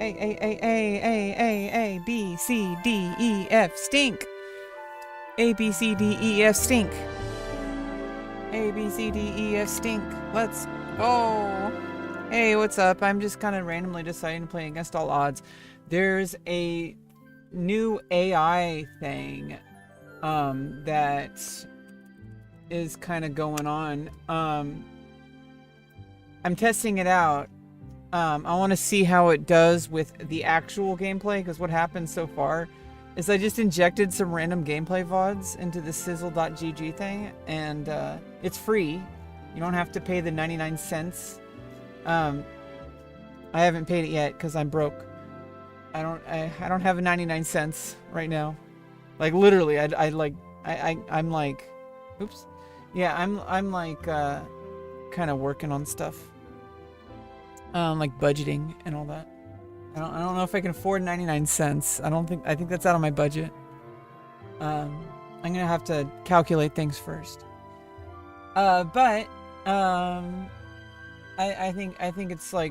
A, B, C, D, E, F, stink. A, B, C, D, E, F, stink. A, B, C, D, E, F, stink. Let's go. Hey, what's up? I'm just kind of randomly deciding to play against all odds. There's a new AI thing that is kind of going on. I'm testing it out. I want to see how it does with the actual gameplay, because what happened so far is I just injected some random gameplay VODs into the sizzle.gg thing, and it's free. You don't have to pay the 99 cents. I haven't paid it yet because I'm broke. I don't have 99 cents right now. Like literally, I'm like, oops. Yeah, I'm like kind of working on stuff. Like budgeting and all that. I don't know if I can afford 99 cents. I think that's out of my budget. I'm gonna have to calculate things first. But I think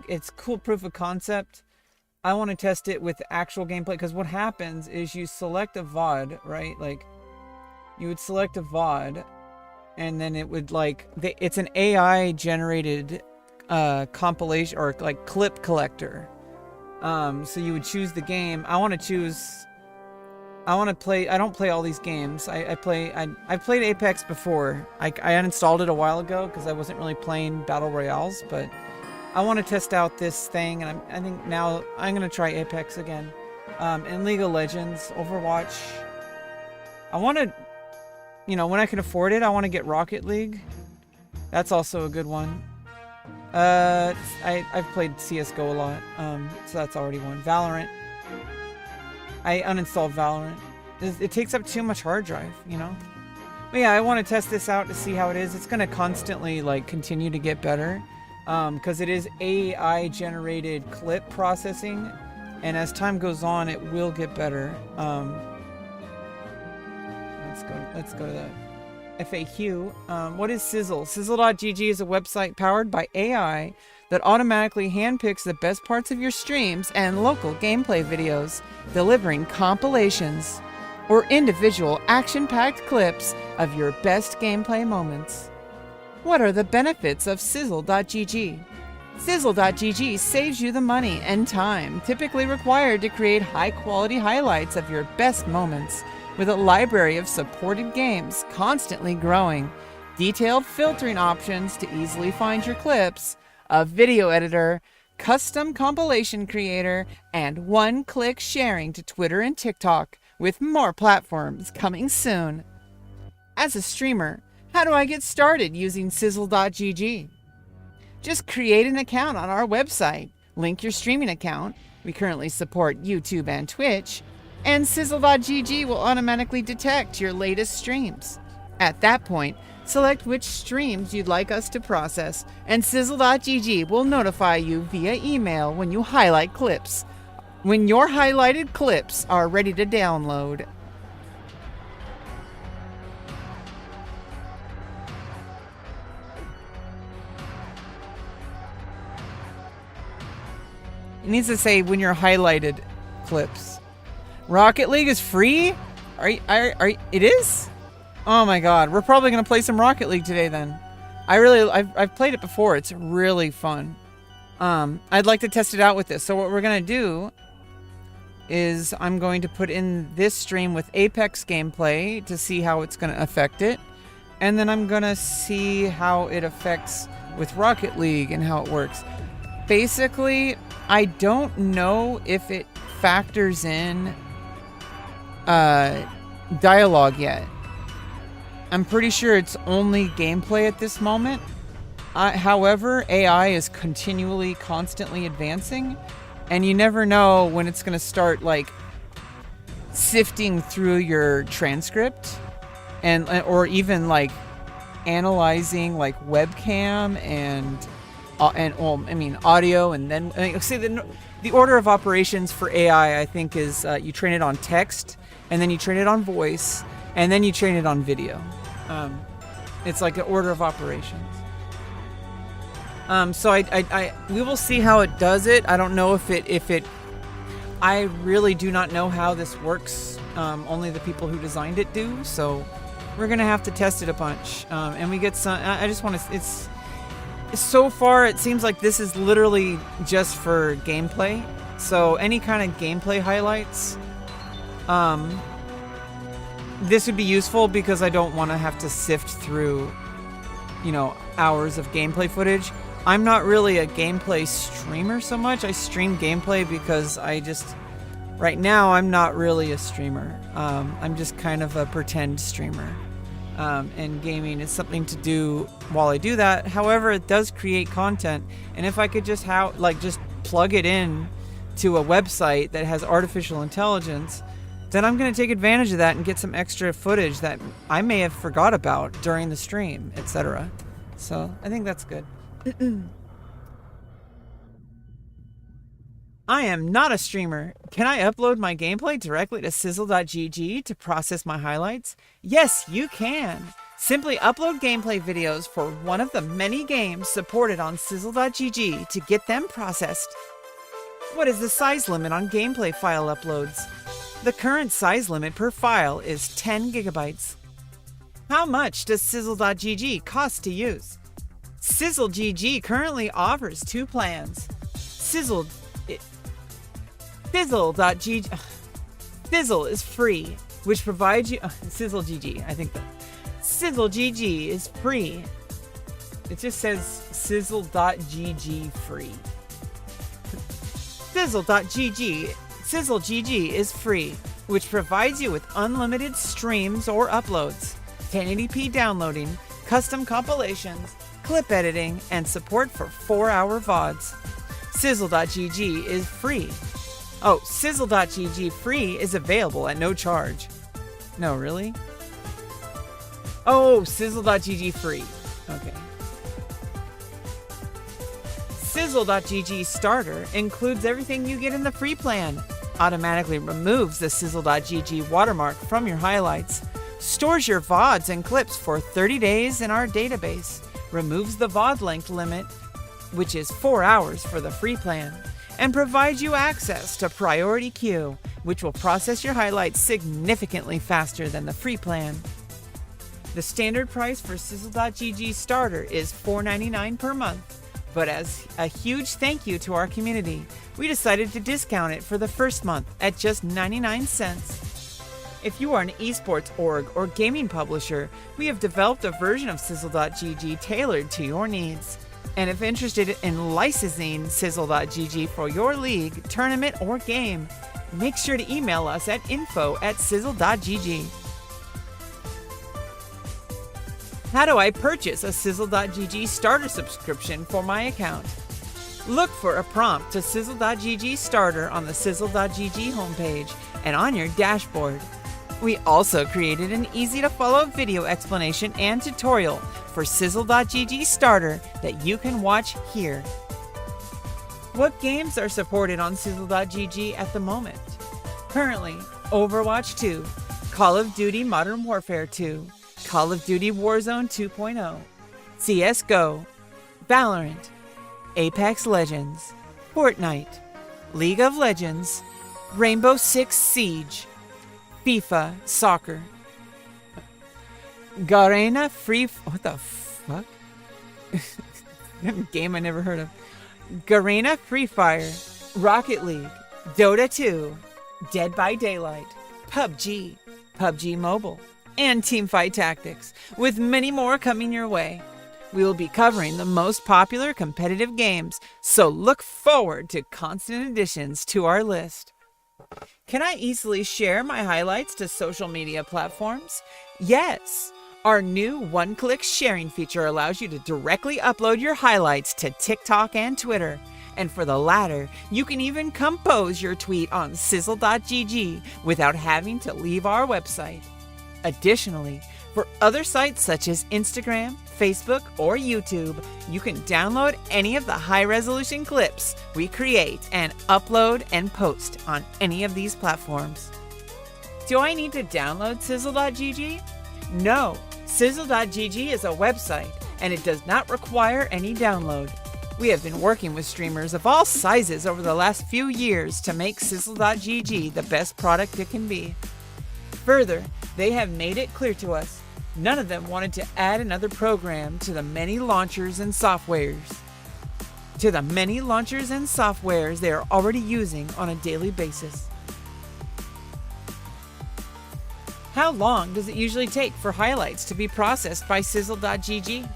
it's cool proof of concept. I want to test it with actual gameplay, because what happens is you select a VOD, right? Like you would select a VOD, and then it would it's an AI generated compilation or like clip collector. So you would choose the game. I don't play all these games. I've played Apex before. I uninstalled it a while ago because I wasn't really playing battle royales, but I want to test out this thing, and I think now I'm gonna try Apex again. And League of Legends, Overwatch. I want to, when I can afford it, I want to get Rocket League. That's also a good one. I've played CSGO a lot, so that's already one. Valorant. I uninstalled Valorant. It takes up too much hard drive, But yeah, I want to test this out to see how it is. It's going to constantly like continue to get better because it is AI generated clip processing, and as time goes on, it will get better. Let's go to the FAQ. What is Sizzle? Sizzle.gg is a website powered by AI that automatically handpicks the best parts of your streams and local gameplay videos, delivering compilations or individual action-packed clips of your best gameplay moments. What are the benefits of Sizzle.gg? Sizzle.gg saves you the money and time typically required to create high-quality highlights of your best moments, with a library of supported games constantly growing, detailed filtering options to easily find your clips, a video editor, custom compilation creator, and one-click sharing to Twitter and TikTok, with more platforms coming soon. As a streamer, how do I get started using Sizzle.gg? Just create an account on our website, link your streaming account, we currently support YouTube and Twitch, and Sizzle.gg will automatically detect your latest streams. At that point, select which streams you'd like us to process, and Sizzle.gg will notify you via email when you highlight clips. When your highlighted clips are ready to download. It needs to say when your highlighted clips. Rocket League is free? It is? Oh my god, we're probably gonna play some Rocket League today then. I've played it before. It's really fun. I'd like to test it out with this. So what we're gonna do is I'm going to put in this stream with Apex gameplay to see how it's gonna affect it. And then I'm gonna see how it affects with Rocket League and how it works. Basically, I don't know if it factors in dialogue yet. I'm pretty sure it's only gameplay at this moment. However, AI is constantly advancing, and you never know when it's going to start like sifting through your transcript or even like analyzing like webcam and audio, and then see the order of operations for AI, I think, is you train it on text, and then you train it on voice, and then you train it on video. It's like an order of operations. So we will see how it does it. I don't know if it. I really do not know how this works. Only the people who designed it do. So we're gonna have to test it a bunch, and we get some. I just want to. It's so far it seems like this is literally just for gameplay. So any kind of gameplay highlights, this would be useful because I don't want to have to sift through, hours of gameplay footage. I'm not really a gameplay streamer so much. I stream gameplay because right now I'm not really a streamer. I'm just kind of a pretend streamer. And gaming is something to do while I do that. However, it does create content, and if I could just plug it in to a website that has artificial intelligence, then I'm going to take advantage of that and get some extra footage that I may have forgot about during the stream, etc. So I think that's good. I am not a streamer. Can I upload my gameplay directly to Sizzle.gg to process my highlights? Yes, you can. Simply upload gameplay videos for one of the many games supported on Sizzle.gg to get them processed. What is the size limit on gameplay file uploads? The current size limit per file is 10 gigabytes. How much does Sizzle.gg cost to use? Sizzle.gg currently offers two plans. Sizzle.gg Sizzle is free, which provides you Sizzle.gg. I think that Sizzle.gg is free. It just says Sizzle.gg free. Sizzle.gg is free, which provides you with unlimited streams or uploads, 1080p downloading, custom compilations, clip editing, and support for 4-hour VODs. Sizzle.gg is free. Oh, Sizzle.gg free is available at no charge. No, really? Oh, Sizzle.gg free. Okay. Sizzle.gg starter includes everything you get in the free plan. Automatically removes the Sizzle.gg watermark from your highlights. Stores your VODs and clips for 30 days in our database. Removes the VOD length limit, which is 4 hours for the free plan. And provides you access to Priority Queue, which will process your highlights significantly faster than the free plan. The standard price for Sizzle.gg starter is $4.99 per month. But as a huge thank you to our community, we decided to discount it for the first month at just 99 cents. If you are an esports org or gaming publisher, we have developed a version of Sizzle.gg tailored to your needs. And if interested in licensing Sizzle.gg for your league, tournament, or game, make sure to email us at info@sizzle.gg. How do I purchase a Sizzle.gg starter subscription for my account? Look for a prompt to Sizzle.gg starter on the Sizzle.gg homepage and on your dashboard. We also created an easy-to-follow video explanation and tutorial for Sizzle.gg starter that you can watch here. What games are supported on Sizzle.gg at the moment? Currently, Overwatch 2, Call of Duty Modern Warfare 2, Call of Duty Warzone 2.0, CSGO, Valorant, Apex Legends, Fortnite, League of Legends, Rainbow Six Siege, FIFA Soccer, Garena Free... What the fuck? Game I never heard of. Garena Free Fire, Rocket League, Dota 2, Dead by Daylight, PUBG, PUBG Mobile, and Teamfight Tactics, with many more coming your way. We will be covering the most popular competitive games, so look forward to constant additions to our list. Can I easily share my highlights to social media platforms? Yes! Our new one-click sharing feature allows you to directly upload your highlights to TikTok and Twitter. And for the latter, you can even compose your tweet on Sizzle.gg without having to leave our website. Additionally, for other sites such as Instagram, Facebook, or YouTube, you can download any of the high-resolution clips we create and upload and post on any of these platforms. Do I need to download Sizzle.gg? No, Sizzle.gg is a website, and it does not require any download. We have been working with streamers of all sizes over the last few years to make Sizzle.gg the best product it can be. Further, they have made it clear to us, none of them wanted to add another program to the many launchers and softwares they are already using on a daily basis. How long does it usually take for highlights to be processed by Sizzle.gg?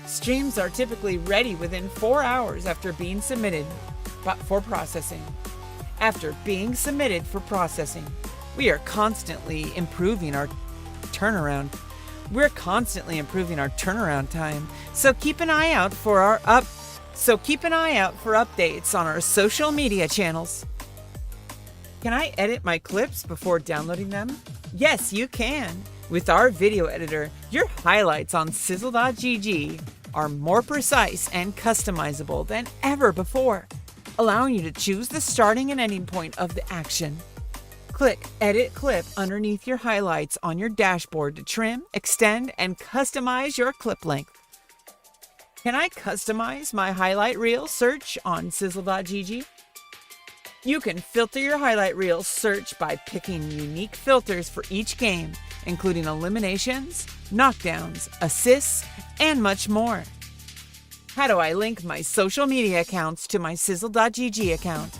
Streams are typically ready within 4 hours after being submitted for processing. We are constantly improving our turnaround. Time. So keep an eye out for updates on our social media channels. Can I edit my clips before downloading them? Yes, you can. With our video editor, your highlights on Sizzle.gg are more precise and customizable than ever before, allowing you to choose the starting and ending point of the action. Click Edit Clip underneath your highlights on your dashboard to trim, extend, and customize your clip length. Can I customize my highlight reel search on Sizzle.gg? You can filter your highlight reel search by picking unique filters for each game, including eliminations, knockdowns, assists, and much more. How do I link my social media accounts to my Sizzle.gg account?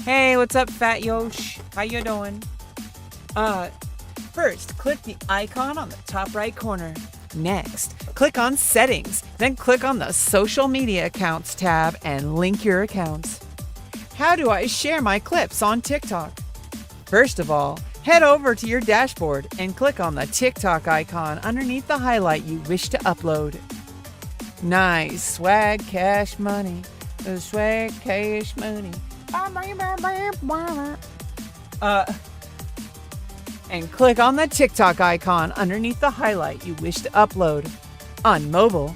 Hey, what's up, Fat Yosh? How you doing? First, click the icon on the top right corner. Next, click on Settings, then click on the Social Media Accounts tab and link your accounts. How do I share my clips on TikTok? First of all, head over to your dashboard and click on the TikTok icon underneath the highlight you wish to upload. Nice, swag cash money. Swag cash money. and click on the TikTok icon underneath the highlight you wish to upload. On mobile,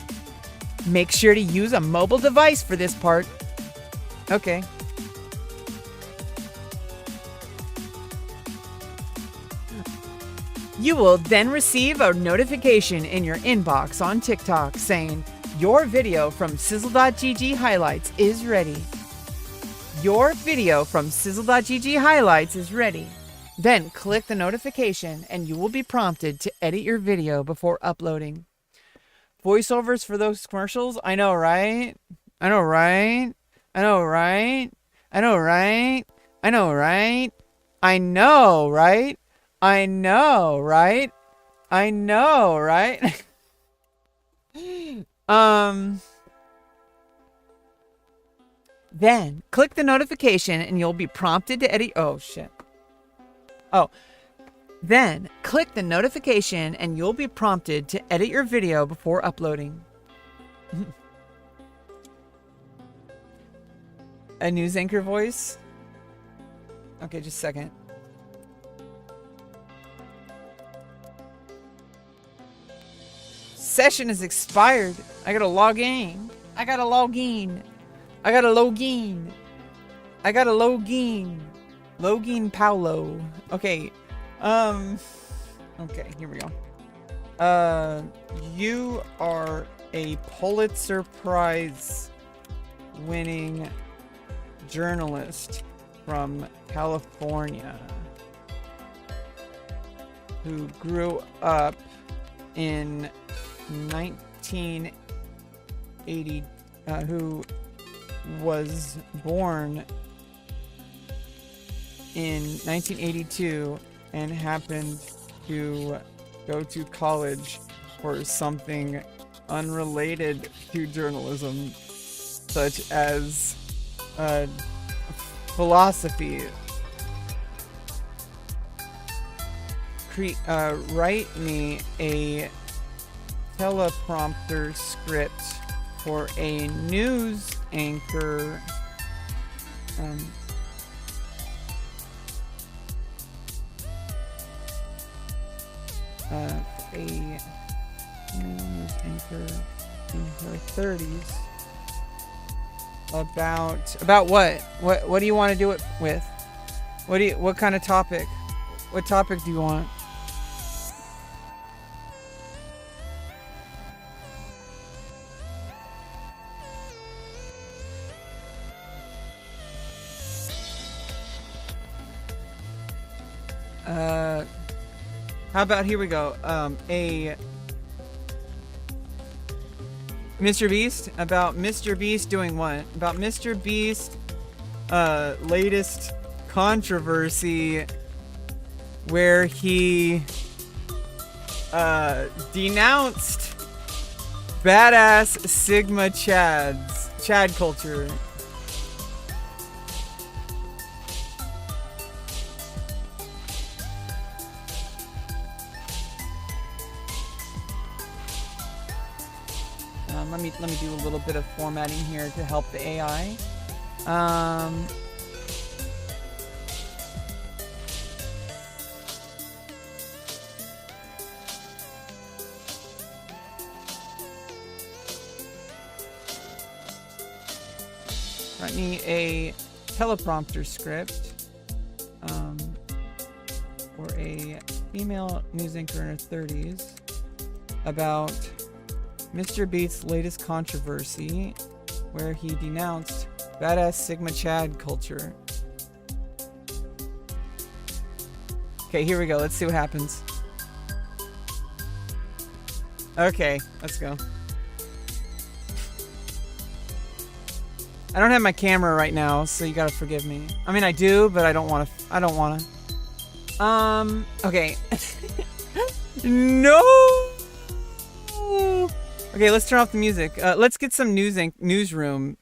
make sure to use a mobile device for this part. Okay. You will then receive a notification in your inbox on TikTok saying, your video from Sizzle.gg highlights is ready. Your video from Sizzle.gg highlights is ready. Then click the notification and you will be prompted to edit your video before uploading. Voiceovers for those commercials? I know, right? I know, right? I know, right? I know, right? I know, right? I know, right? I know, right? I know, right? Then click the notification and you'll be prompted to edit. Oh, shit. Oh. Then click the notification and you'll be prompted to edit your video before uploading. A news anchor voice? Okay, just a second. Session is expired. I gotta log in. I gotta log in. I gotta log in. I gotta log in. Login Paulo. Okay. Okay, here we go. You are a Pulitzer Prize winning journalist from California who grew up in 1980, who was born in 1982 and happened to go to college for something unrelated to journalism, such as philosophy. Write me a teleprompter script for a news anchor. A news anchor in her 30s. About what? What do you want to do it with? What kind of topic? What topic do you want? How about, here we go, a Mr. Beast? About Mr. Beast doing what? About Mr. Beast, latest controversy where he, denounced badass Sigma Chad culture. Let me do a little bit of formatting here to help the AI. Write me a teleprompter script for a female news anchor in her 30s about Mr. Beast's latest controversy where he denounced badass Sigma Chad culture. Okay, here we go. Let's see what happens. Okay, let's go. I don't have my camera right now, so you gotta forgive me. I mean, I do, but I don't want to. Okay. No! Okay, let's turn off the music. Let's get some newsroom.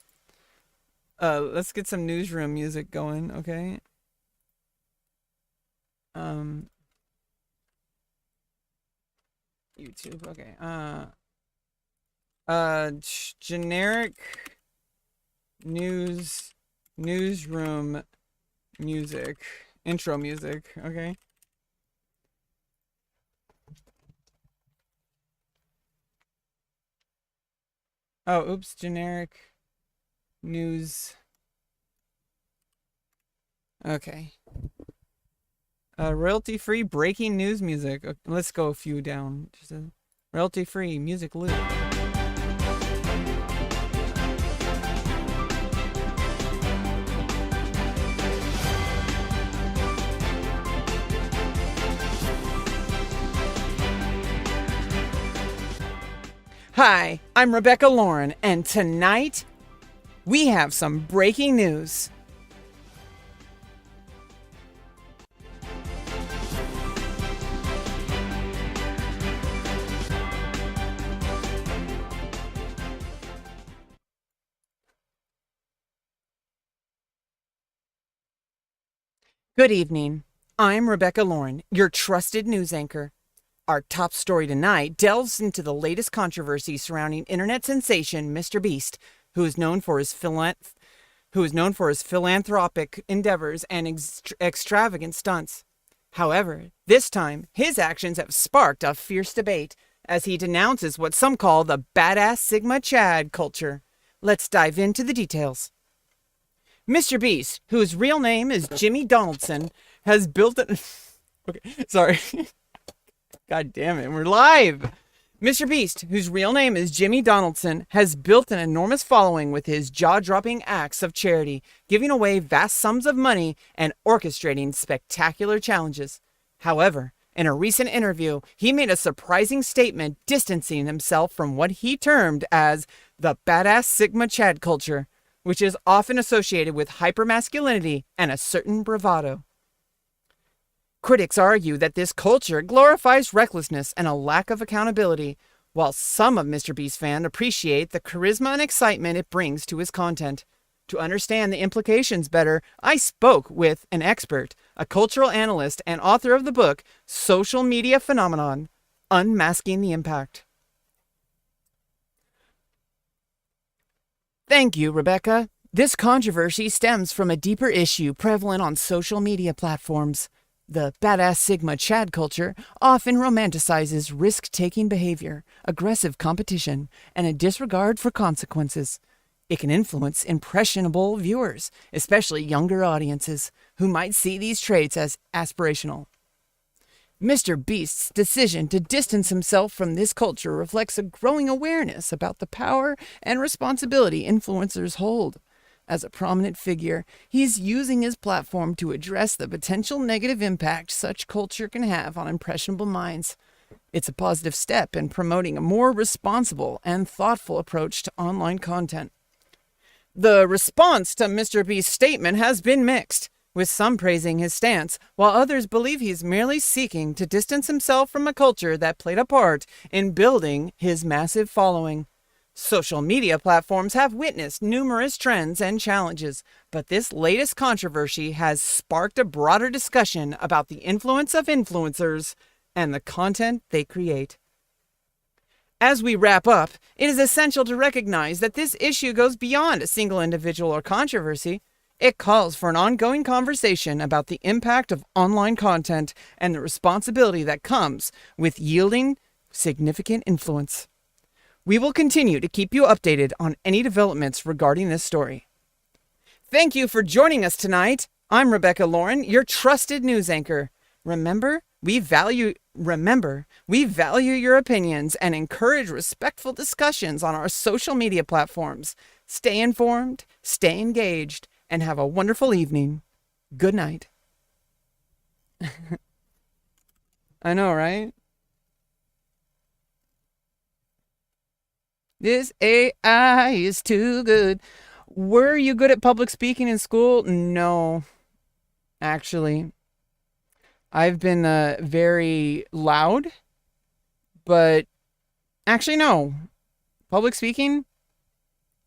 Let's get some newsroom music going, okay? YouTube, okay. Generic newsroom music. Intro music, okay? Oh, oops, generic news. Okay. Royalty-free breaking news music. Okay, let's go a few down. Just a royalty-free music loop. Hi, I'm Rebecca Lauren, and tonight we have some breaking news. Good evening. I'm Rebecca Lauren, your trusted news anchor. Our top story tonight delves into the latest controversy surrounding internet sensation Mr. Beast, who is known for his philanthropic endeavors and extravagant stunts. However, this time, his actions have sparked a fierce debate as he denounces what some call the badass Sigma Chad culture. Let's dive into the details. Mr. Beast, whose real name is Jimmy Donaldson, has built an... Okay, sorry. God damn it, we're live! Mr. Beast, whose real name is Jimmy Donaldson, has built an enormous following with his jaw-dropping acts of charity, giving away vast sums of money and orchestrating spectacular challenges. However, in a recent interview, he made a surprising statement distancing himself from what he termed as the badass Sigma Chad culture, which is often associated with hypermasculinity and a certain bravado. Critics argue that this culture glorifies recklessness and a lack of accountability, while some of Mr. Beast's fans appreciate the charisma and excitement it brings to his content. To understand the implications better, I spoke with an expert, a cultural analyst, and author of the book, Social Media Phenomenon, Unmasking the Impact. Thank you, Rebecca. This controversy stems from a deeper issue prevalent on social media platforms. The badass Sigma Chad culture often romanticizes risk-taking behavior, aggressive competition, and a disregard for consequences. It can influence impressionable viewers, especially younger audiences, who might see these traits as aspirational. Mr. Beast's decision to distance himself from this culture reflects a growing awareness about the power and responsibility influencers hold. As a prominent figure, he's using his platform to address the potential negative impact such culture can have on impressionable minds. It's a positive step in promoting a more responsible and thoughtful approach to online content. The response to Mr. Beast's statement has been mixed, with some praising his stance, while others believe he's merely seeking to distance himself from a culture that played a part in building his massive following. Social media platforms have witnessed numerous trends and challenges, but this latest controversy has sparked a broader discussion about the influence of influencers and the content they create. As we wrap up, it is essential to recognize that this issue goes beyond a single individual or controversy. It calls for an ongoing conversation about the impact of online content and the responsibility that comes with yielding significant influence. We will continue to keep you updated on any developments regarding this story. Thank you for joining us tonight. I'm Rebecca Lauren, your trusted news anchor. Remember, we value your opinions and encourage respectful discussions on our social media platforms. Stay informed, stay engaged, and have a wonderful evening. Good night. I know, right? This AI is too good. Were you good at public speaking in school? No, actually. I've been very loud, but actually, no. Public speaking,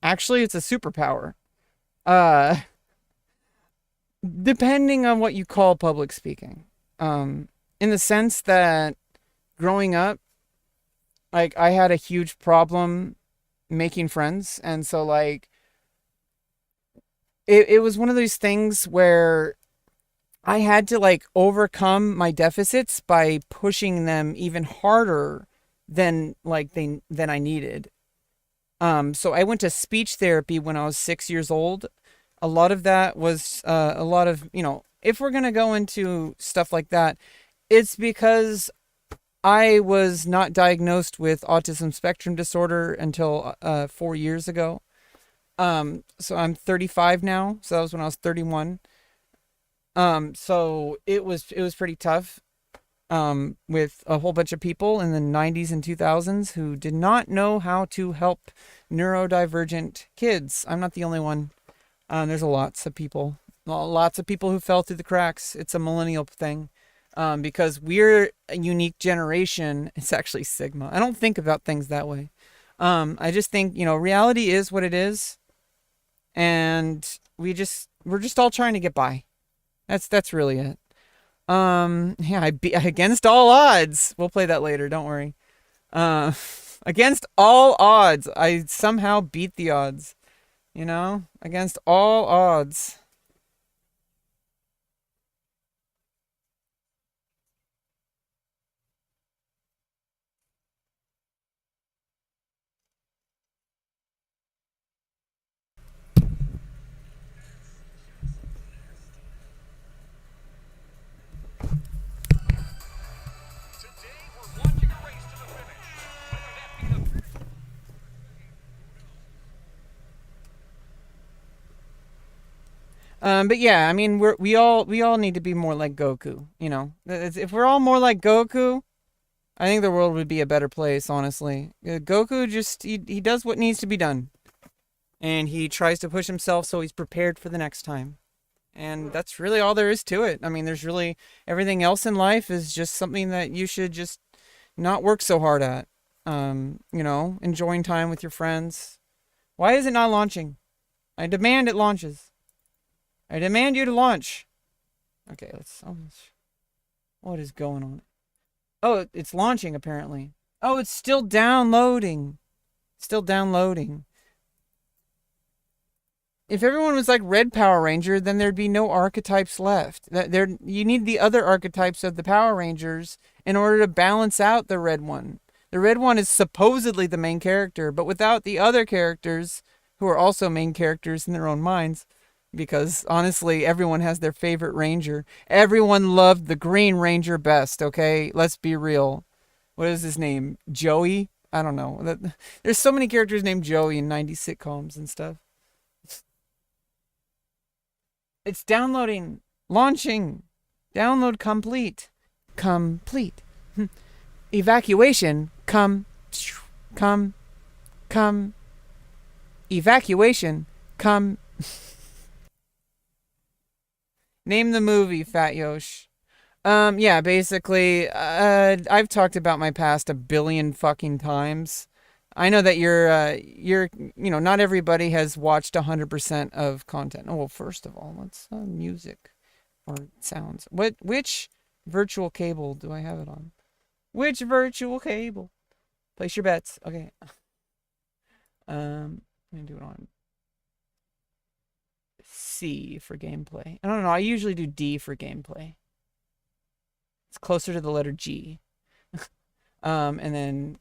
actually, it's a superpower. Depending on what you call public speaking. In the sense that growing up, like, I had a huge problem making friends, and so, like, it was one of those things where I had to, like, overcome my deficits by pushing them even harder than I needed. So I went to speech therapy when I was 6 years old. A lot of that was a lot of, if we're going to go into stuff like that, it's because I was not diagnosed with autism spectrum disorder until 4 years ago. So I'm 35 now. So that was when I was 31. So it was pretty tough. With a whole bunch of people in the 90s and 2000s who did not know how to help neurodivergent kids. I'm not the only one. There's lots of people who fell through the cracks. It's a millennial thing. Because we're a unique generation. It's actually Sigma. I don't think about things that way. I just think, reality is what it is. And we're just all trying to get by. That's really it. Yeah, against all odds. We'll play that later, don't worry. Against all odds, I somehow beat the odds. Against all odds. But yeah, I mean, we all need to be more like Goku. If we're all more like Goku, I think the world would be a better place. Honestly, Goku just he does what needs to be done, and he tries to push himself so he's prepared for the next time. And that's really all there is to it. I mean, there's really everything else in life is just something that you should just not work so hard at. Enjoying time with your friends. Why is it not launching? I demand it launches. I demand you to launch. Okay, what is going on? Oh, it's launching apparently. Oh, it's still downloading. Still downloading. If everyone was like Red Power Ranger, then there'd be no archetypes left. You need the other archetypes of the Power Rangers in order to balance out the red one. The red one is supposedly the main character, but without the other characters, who are also main characters in their own minds, because honestly, everyone has their favorite ranger. Everyone loved the Green Ranger best, okay? Let's be real. What is his name? Joey? I don't know. There's so many characters named Joey in 90s sitcoms and stuff. It's downloading. Launching. Download complete. Complete. Evacuation. Come. Evacuation. Come. Name the movie, Fat Yosh. Yeah, basically, I've talked about my past a billion fucking times. I know that you're, not everybody has watched 100% of content. Oh, well, first of all, let's, music or sounds. Which virtual cable do I have it on? Which virtual cable? Place your bets. Okay. I'm gonna do it on C for gameplay. I don't know. I usually do D for gameplay. It's closer to the letter G. And then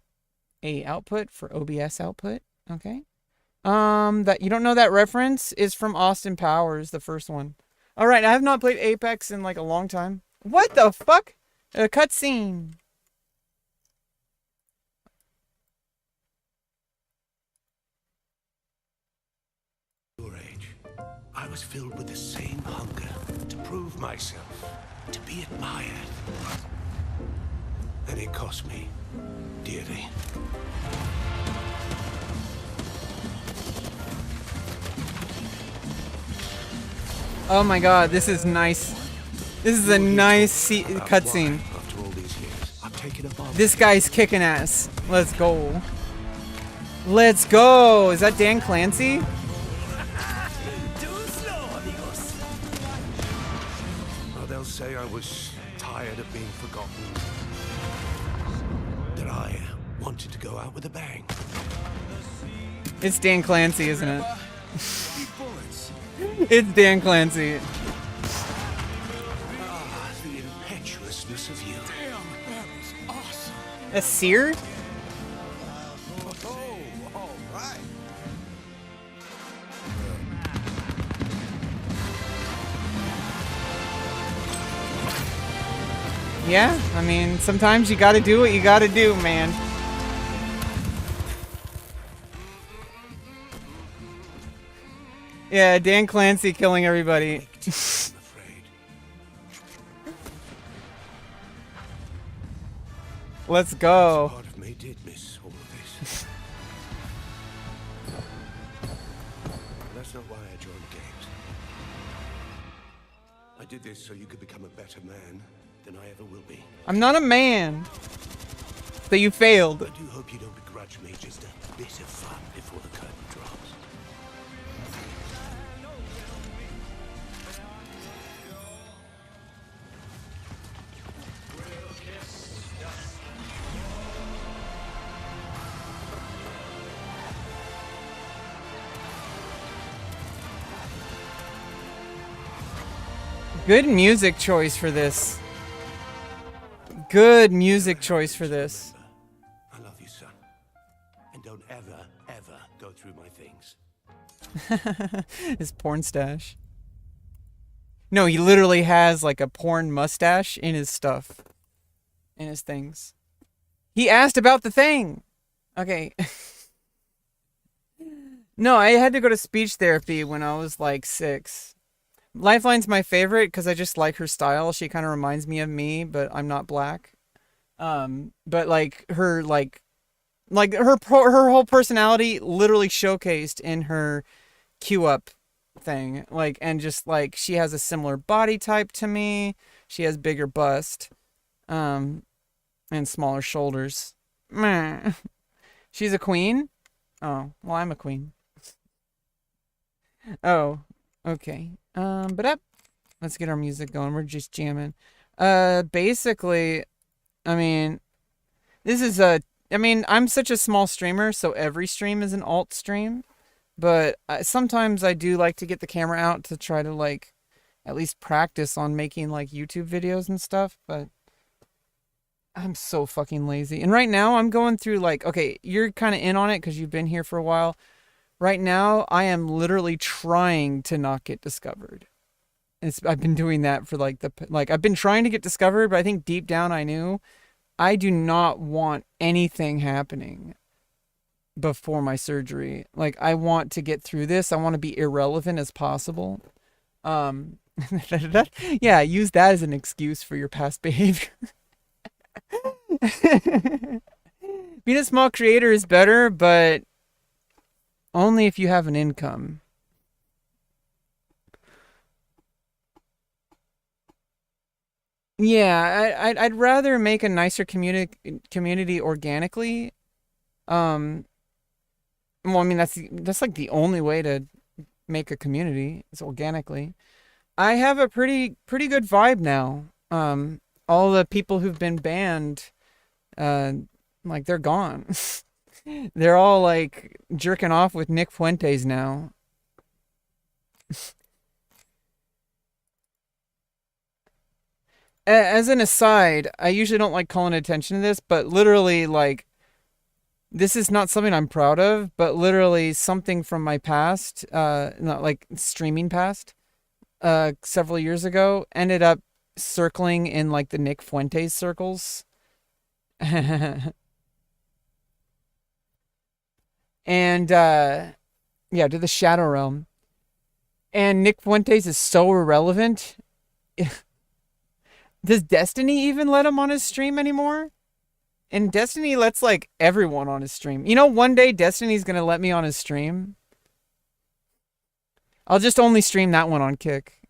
A output for OBS output. Okay. That you don't know that reference is from Austin Powers, the first one. All right. I have not played Apex in like a long time. What the fuck? A cutscene. I was filled with the same hunger to prove myself, to be admired. And it cost me dearly. Oh my god, this is nice. This is a nice cutscene. This guy's kicking ass. Let's go. Let's go. Is that Dan Clancy? They'll say I was tired of being forgotten. That I wanted to go out with a bang. It's Dan Clancy, isn't it? It's Dan Clancy. The impetuousness of you. Damn, that was awesome. A seer? Oh, all right. Yeah, I mean, sometimes you gotta do what you gotta do, man. Yeah, Dan Clancy killing everybody. I'm afraid. Let's go. Part of me did miss all of this. That's not why I joined the games. I did this so you could become a better man than I ever will be. I'm not a man. So you failed. I do hope you don't begrudge me just a bit of fun before the curtain drops. Good music choice for this. Good music choice for this. I love you, son. And don't ever, ever go through my things. His porn stash. No, he literally has like a porn mustache in his stuff. In his things. He asked about the thing. Okay. No, I had to go to speech therapy when I was like 6. Lifeline's my favorite because I just like her style. She kind of reminds me of me, but I'm not black. But like her her whole personality literally showcased in her Q up thing. Like, and just like she has a similar body type to me. She has bigger bust, and smaller shoulders. Meh. She's a queen. Oh, well, I'm a queen. Oh, okay. But up. Let's get our music going. We're just jamming. Basically, I mean, this is I'm such a small streamer, so every stream is an alt stream. But sometimes I do like to get the camera out to try to, like, at least practice on making, like, YouTube videos and stuff. But I'm so fucking lazy. And right now I'm going through, like, okay, you're kind of in on it because you've been here for a while. Right now, I am literally trying to not get discovered. I've been doing that for I've been trying to get discovered, but I think deep down I knew I do not want anything happening before my surgery. Like, I want to get through this. I want to be irrelevant as possible. Yeah, use that as an excuse for your past behavior. Being a small creator is better, but only if you have an income. Yeah, I'd rather make a nicer community organically. Well, I mean that's like the only way to make a community is organically. I have a pretty good vibe now. All the people who've been banned, like they're gone. They're all like jerking off with Nick Fuentes now. As an aside, I usually don't like calling attention to this, but literally, like, this is not something I'm proud of, but literally something from my past, not like streaming past, several years ago, ended up circling in like the Nick Fuentes circles. And yeah, to the Shadow Realm. And Nick Fuentes is so irrelevant. Does Destiny even let him on his stream anymore? And Destiny lets like everyone on his stream. You know, one day Destiny's gonna let me on his stream. I'll just only stream that one on Kick.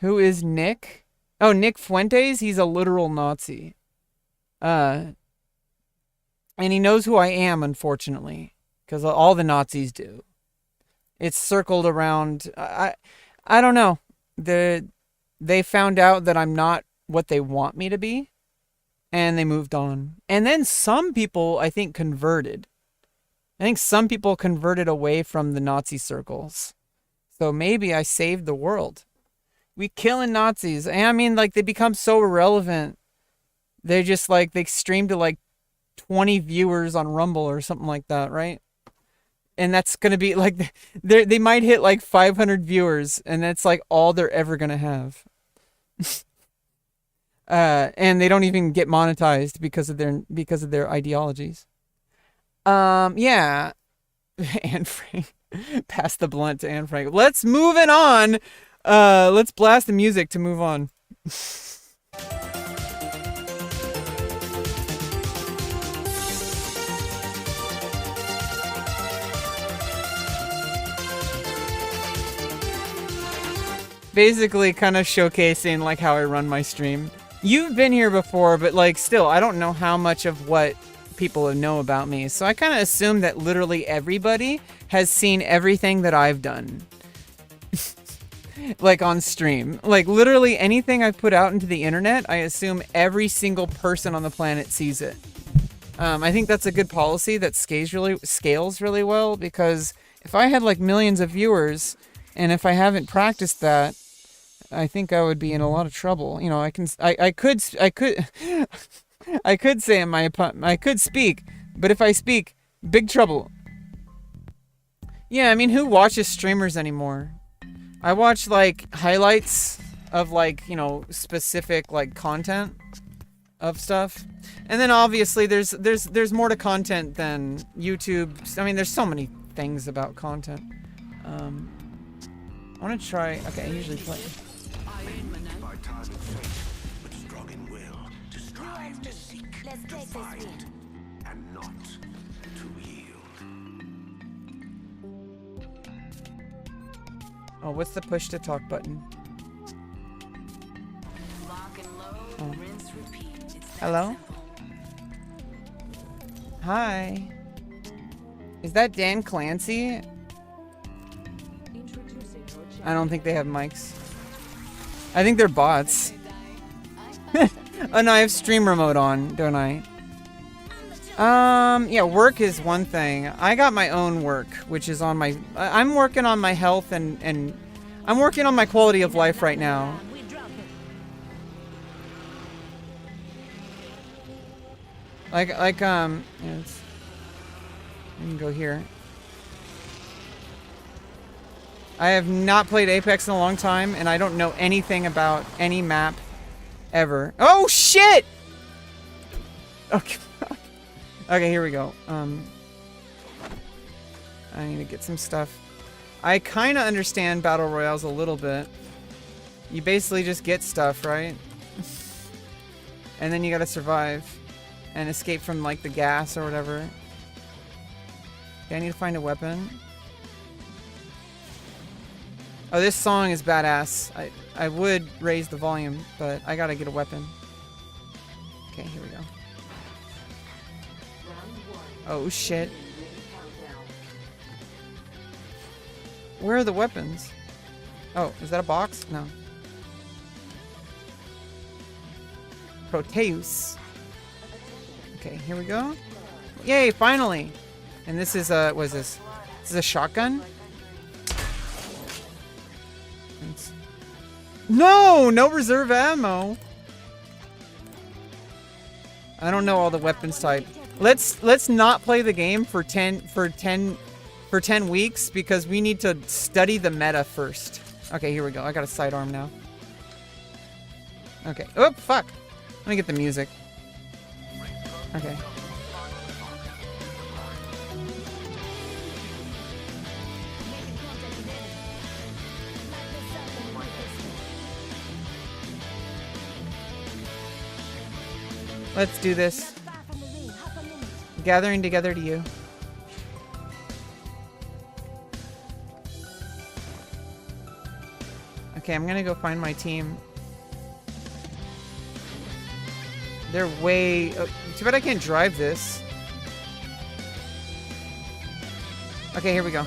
Who is Nick? Oh, Nick Fuentes? He's a literal Nazi. And he knows who I am, unfortunately. Because all the Nazis do. It's circled around... I don't know. They found out that I'm not what they want me to be. And they moved on. And then some people, I think, converted. I think some people converted away from the Nazi circles. So maybe I saved the world. We killing Nazis. And I mean, like, they become so irrelevant. They just, like, they stream to, like, 20 viewers on Rumble or something like that, right? And that's going to be, like, they might hit, like, 500 viewers. And that's, like, all they're ever going to have. And they don't even get monetized because of their ideologies. Yeah. Anne Frank. Pass the blunt to Anne Frank. Let's move it on. Let's blast the music to move on. Basically kind of showcasing like how I run my stream. You've been here before, but like still, I don't know how much of what people know about me. So I kind of assume that literally everybody has seen everything that I've done. Like on stream. Like literally anything I've put out into the internet, I assume every single person on the planet sees it. I think that's a good policy that scales really well, because if I had like millions of viewers and if I haven't practiced that, I think I would be in a lot of trouble. You know, I could say I could speak, but if I speak, big trouble. Yeah, I mean, who watches streamers anymore? I watch like highlights of like, you know, specific like content of stuff. And then obviously there's more to content than YouTube. I mean, there's so many things about content. I want to try. Okay, I usually play. By time and fate, but strong in will to strive, to seek, to find, and not to yield. Oh, what's the push to talk button? Oh. Hello? Hi. Is that Dan Clancy? I don't think they have mics. I think they're bots. Oh no, I have stream remote on, don't I? Yeah, work is one thing. I got my own work, which is on my... I'm working on my health and I'm working on my quality of life right now. Yeah, we can go here. I have not played Apex in a long time, and I don't know anything about any map ever. Oh shit! Okay. Okay, here we go. I need to get some stuff. I kind of understand battle royales a little bit. You basically just get stuff, right? And then you gotta survive and escape from like the gas or whatever. Okay, I need to find a weapon. Oh, this song is badass. I would raise the volume, but I gotta get a weapon. Okay, here we go. Oh shit. Where are the weapons? Oh, is that a box? No. Proteus. Okay, here we go. Yay, finally! And this is a, what is this? This is a shotgun? No! No reserve ammo! I don't know all the weapons type. Let's not play the game for 10 weeks because we need to study the meta first. Okay, here we go. I got a sidearm now. Okay. Oh, fuck. Let me get the music. Okay. Let's do this. Gathering together to you. Okay, I'm gonna go find my team. They're way... Oh, too bad I can't drive this. Okay, here we go.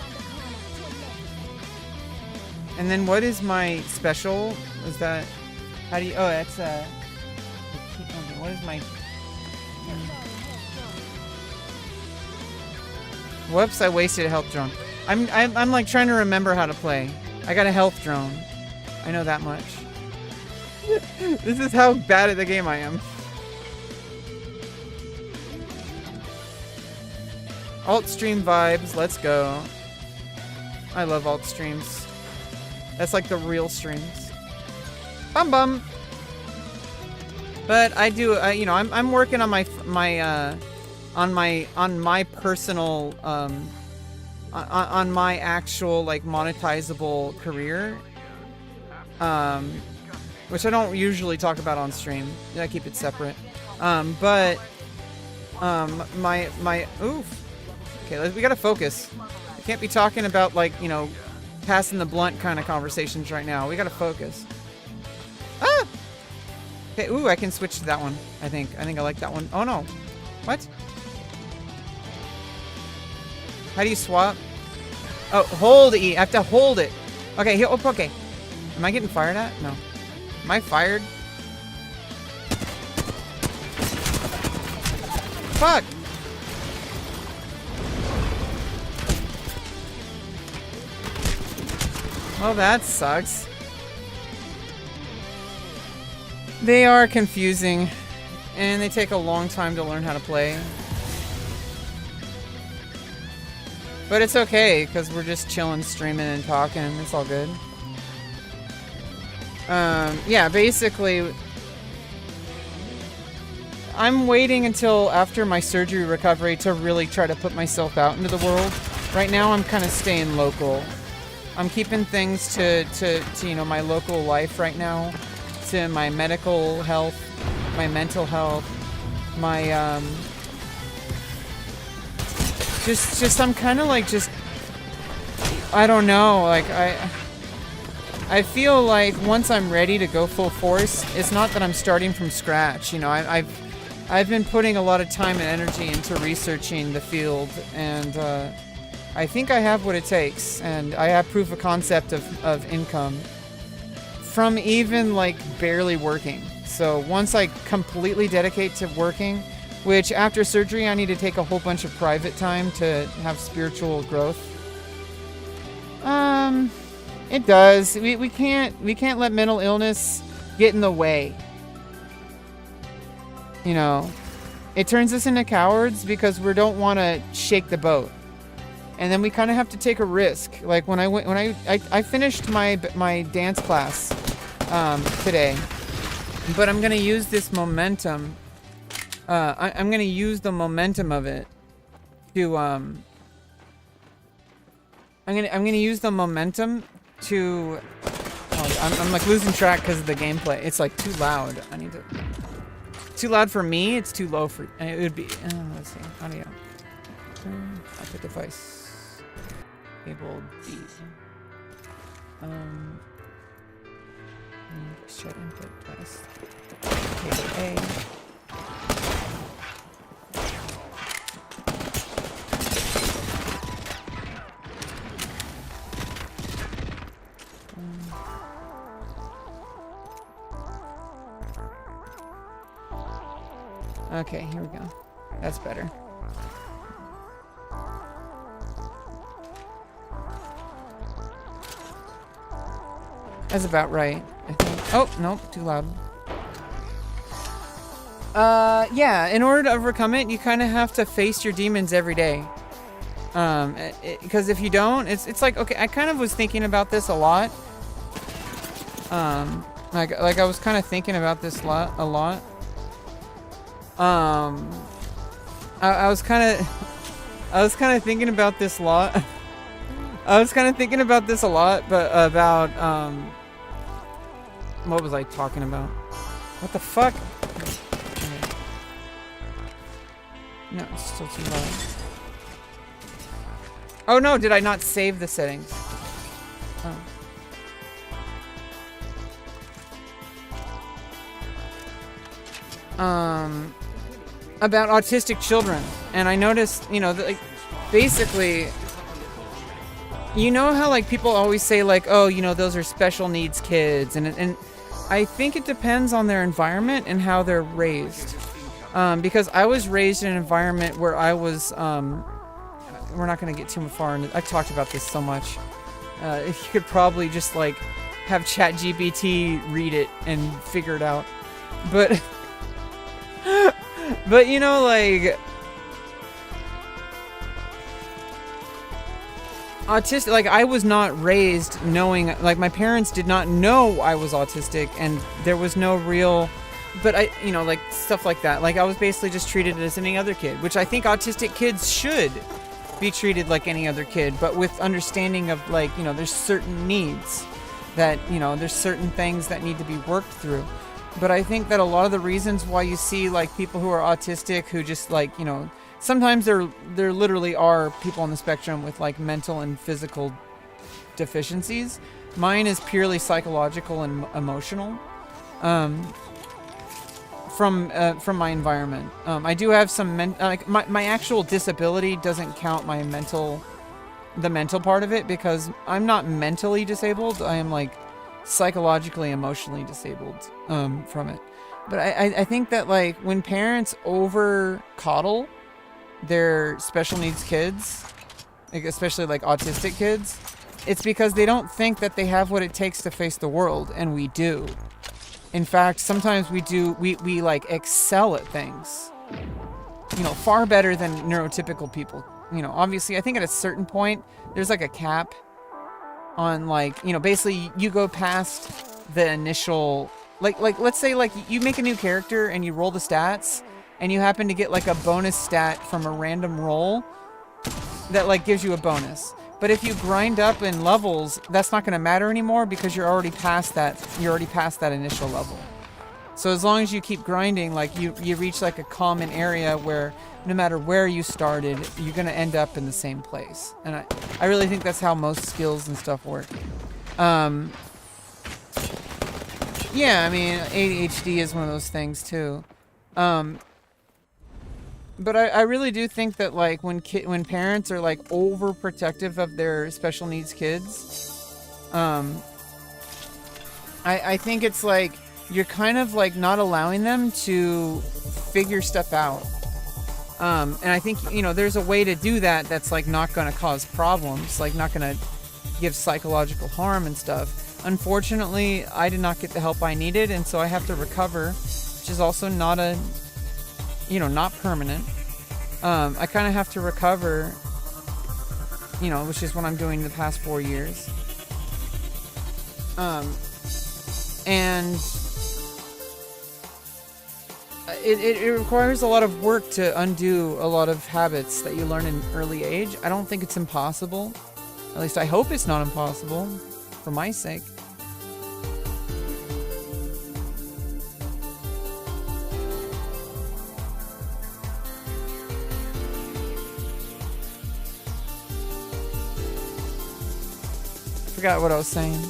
And then what is my special? Is that... How do you... Oh, that's what is my... Whoops, I wasted a health drone. I'm like trying to remember how to play. I got a health drone. I know that much. This is how bad at the game I am. Alt stream vibes, let's go. I love alt streams. That's like the real streams. Bum bum. But I do, you know, I'm working on my personal on my actual like monetizable career, which I don't usually talk about on stream. I keep it separate. But my oof. Okay, we gotta focus. We can't be talking about like, you know, passing the blunt kind of conversations right now. We gotta focus. Ah. Okay, ooh, I can switch to that one. I think I like that one. Oh no. What? How do you swap? Oh, hold E. I have to hold it. Okay, oh, okay. Am I getting fired at? No. Am I fired? Fuck! Well, that sucks. They are confusing, and they take a long time to learn how to play. But it's okay, because we're just chilling, streaming, and talking. It's all good. Yeah, basically, I'm waiting until after my surgery recovery to really try to put myself out into the world. Right now, I'm kind of staying local. I'm keeping things to you know, my local life right now, to my medical health, my mental health, my just I'm kind of like just, I don't know, like I feel like once I'm ready to go full force, it's not that I'm starting from scratch. You know, I've been putting a lot of time and energy into researching the field, and I think I have what it takes, and I have proof of concept of income from even like barely working. So once I completely dedicate to working, which after surgery I need to take a whole bunch of private time to have spiritual growth. It does. We can't let mental illness get in the way. You know, it turns us into cowards because we don't want to shake the boat. And then we kind of have to take a risk. Like when I finished my dance class today, but I'm gonna use this momentum. I'm gonna use the momentum of it to I'm gonna use the momentum to. Oh, I'm like losing track because of the gameplay. It's like too loud. I need to. Too loud for me. It's too low for. It would be. Let's see. Audio. Output device. Cable D. Shut input test. Cable A. Okay, here we go. That's better. That's about right, I think. Oh, nope, too loud. Yeah, in order to overcome it, you kind of have to face your demons every day. Because if you don't, it's like, okay, I kind of was thinking about this a lot. Like I was kind of thinking about this a lot. I was kind of thinking about this a lot. I was kind of thinking about this a lot, but about, what was I talking about? What the fuck? No, it's still too loud. Oh no, did I not save the settings? Oh. About autistic children, and I noticed, you know, like, basically, you know how like people always say like, oh, you know, those are special needs kids, and I think it depends on their environment and how they're raised, because I was raised in an environment where I was, we're not going to get too far into, I've talked about this so much. You could probably just like have ChatGPT read it and figure it out, but. But you know, like, autistic, like, I was not raised knowing, like, my parents did not know I was autistic, and there was no real but I, you know, like stuff like that. Like I was basically just treated as any other kid, which I think autistic kids should be treated like any other kid, but with understanding of like, you know, there's certain needs that, you know, there's certain things that need to be worked through. But I think that a lot of the reasons why you see like people who are autistic who just like, you know, sometimes there literally are people on the spectrum with like mental and physical deficiencies. Mine is purely psychological and emotional. From my environment. I do have some like my actual disability doesn't count the mental part of it, because I'm not mentally disabled. I am like psychologically, emotionally disabled from it. But I think that like when parents over coddle their special needs kids, like especially like autistic kids, it's because they don't think that they have what it takes to face the world, and we do. In fact, sometimes we like excel at things, you know, far better than neurotypical people. You know, obviously, I think at a certain point, there's like a cap on like, you know, basically you go past the initial, like let's say like you make a new character and you roll the stats and you happen to get like a bonus stat from a random roll that like gives you a bonus. But if you grind up in levels, that's not going to matter anymore, because you're already past that. You're already past that initial level. So as long as you keep grinding, like you reach like a common area where no matter where you started, you're going to end up in the same place. And I really think that's how most skills and stuff work. Yeah, I mean, ADHD is one of those things too. But I really do think that like when parents are like overprotective of their special needs kids, I think it's like you're kind of like not allowing them to figure stuff out. And I think, you know, there's a way to do that that's like not going to cause problems, like not going to give psychological harm and stuff. Unfortunately, I did not get the help I needed, and so I have to recover, which is also not a, you know, not permanent. I kind of have to recover, you know, which is what I'm doing the past 4 years. And it requires a lot of work to undo a lot of habits that you learn in early age. I don't think it's impossible. At least I hope it's not impossible, for my sake. Forgot what I was saying.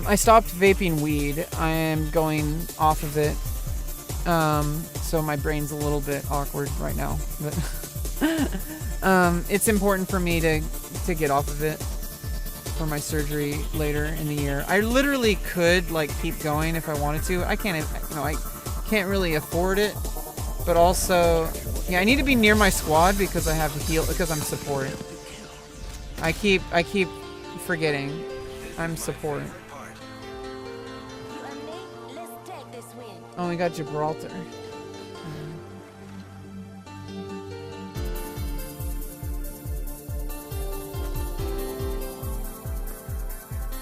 I stopped vaping weed. I am going off of it. So my brain's a little bit awkward right now, but it's important for me to get off of it for my surgery later in the year. I literally could like keep going if I wanted to. I can't, you know, I can't really afford it, but also, yeah, I need to be near my squad because I have to heal, because I'm support. I keep forgetting I'm support. Oh, we got Gibraltar.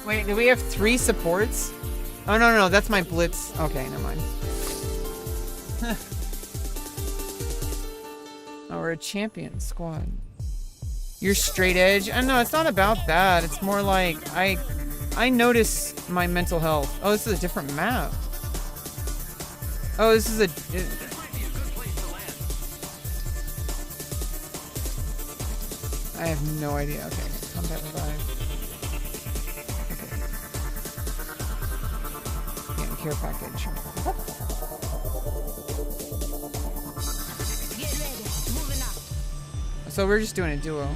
Wait, do we have 3 supports? Oh, no, that's my blitz. Okay, never mind. Oh, we're a champion squad. You're straight edge? No, it's not about that. It's more like I notice my mental health. Oh, this is a different map. Oh, this is I have no idea. Okay, combat revive. Okay. Yeah, care package. So we're just doing a duo.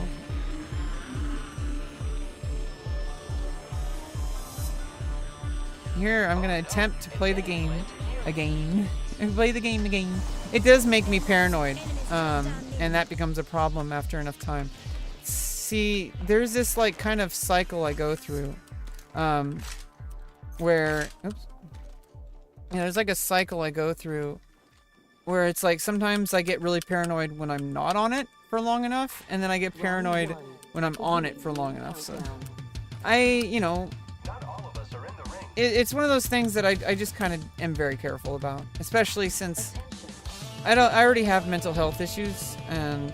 Here, I'm gonna attempt to play the game again. Play the game again. It does make me paranoid, and that becomes a problem after enough time. See, there's this like kind of cycle I go through, where, oops. Yeah, there's like a cycle I go through where it's like sometimes I get really paranoid when I'm not on it for long enough, and then I get paranoid when I'm on it for long enough. So I, you know, it's one of those things that I just kind of am very careful about, especially since I already have mental health issues, and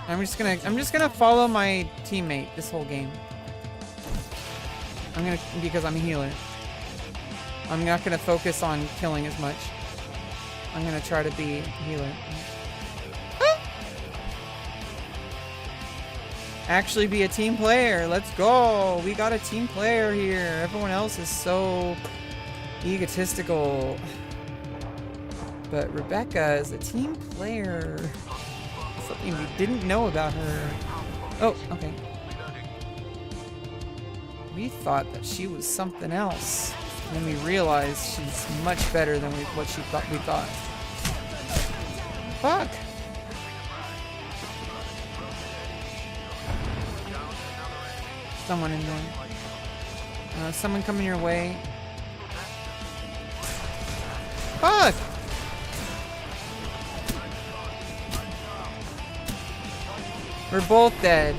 I'm just gonna follow my teammate this whole game. Because I'm a healer. I'm not gonna focus on killing as much. I'm gonna try to be a healer. Actually be a team player. Let's go. We got a team player here. Everyone else is so egotistical. But Rebecca is a team player. Something we didn't know about her. Oh, okay. We thought that she was something else. And then we realized she's much better than what we thought. Fuck. Someone in there. Someone coming your way. Fuck! We're both dead.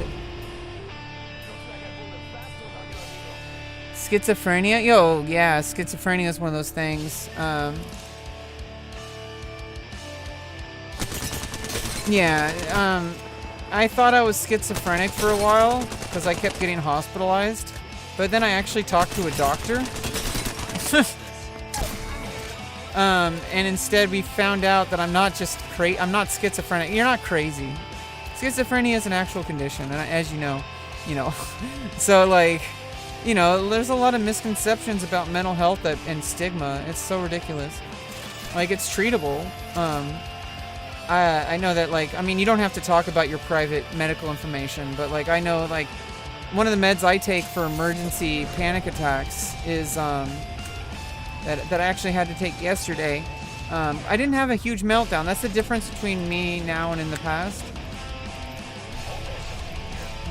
Schizophrenia? Yo, yeah, schizophrenia is one of those things. I thought I was schizophrenic for a while because I kept getting hospitalized, but then I actually talked to a doctor. And instead we found out that I'm not just I'm not schizophrenic. You're not crazy. Schizophrenia is an actual condition, and as you know. So like, there's a lot of misconceptions about mental health and stigma. It's so ridiculous. Like, it's treatable. I know that, like, I mean, you don't have to talk about your private medical information, but, like, I know, like, one of the meds I take for emergency panic attacks is, that I actually had to take yesterday. I didn't have a huge meltdown. That's the difference between me now and in the past.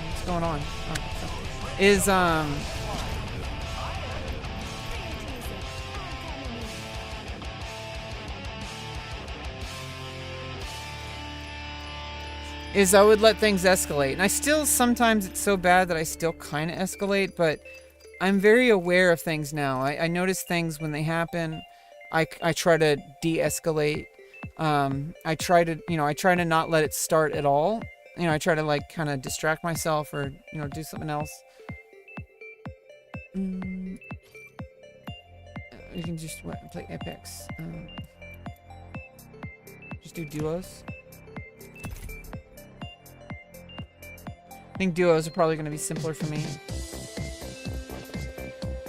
What's going on? Is I would let things escalate. And I still, sometimes it's so bad that I still kind of escalate, but I'm very aware of things now. I notice things when they happen. I try to de-escalate. I try to not let it start at all. I try to, like, kind of distract myself or, do something else. You can just play epics. Just do duos. I think duos are probably going to be simpler for me.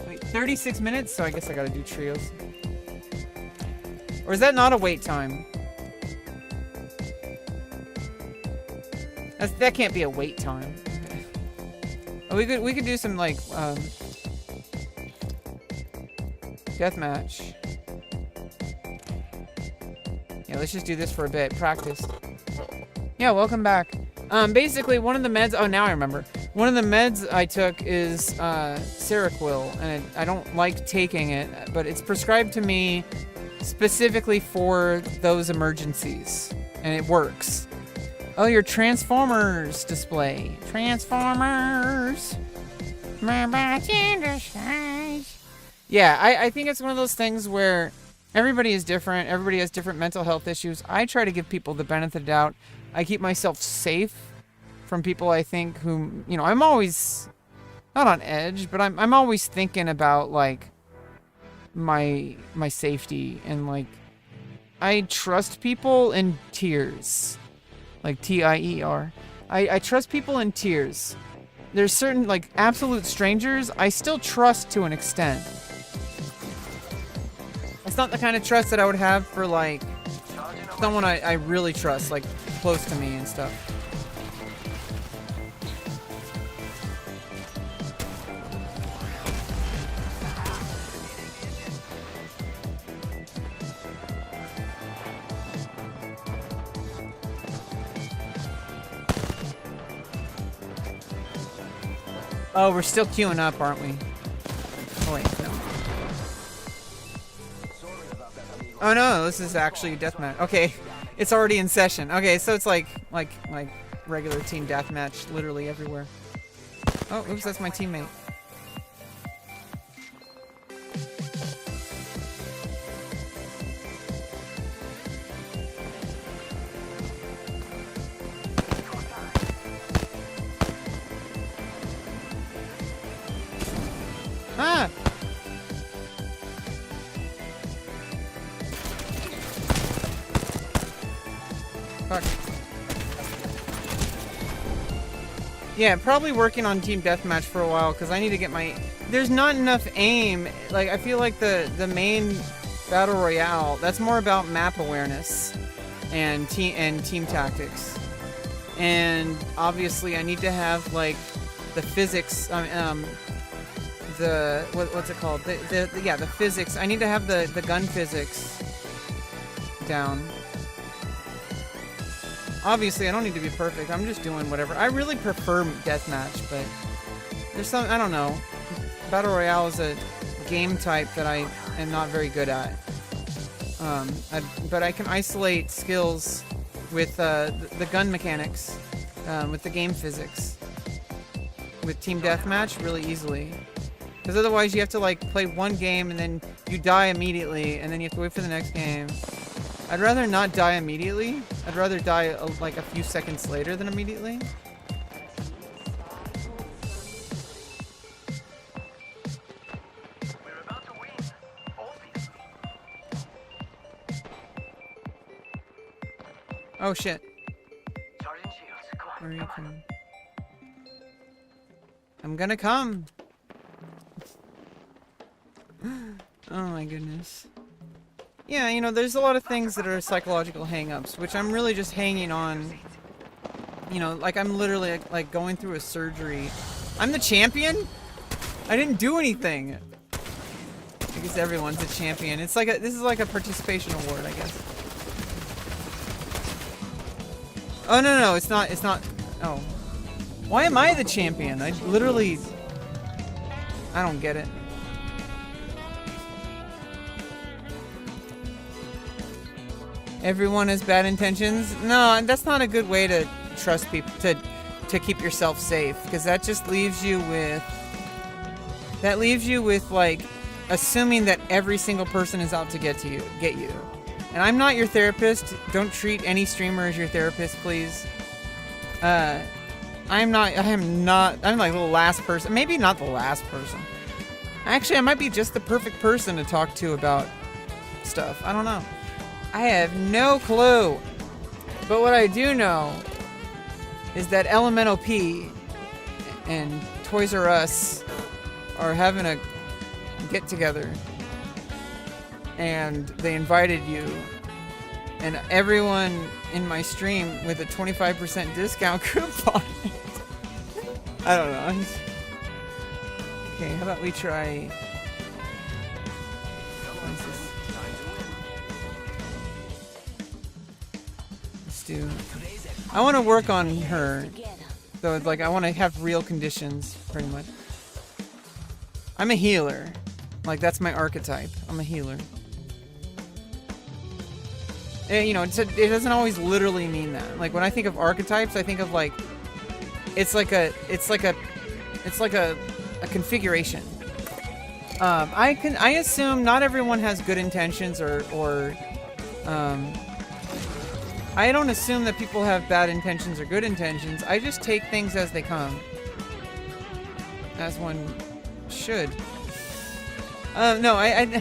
Wait, 36 minutes? So I guess I got to do trios. Or is that not a wait time? That can't be a wait time. Oh, we could do some, like, deathmatch. Yeah, let's just do this for a bit. Practice. Yeah, welcome back. Basically, one of the meds... Oh, now I remember. One of the meds I took is Seroquel, and I don't like taking it, but it's prescribed to me specifically for those emergencies, and it works. Oh, your Transformers display. Transformers. Yeah, I think it's one of those things where everybody is different. Everybody has different mental health issues. I try to give people the benefit of the doubt. I keep myself safe from people I think whom, I'm always not on edge, but I'm always thinking about, like, my safety, and, like, I trust people in tiers. Like TIER. I trust people in tiers. There's certain, like, absolute strangers I still trust to an extent. It's not the kind of trust that I would have for, like, someone I really trust, like, close to me and stuff. Oh, we're still queuing up, aren't we? Oh, wait, no. Oh no, this is actually deathmatch. Okay, it's already in session. Okay, so it's like regular team deathmatch, literally everywhere. Oh, oops, that's my teammate. Fuck. Yeah, probably working on Team Deathmatch for a while because I need to get my... There's not enough aim. Like, I feel like the main Battle Royale, that's more about map awareness and team tactics. And obviously I need to have, like, the physics, what's it called? The physics. I need to have the gun physics down. Obviously, I don't need to be perfect. I'm just doing whatever. I really prefer deathmatch, but there's some, I don't know. Battle Royale is a game type that I am not very good at. But I can isolate skills with the gun mechanics, with the game physics, with Team Deathmatch really easily. Because otherwise you have to like play one game and then you die immediately and then you have to wait for the next game. I'd rather not die immediately. I'd rather die like a few seconds later than immediately. We're about to win. Obviously. Oh shit. Charging shields. Come on. Where are you coming? I'm gonna come. Oh my goodness. Yeah, you know, there's a lot of things that are psychological hang-ups, which I'm really just hanging on. You know, like I'm literally like going through a surgery. I'm the champion? I didn't do anything. I guess everyone's a champion. It's like this is like a participation award, I guess. Oh no, it's not, oh. Why am I the champion? I literally, I don't get it. Everyone has bad intentions? No, that's not a good way to trust people, to keep yourself safe, because that just leaves you with like assuming that every single person is out to get you. And I'm not your therapist. Don't treat any streamer as your therapist, please. I'm like the last person, maybe not the last person. Actually, I might be just the perfect person to talk to about stuff. I don't know. I have no clue. But what I do know is that Elemental P and Toys R Us are having a get together. And they invited you. And everyone in my stream with a 25% discount coupon. I don't know. Okay, how about we try... Do. I want to work on her, so it's like I want to have real conditions, pretty much. I'm a healer, like that's my archetype. I'm a healer. And, you know, it doesn't always literally mean that. Like when I think of archetypes, I think of like it's like a configuration. I assume not everyone has good intentions or I don't assume that people have bad intentions or good intentions. I just take things as they come. As one should. No, I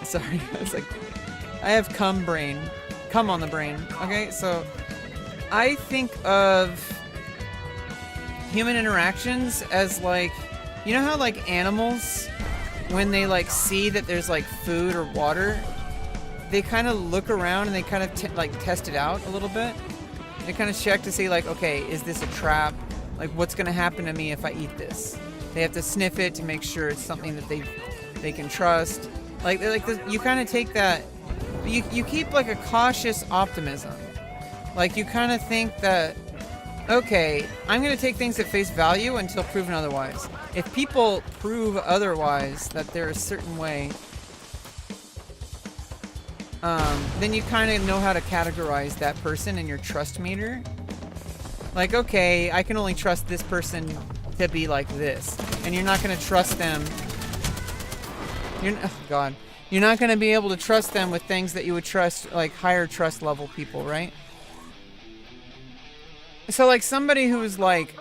sorry. It's like, I have cum brain. Cum on the brain. Okay, so I think of human interactions as like, you know how like animals, when they like see that there's like food or water, they kind of look around and they kind of test it out a little bit. They kind of check to see like, okay, is this a trap? Like, what's gonna happen to me if I eat this? They have to sniff it to make sure it's something that they can trust. Like you kind of take that. You keep like a cautious optimism. Like you kind of think that, okay, I'm gonna take things at face value until proven otherwise. If people prove otherwise, that they're a certain way, then you kind of know how to categorize that person in your trust meter. Like, okay, I can only trust this person to be like this. And you're not going to trust them. Oh God. You're not going to be able to trust them with things that you would trust, like higher trust level people, right? So like somebody who's like,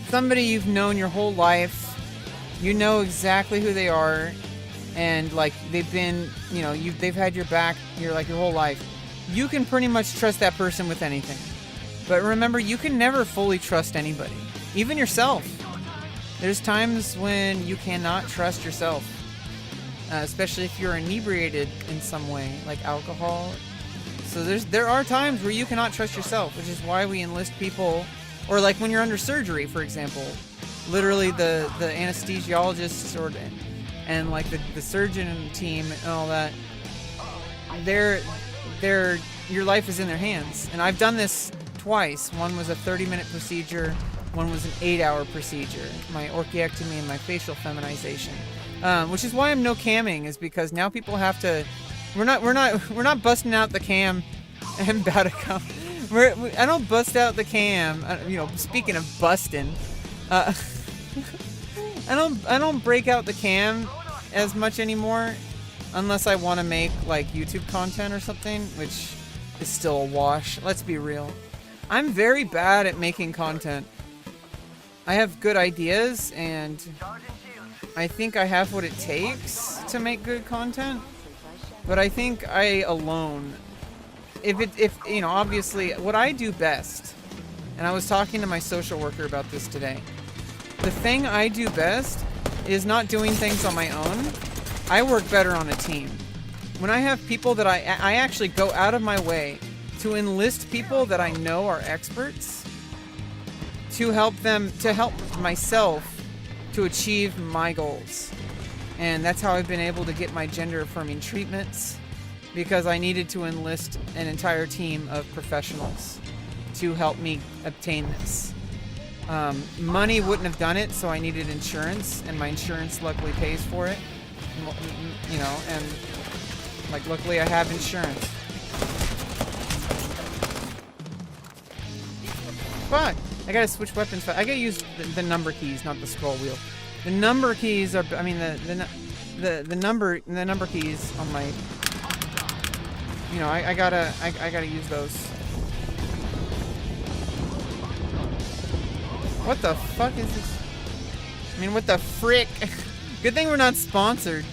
somebody you've known your whole life, you know exactly who they are, and like they've been, you know, they've had your back your whole life. you can pretty much trust that person with anything. But remember, you can never fully trust anybody, even yourself. There's times when you cannot trust yourself, especially if you're inebriated in some way, like alcohol. So there are times where you cannot trust yourself, which is why we enlist people, or like when you're under surgery, for example, literally the anesthesiologists and like the surgeon team and all that, your life is in their hands. And I've done this twice. One was a 30-minute procedure. One was an 8-hour procedure. My orchiectomy and my facial feminization, which is why I'm no camming, is because now people have to. We're not busting out the cam. I'm about to come. I don't bust out the cam. Speaking of busting, I don't break out the cam as much anymore, unless I want to make like YouTube content or something, which is still a wash. Let's be real. I'm very bad at making content. I have good ideas, and I think I have what it takes to make good content. But I think I alone, obviously what I do best, and I was talking to my social worker about this today. The thing I do best is not doing things on my own. I work better on a team. When I have people that I actually go out of my way to enlist people that I know are experts to help myself to achieve my goals. And that's how I've been able to get my gender affirming treatments, because I needed to enlist an entire team of professionals to help me obtain this. Money wouldn't have done it, so I needed insurance, and my insurance luckily pays for it. And like luckily I have insurance. Fuck! I gotta switch weapons. I gotta use the number keys, not the scroll wheel. The number keys are, the number keys on my, I gotta use those. What the fuck is this? What the frick? Good thing we're not sponsored.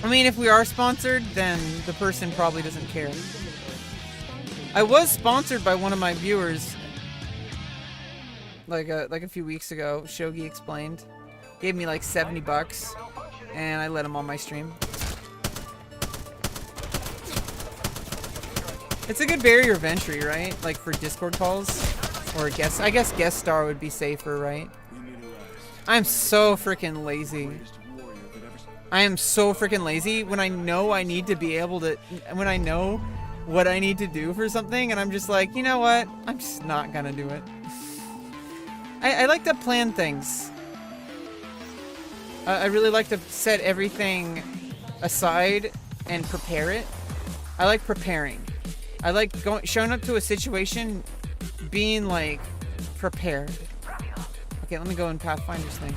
If we are sponsored, then the person probably doesn't care. I was sponsored by one of my viewers like a few weeks ago. Shogi explained. Gave me like $70, and I let him on my stream. It's a good barrier of entry, right? Like for Discord calls, or guest. I guess guest star would be safer, right? I'm so freaking lazy. I am so freaking lazy when I know I need to be able to. When I know what I need to do for something, and I'm just like, you know what? I'm just not gonna do it. I like to plan things. I really like to set everything aside and prepare it. I like preparing. I like showing up to a situation, being like prepared. Okay, let me go in Pathfinder's thing.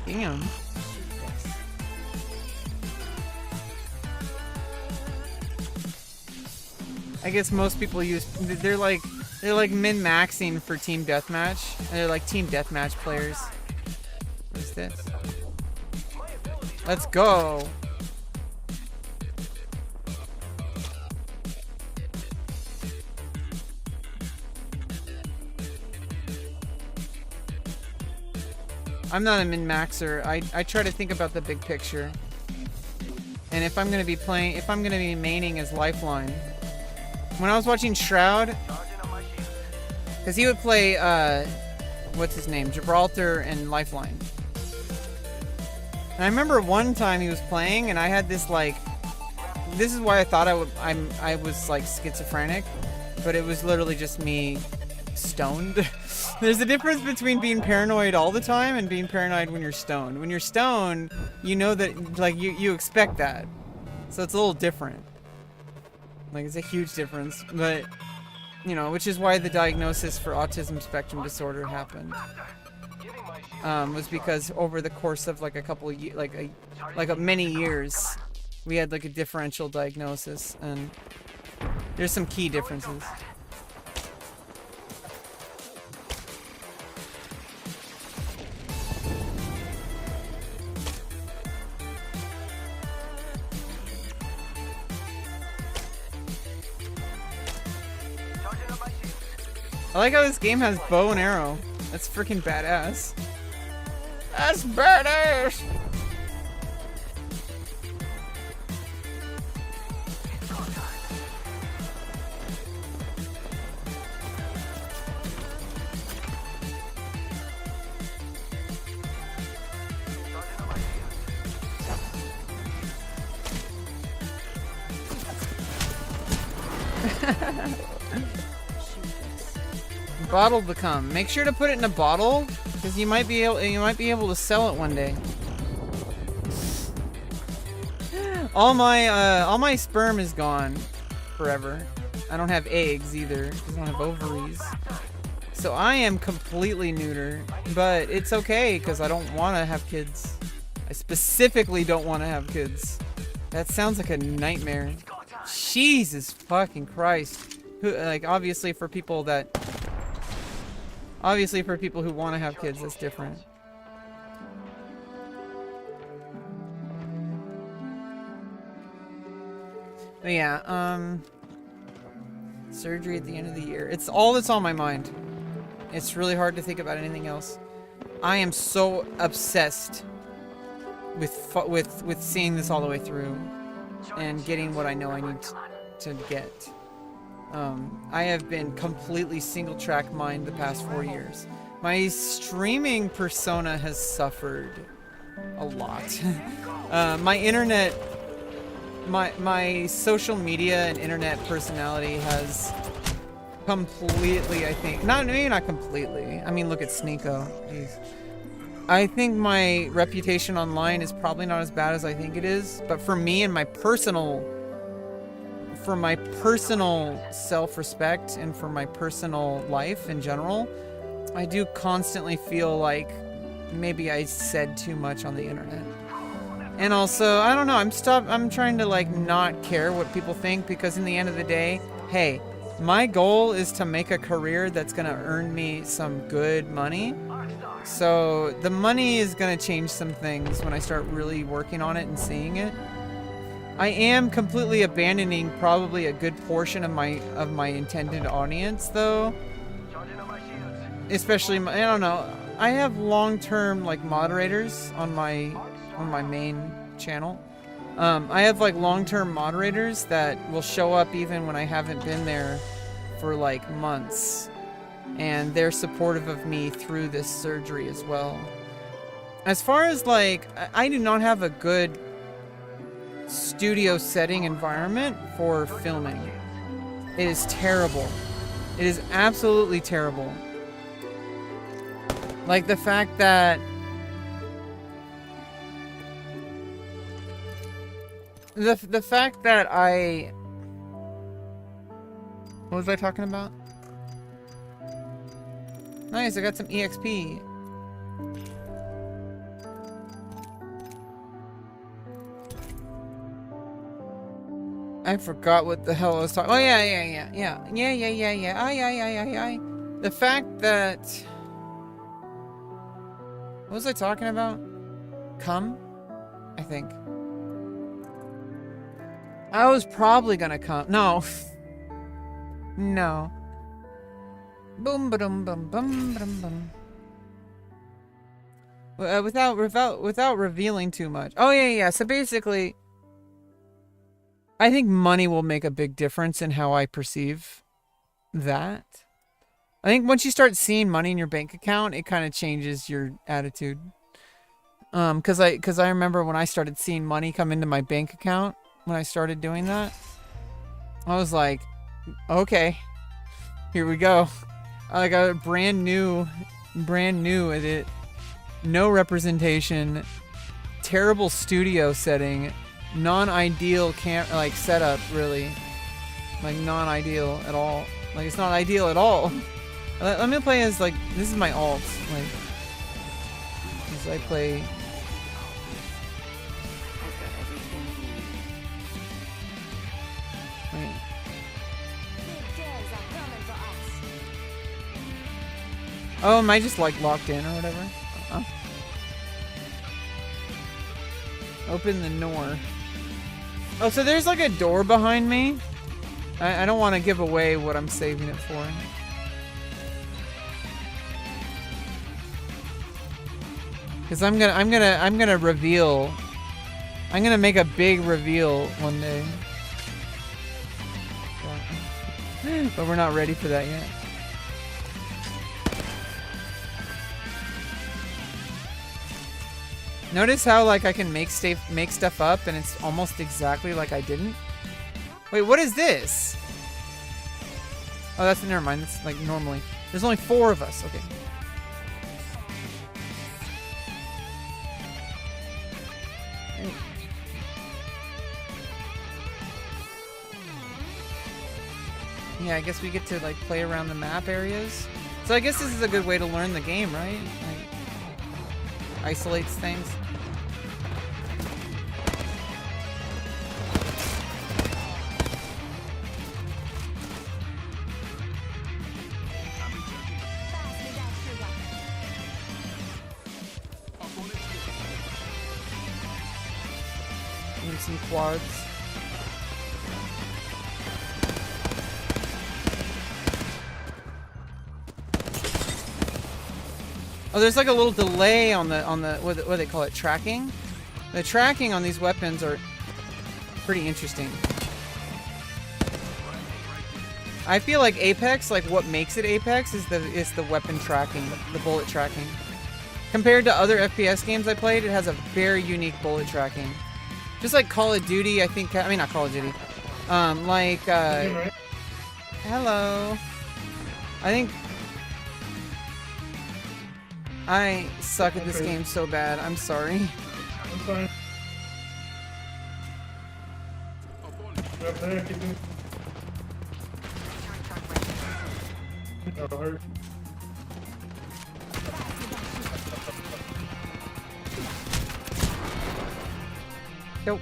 Damn. I guess most people they're like min-maxing for team deathmatch. They're like team deathmatch players. What is this? Let's go. I'm not a min-maxer. I try to think about the big picture. And if I'm gonna be maining as Lifeline. When I was watching Shroud, because he would play what's his name? Gibraltar and Lifeline. And I remember one time he was playing, and I had this like, this is why I thought I was like schizophrenic, but it was literally just me stoned. There's a difference between being paranoid all the time and being paranoid when you're stoned. When you're stoned, you know that like you expect that, so it's a little different. Like it's a huge difference, but you know, which is why the diagnosis for autism spectrum disorder happened. Was because over the course of like a couple of many years, we had like a differential diagnosis, and there's some key differences. I like how this game has bow and arrow. That's freaking badass. That's badass! Bottle become. Make sure to put it in a bottle, because you might be able to sell it one day. All my sperm is gone forever. I don't have eggs either, because I don't have ovaries. So I am completely neuter, but it's okay because I don't want to have kids. I specifically don't want to have kids. That sounds like a nightmare. Jesus fucking Christ. Obviously for people who want to have kids, that's different. But yeah, surgery at the end of the year. It's all that's on my mind. It's really hard to think about anything else. I am so obsessed with seeing this all the way through and getting what I know I need to get. I have been completely single-track mind the past 4 years. My streaming persona has suffered a lot. My social media and internet personality has completely, I think, maybe not completely. I mean, look at Sneeko. Jeez. I think my reputation online is probably not as bad as I think it is, but for me and my personal self-respect and for my personal life in general, I do constantly feel like maybe I said too much on the internet. And also, I don't know, I'm trying to like not care what people think, because in the end of the day, hey, my goal is to make a career that's gonna earn me some good money. So the money is gonna change some things when I start really working on it and seeing it. I am completely abandoning probably a good portion of my intended audience, though. Especially, I don't know. I have long-term like moderators on my main channel. I have like long-term moderators that will show up even when I haven't been there for like months, and they're supportive of me through this surgery as well. As far as like, I do not have a good studio setting environment for filming. It is terrible. It is absolutely terrible. Like the fact that the fact that what was I talking about? Nice, I got some EXP. I forgot what the hell I was talking. Oh yeah. The fact that, what was I talking about? Come? I think. I was probably gonna come. No. No. Boom ba-dum bum bum bum bum. Without revealing too much. Oh yeah. So basically, I think money will make a big difference in how I perceive that. I think once you start seeing money in your bank account, it kind of changes your attitude. Cause I remember when I started seeing money come into my bank account when I started doing that, I was like, okay, here we go. I got brand new at it, no representation, terrible studio setting, non-ideal like setup, really, like non-ideal at all. Like it's not ideal at all. Let me play as like this is my alt, like as I play. Wait. Oh, am I just like locked in or whatever? Open the door. Oh, so there's like a door behind me. I don't want to give away what I'm saving it for. Cause I'm gonna reveal. I'm gonna make a big reveal one day. But we're not ready for that yet. Notice how like I can make stuff up and it's almost exactly like I didn't. Wait, what is this? Oh, that's never mind. That's like normally. There's only 4 of us. Okay. Yeah, I guess we get to like play around the map areas. So I guess this is a good way to learn the game, right? Like, isolates things. Need some quads. Oh, there's like a little delay on the what do they call it, tracking? The tracking on these weapons are pretty interesting. I feel like Apex, like what makes it Apex is the weapon tracking, the bullet tracking. Compared to other FPS games I played, it has a very unique bullet tracking. Just like Call of Duty, I think. I mean, not Call of Duty. Hello. I think. I suck at this game so bad. I'm sorry. I'm fine. Up there, keep moving. That'll hurt. Nope.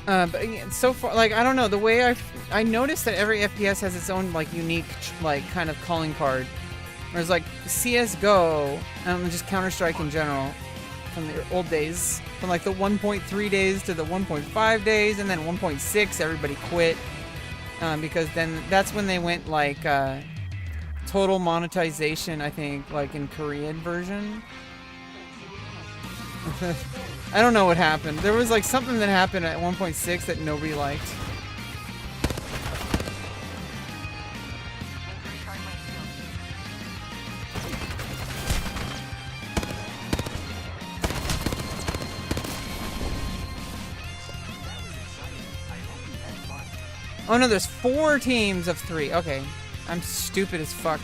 But so far, like, I don't know, the way I noticed that every FPS has its own, like, unique, like, kind of calling card. Whereas, like, CSGO, and just Counter-Strike in general, from the old days, from, like, the 1.3 days to the 1.5 days, and then 1.6, everybody quit. Because then, that's when they went, like, total monetization, I think, like, in Korean version. I don't know what happened. There was like something that happened at 1.6 that nobody liked. Oh no, there's 4 teams of 3. Okay. I'm stupid as fuck.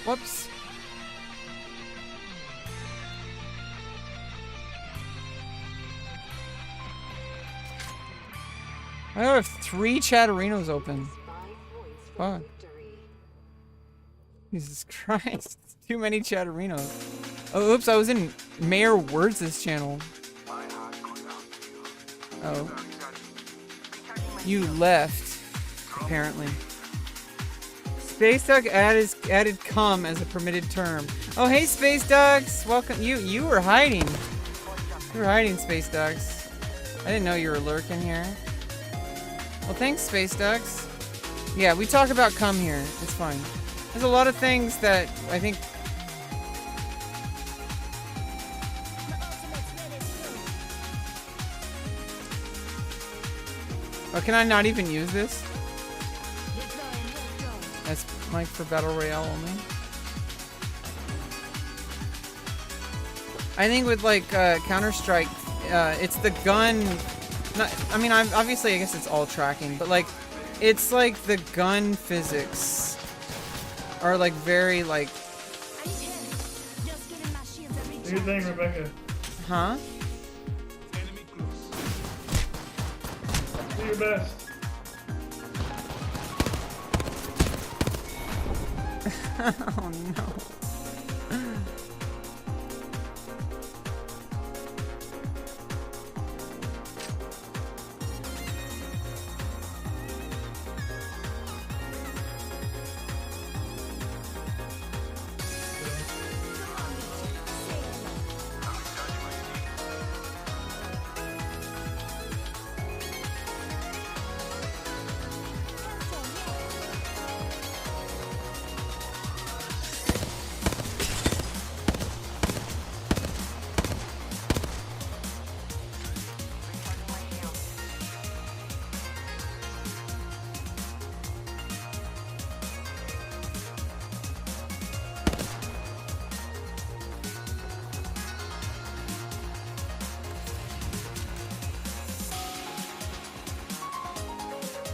Whoops. I have 3 Chatterinos open. Fuck. Jesus Christ. Too many Chatterinos. Oh, oops, I was in Mayor Words' channel. Oh. You left, apparently. Space Duck added cum as a permitted term. Oh, hey, Space Ducks! Welcome. You were hiding. You were hiding, Space Ducks. I didn't know you were lurking here. Well, thanks, Space Ducks. Yeah, we talk about cum here. It's fine. There's a lot of things that I think... Oh, can I not even use this? That's like for Battle Royale only. I think with like Counter-Strike, it's the gun. I mean, obviously, I guess it's all tracking, but like, it's like the gun physics are like very like. Do your thing, Rebecca. Huh? Do your best. Oh no.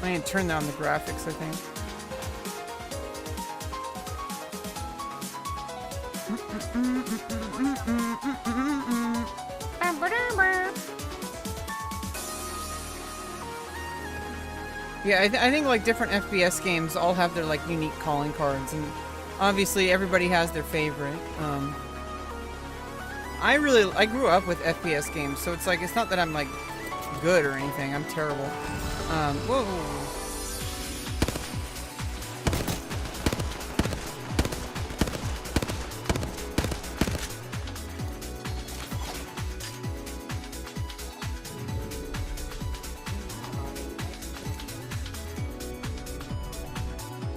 I need to turn down the graphics, I think. Yeah, I think like different FPS games all have their like unique calling cards, and obviously everybody has their favorite. I grew up with FPS games, so it's like it's not that I'm like good or anything. I'm terrible. Whoa.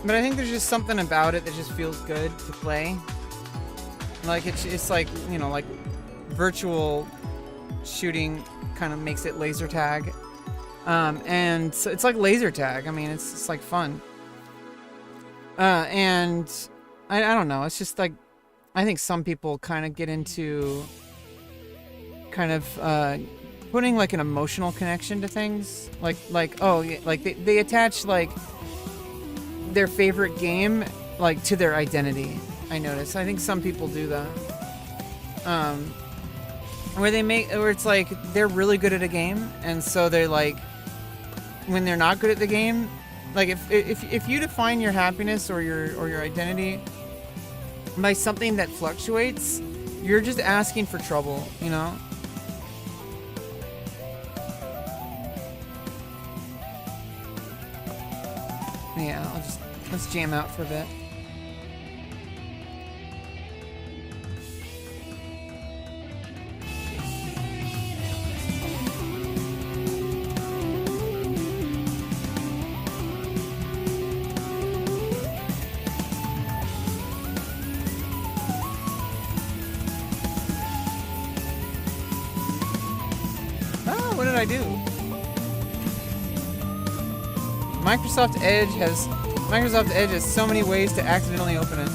But I think there's just something about it that just feels good to play. Like it's like, you know, like virtual shooting kind of makes it laser tag. And so it's like laser tag. I mean, it's like fun. And I don't know. It's just like, I think some people kind of get into kind of putting like an emotional connection to things. Like oh, yeah, like they attach like their favorite game like to their identity. I notice. I think some people do that. Where it's like they're really good at a game, and so they're like, when they're not good at the game, like if you define your happiness or your identity by something that fluctuates, you're just asking for trouble, you know? Yeah, let's jam out for a bit. What did I do? Microsoft Edge has so many ways to accidentally open it.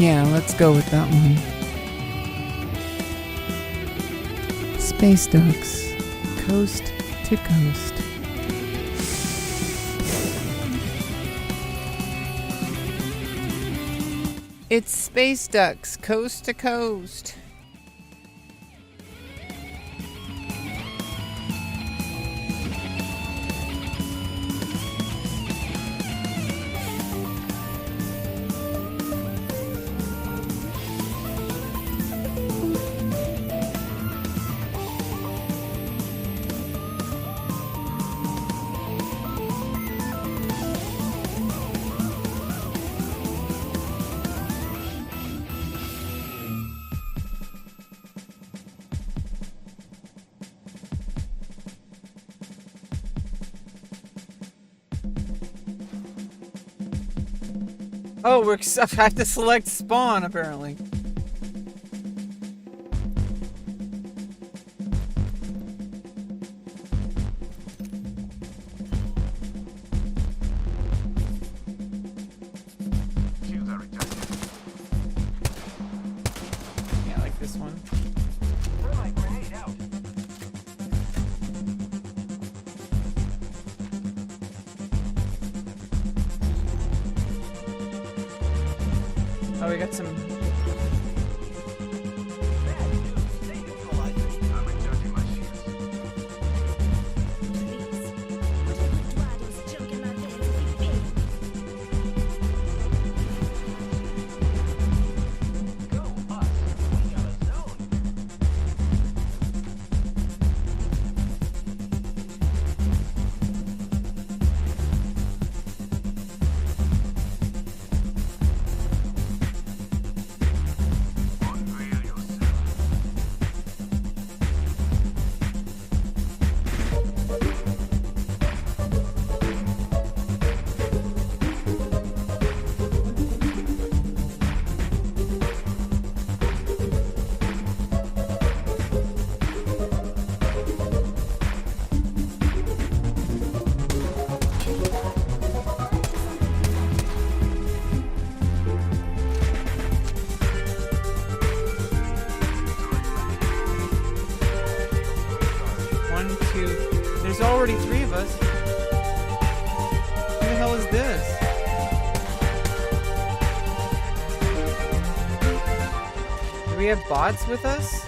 Yeah, let's go with that one. Space ducks, coast to coast. It's space ducks, coast to coast. Oh, I have to select spawn, apparently. Yeah, I like this one. Oh, we got some. There's already 3 of us. What the hell is this? Do we have bots with us?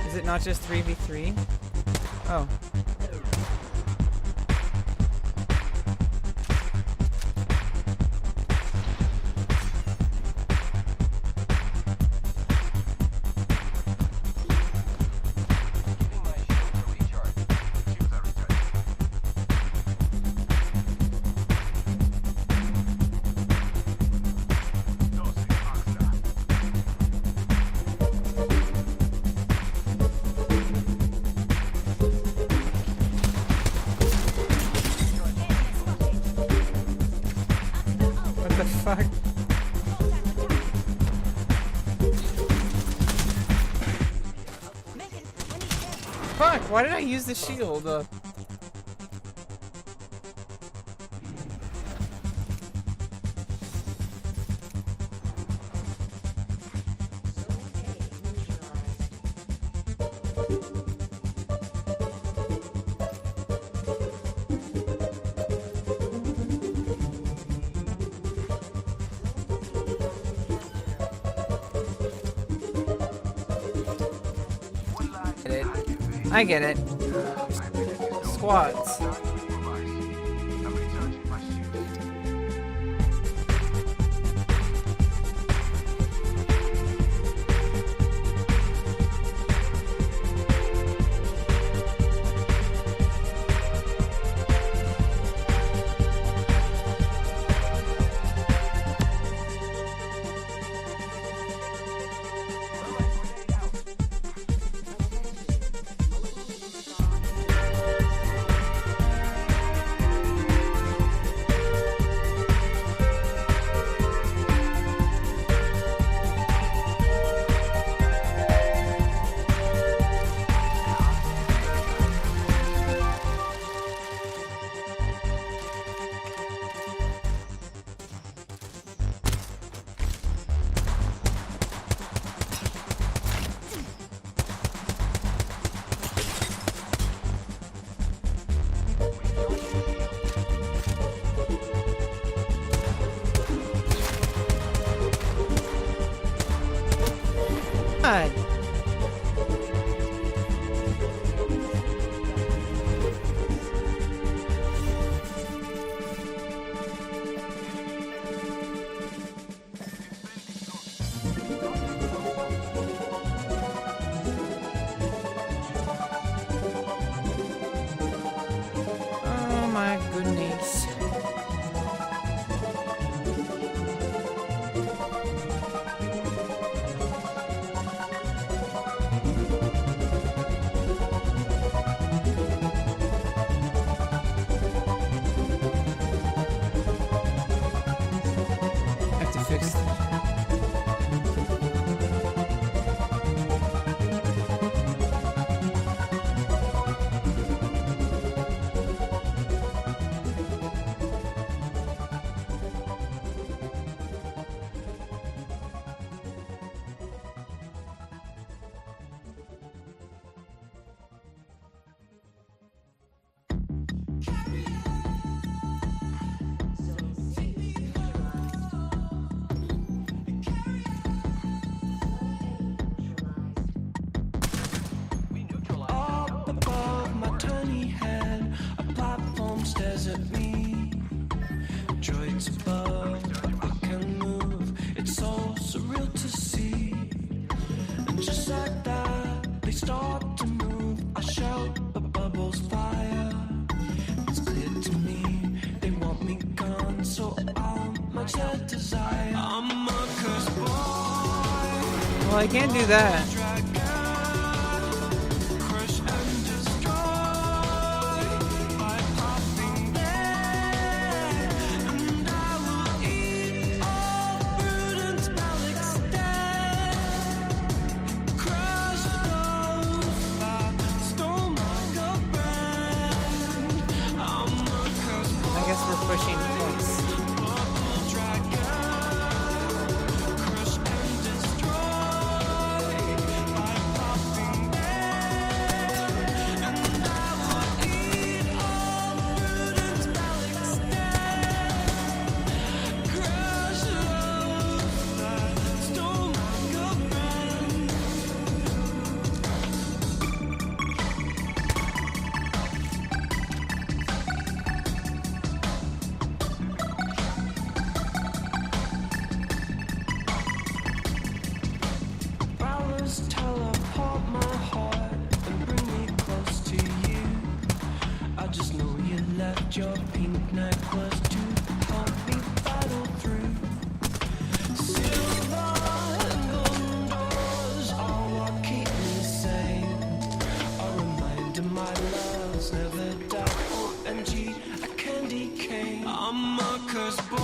Is it not just 3v3? Oh. Fuck. Fuck, why did I use the shield? I get it. Squats. god. Oh my goodness. I have to fix Up above my tiny head, a platform stares at me. Droids above, I can move. It's so surreal to see. And just like that, they start to move. I shout, the bubbles fire. It's clear to me, they want me gone, so I'll match their desire. I'm a cursed boy. Well, I can't do that. I guess we're pushing points. Teleport my heart and bring me close to you. I just know you left your pink necklace to help me battle through. Silver and golden doors are what keep me sane. A reminder my love's never died. OMG, a candy cane. I'm a cursed boy.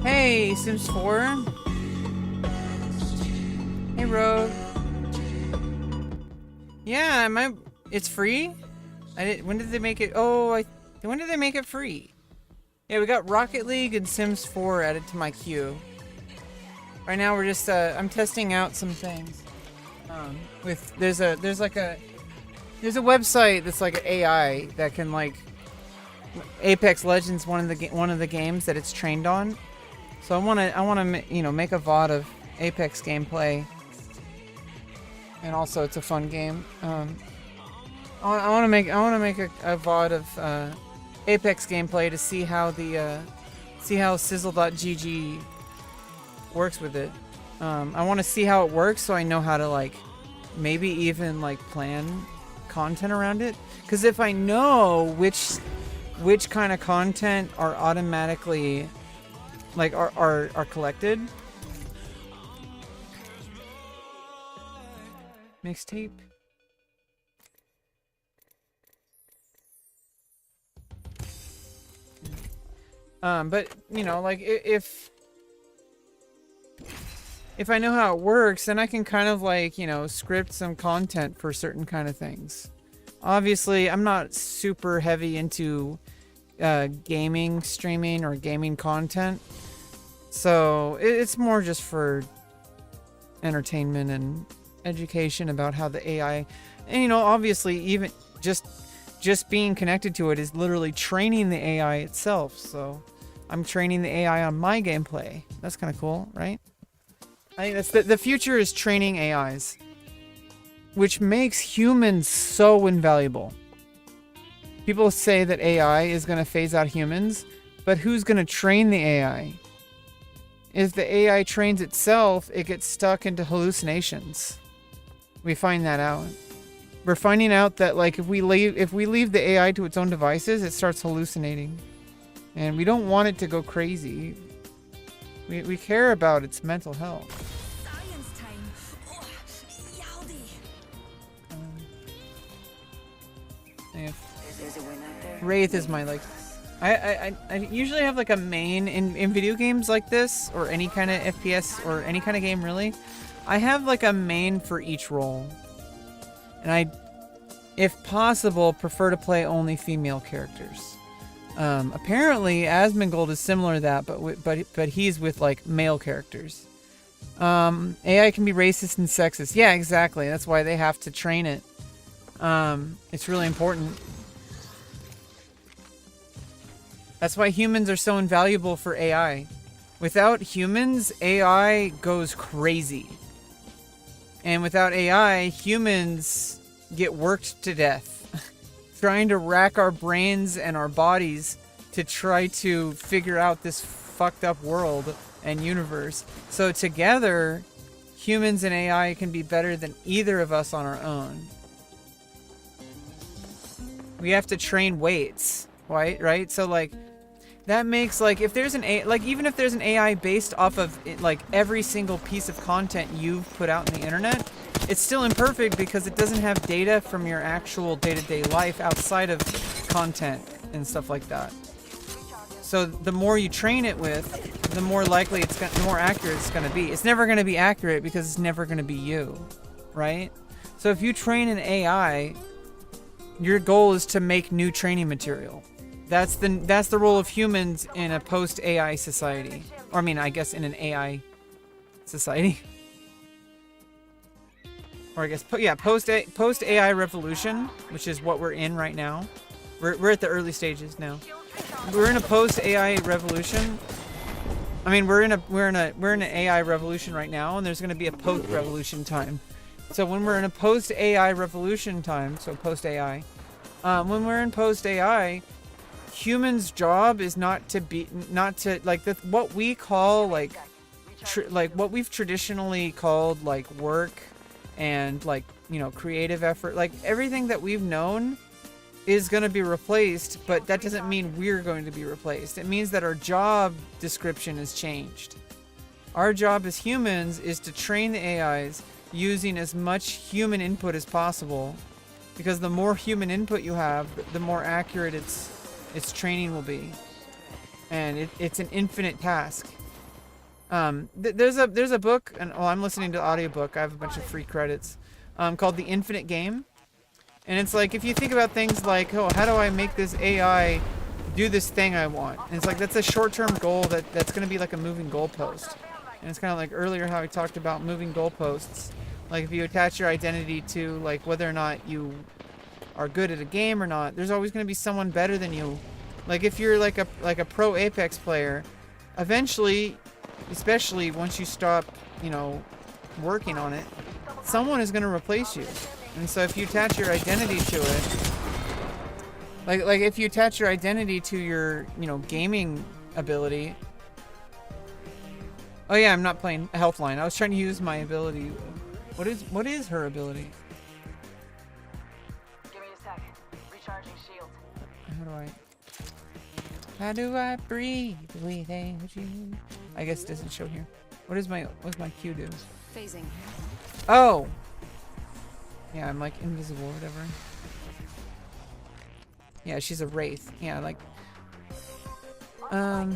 Hey, Sims 4. Hey, Rogue. Yeah, it's free? When did they make it? Oh, when did they make it free? Yeah, we got Rocket League and Sims 4 added to my queue. Right now we're just I'm testing out some things. There's a website that's like an AI that can like Apex Legends one of the games that it's trained on. So I want to you know, make a VOD of Apex gameplay. And also it's a fun game. I want to make a VOD of Apex gameplay to see how the sizzle.gg works with it. I want to see how it works so I know how to like maybe even like plan content around it. Because if I know which kind of content are automatically like are collected. Mixtape. But you know, like if I know how it works, then I can kind of like, you know, script some content for certain kind of things. Obviously, I'm not super heavy into gaming, streaming, or gaming content. So it's more just for entertainment and education about how the AI, and you know, obviously even just being connected to it is literally training the AI itself. So I'm training the AI on my gameplay. That's kind of cool, right? I think that's the future is training AIs, which makes humans so invaluable. People say that AI is going to phase out humans, but who's going to train the AI? If the AI trains itself, it gets stuck into hallucinations. We find that out. We're finding out that like if we leave the AI to its own devices, it starts hallucinating. And we don't want it to go crazy. We care about its mental health. Science time. Oh, yowdy. There's a win out there. Wraith is my like. I usually have like a main in video games like this, or any kind of FPS or any kind of game really. I have like a main for each role, and I, if possible, prefer to play only female characters. Apparently, Asmongold is similar to that, but he's with like male characters. AI can be racist and sexist. Yeah, exactly. That's why they have to train it. It's really important. That's why humans are so invaluable for AI. Without humans, AI goes crazy. And without AI, humans get worked to death. Trying to rack our brains and our bodies to try to figure out this fucked up world and universe. So together, humans and AI can be better than either of us on our own. We have to train weights, right? So like, that makes like, if there's even if there's an AI based off of like every single piece of content you've put out in the internet, it's still imperfect because it doesn't have data from your actual day-to-day life outside of content and stuff like that. So the more you train it with, the more likely the more accurate it's going to be. It's never going to be accurate because it's never going to be you, right? So if you train an AI, your goal is to make new training material. That's the role of humans in a post-AI society. Or I mean, I guess in an AI society. Or I guess, post-AI revolution, which is what we're in right now. We're at the early stages now. We're in a post-AI revolution. I mean, we're in an AI revolution right now, and there's going to be a post-revolution time. So when we're in a post-AI revolution time, so post-AI, when we're in post-AI, humans' job is not to what we call like what we've traditionally called like work and like, you know, creative effort, like everything that we've known is going to be replaced, but that doesn't mean we're going to be replaced. It means that our job description has changed. Our job as humans is to train the AIs using as much human input as possible, because the more human input you have, the more accurate its training will be, and it's an infinite task. There's a book, and I'm listening to the audiobook. I have a bunch of free credits, called The Infinite Game, and it's like, if you think about things like, oh, how do I make this AI do this thing I want? And it's like, that's a short-term goal that's going to be like a moving goalpost. And it's kind of like earlier how we talked about moving goalposts. Like if you attach your identity to like whether or not you are good at a game or not, there's always going to be someone better than you Like if you're like a pro Apex player, eventually, especially once you stop, you know, working on it, someone is going to replace you. And so if you attach your identity to it, like if you attach your identity to your, you know, gaming ability. Oh yeah, I'm not playing Healthline. I was trying to use my ability. What is her ability? Give me a sec. Recharging shield. How do I breathe without you? I guess it doesn't show here. What's my Q do? Phasing. Oh! Yeah, I'm like invisible or whatever. Yeah, she's a wraith. Yeah, like... Oh,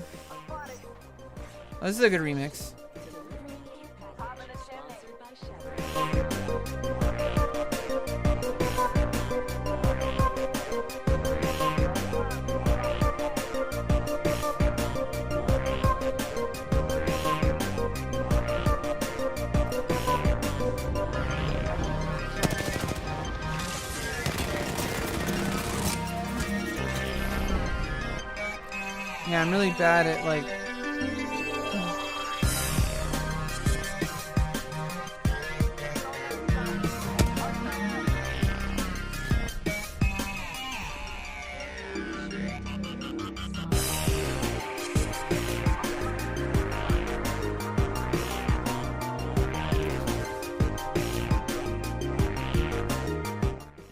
this is a good remix. Yeah, I'm really bad at like...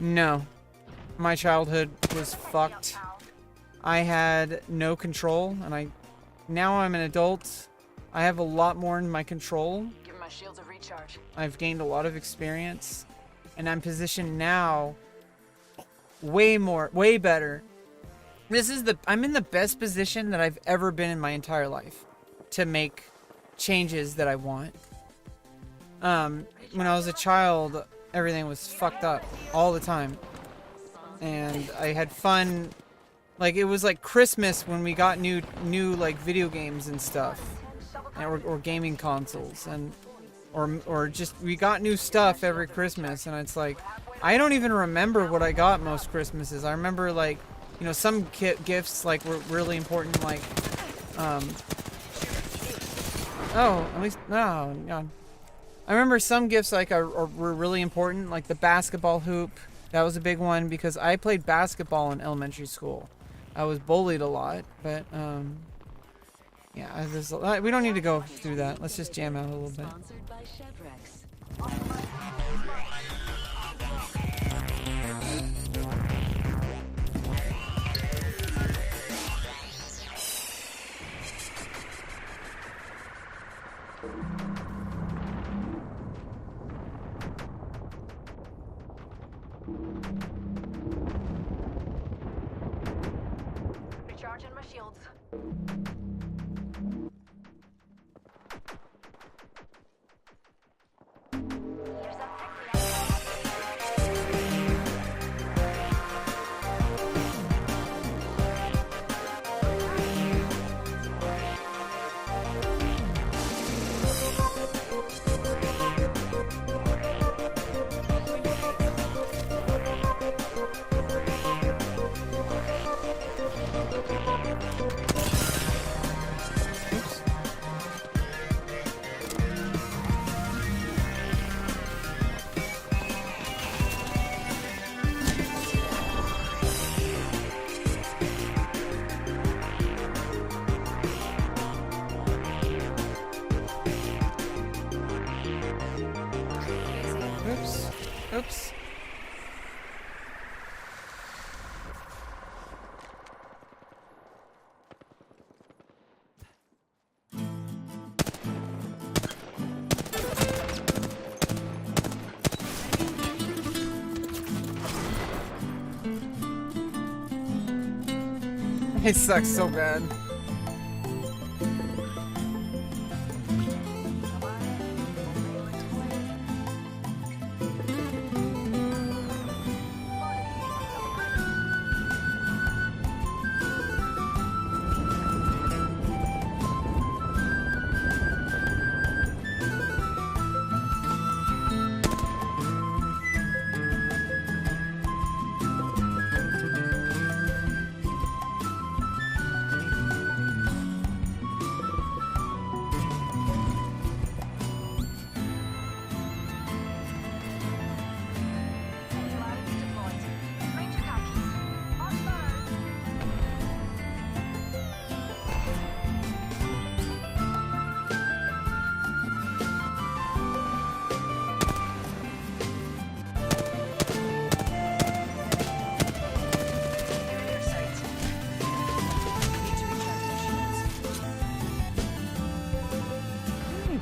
No. My childhood was fucked. I had no control, and now I'm an adult. I have a lot more in my control. Give my shields a recharge. I've gained a lot of experience, and I'm positioned now way better. I'm in the best position that I've ever been in my entire life to make changes that I want. When I was a child, everything was fucked up all the time, and I had fun. Like, it was like Christmas when we got new like video games and stuff, or gaming consoles, and or just we got new stuff every Christmas, and it's like I don't even remember what I got most Christmases. I remember, like, you know, some gifts like were really important, like oh, at least no, God. I remember some gifts like were really important, like the basketball hoop. That was a big one because I played basketball in elementary school. I was bullied a lot, but yeah, we don't need to go through that. Let's just jam out a little bit. Sponsored by Chevrex. Recharging my shields. Here's a Oops. It sucks so bad.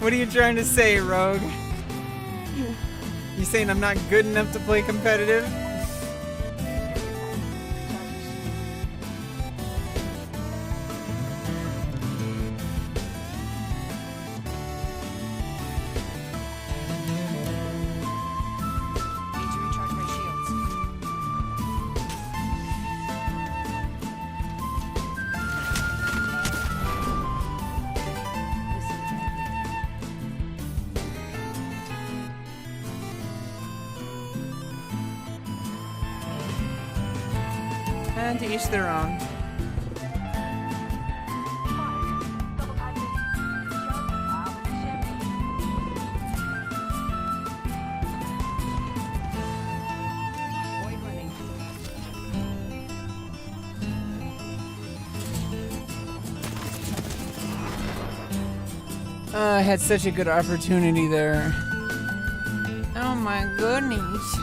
What are you trying to say, Rogue? You saying I'm not good enough to play competitive? Need to recharge my shields. And to each their own. Void running. I had such a good opportunity there. Oh my goodness.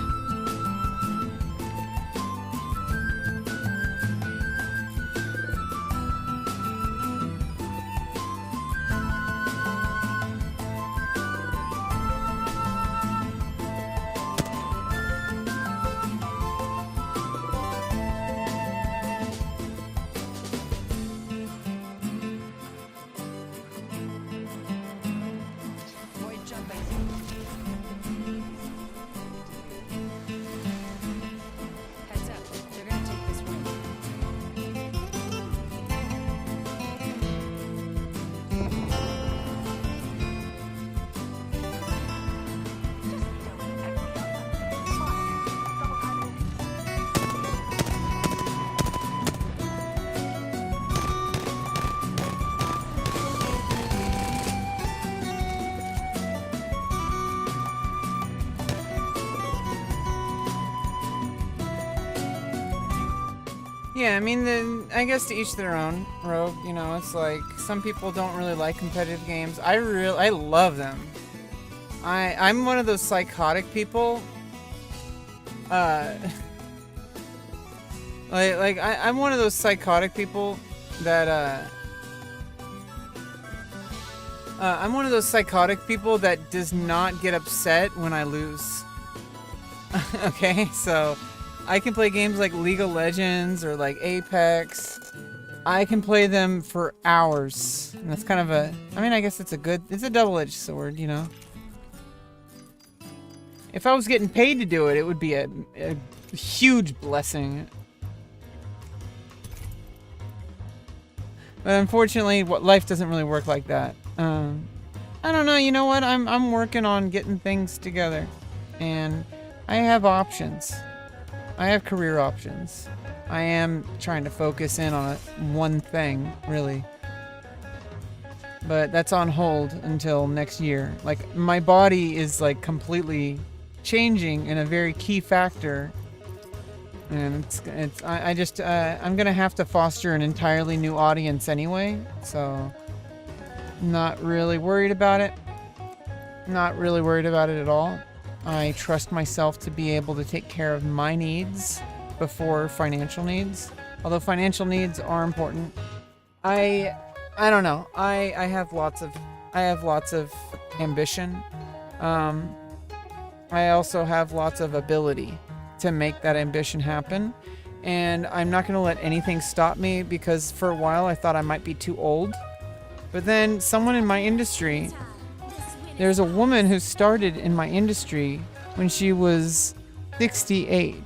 Void jumping. Heads up. They're gonna take this room. Yeah, I mean, I guess to each their own, Rogue. You know, it's like some people don't really like competitive games. I love them. I'm one of those psychotic people. I'm one of those psychotic people that I'm one of those psychotic people that does not get upset when I lose. Okay, so I can play games like League of Legends or like Apex. I can play them for hours. And that's kind of I mean, I guess it's a double-edged sword, you know. If I was getting paid to do it, it would be a huge blessing. But unfortunately, life doesn't really work like that. I don't know, you know what? I'm working on getting things together. And I have options. I have career options. I am trying to focus in on one thing, really. But that's on hold until next year. Like, my body is like completely changing in a very key factor. And I'm gonna have to foster an entirely new audience anyway, so not really worried about it. Not really worried about it at all. I trust myself to be able to take care of my needs before financial needs. Although financial needs are important. I don't know. I have lots of ambition. I also have lots of ability to make that ambition happen. And I'm not going to let anything stop me, because for a while I thought I might be too old. But then someone in my industry, there's a woman who started in my industry when she was 68.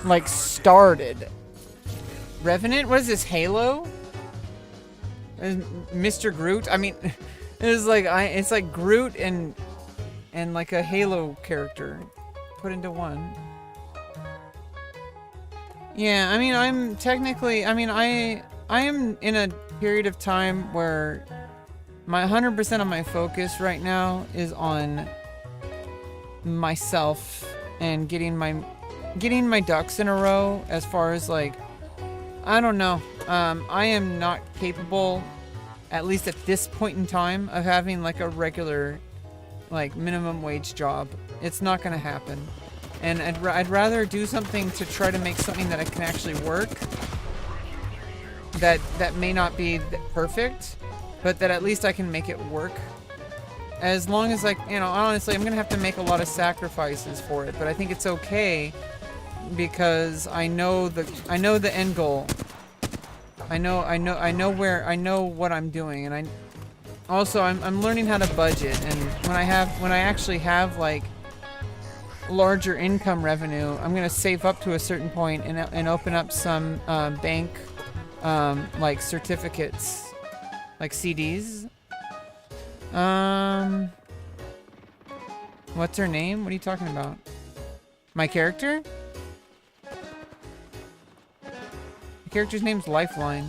Like, started. Revenant? What is this, Halo? Mr. Groot? I mean, it's like Groot and like a Halo character put into one. Yeah, I mean, I am in a period of time where 100% of my focus right now is on myself and getting my ducks in a row, as far as like, I don't know. I am not capable, at least at this point in time, of having like a regular, like, minimum wage job. It's not gonna happen. And I'd rather do something to try to make something that I can actually work. That may not be perfect, but that at least I can make it work. As long as, like, you know, honestly, I'm gonna have to make a lot of sacrifices for it, but I think it's okay because I know the end goal. I know what I'm doing, and I'm learning how to budget. And when I actually have like larger income revenue, I'm gonna save up to a certain point and open up some bank like certificates, like CDs. What's her name? What are you talking about? My character? The character's name's Lifeline.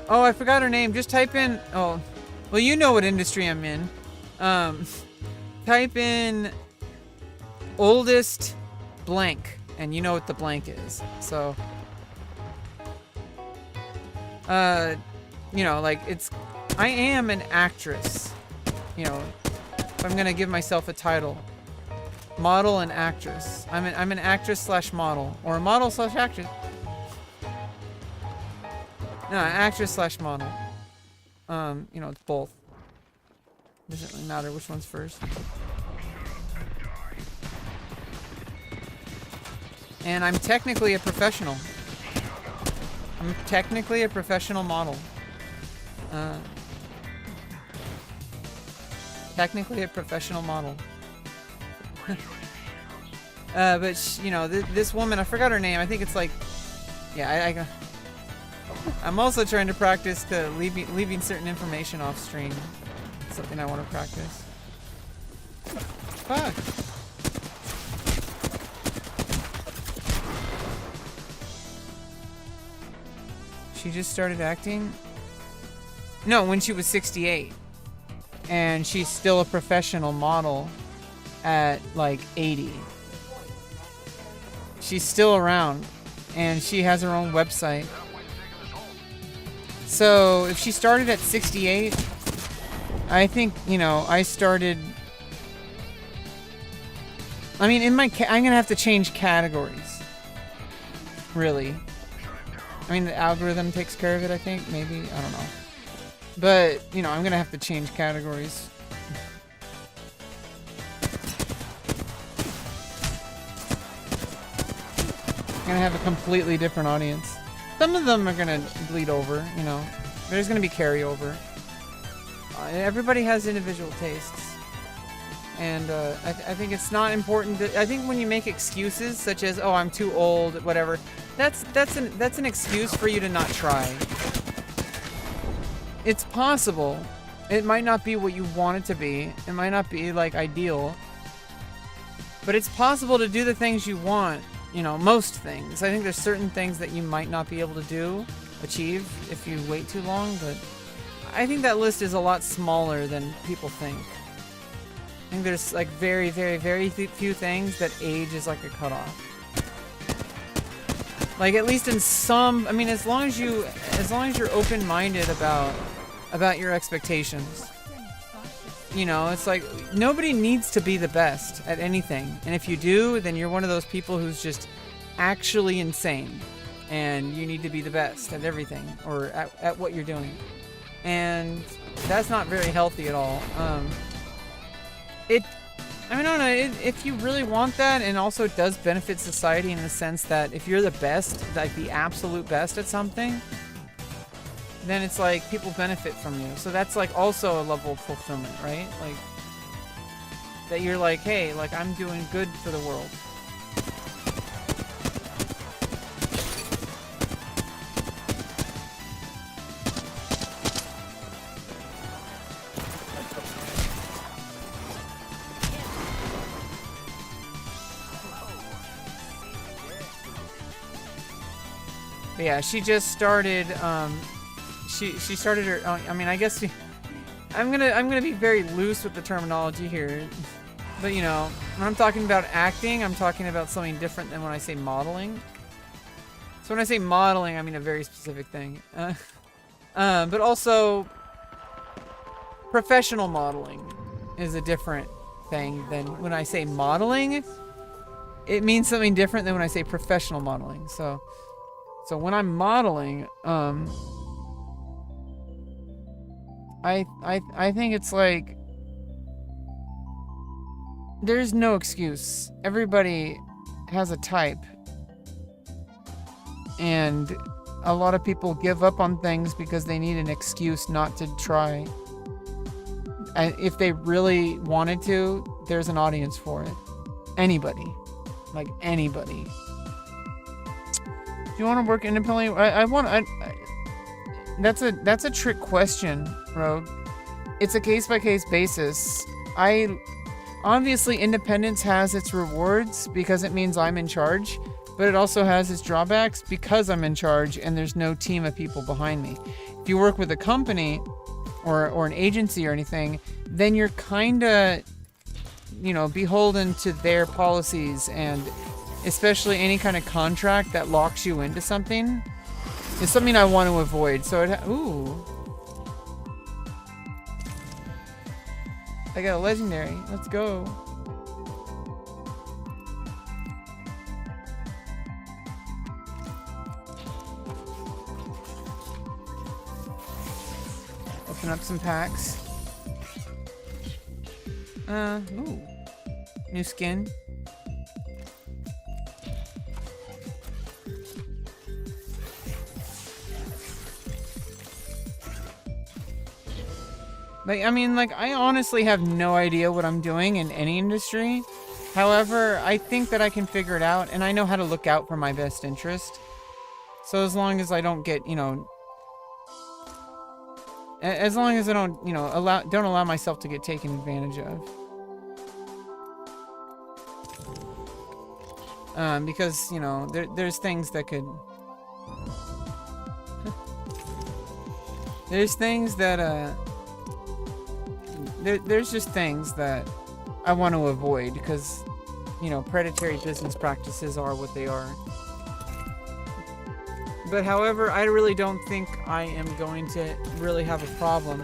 Oh, I forgot her name. Just type in... Oh, well, you know what industry I'm in. Type in oldest blank, and you know what the blank is. So, you know, like, it's... I am an actress. You know, if I'm gonna give myself a title. Model and actress. I'm an actress slash model. Or a model slash actress. No, actress slash model. You know, it's both. Doesn't really matter which one's first. And I'm technically a professional. I'm technically a professional model. Technically a professional model. But you know, this woman, I forgot her name. I think it's like, yeah, I'm also trying to practice to leaving certain information off stream. It's something I want to practice. Fuck. She just started acting? No, when she was 68. And she's still a professional model at like 80. She's still around. And she has her own website. So if she started at 68, I think, you know, I started... I mean, I'm gonna have to change categories. Really. I mean, the algorithm takes care of it, I think. Maybe. I don't know. But, you know, I'm gonna have to change categories. I'm gonna have a completely different audience. Some of them are gonna bleed over, you know. There's gonna be carryover. Everybody has individual tastes. And I think it's not important that... I think when you make excuses, such as, oh, I'm too old, whatever, that's an excuse for you to not try. It's possible. It might not be what you want it to be. It might not be, like, ideal. But it's possible to do the things you want. You know, most things. I think there's certain things that you might not be able to achieve if you wait too long, but I think that list is a lot smaller than people think. I think there's like very, very, very few things that age is like a cutoff. Like at least in some, I mean, as long as you're open-minded about your expectations. You know, it's like nobody needs to be the best at anything. And if you do, then you're one of those people who's just actually insane. And you need to be the best at everything or at what you're doing. And that's not very healthy at all. I don't know, if you really want that, and also it does benefit society in the sense that if you're the best, like the absolute best at something, then it's like people benefit from you. So that's like also a level of fulfillment, right? Like that you're like, hey, like I'm doing good for the world. But yeah, she just started she started her I mean, I guess I'm gonna be very loose with the terminology here, but you know, when I'm talking about acting, I'm talking about something different than when I say modeling. So when I say modeling, I mean a very specific thing. But also professional modeling is a different thing than when I say modeling. it means something different than when I say professional modeling. So when I'm modeling, I think it's like there's no excuse. Everybody has a type, and a lot of people give up on things because they need an excuse not to try. And if they really wanted to, there's an audience for it. Anybody. Like anybody. Do you want to work independently? That's a trick question, Rogue. It's a case-by-case basis. Obviously, independence has its rewards because it means I'm in charge, but it also has its drawbacks because I'm in charge and there's no team of people behind me. If you work with a company or an agency or anything, then you're kind of, beholden to their policies, and especially any kind of contract that locks you into something is something I want to avoid. So ooh. I got a legendary. Let's go. Open up some packs. Ooh. New skin. I honestly have no idea what I'm doing in any industry. However, I think that I can figure it out, and I know how to look out for my best interest. So as long as I don't get, as long as I don't, don't allow myself to get taken advantage of. Because, there's things that could... there's things that, there's just things that I want to avoid because, predatory business practices are what they are. But however, I really don't think I am going to really have a problem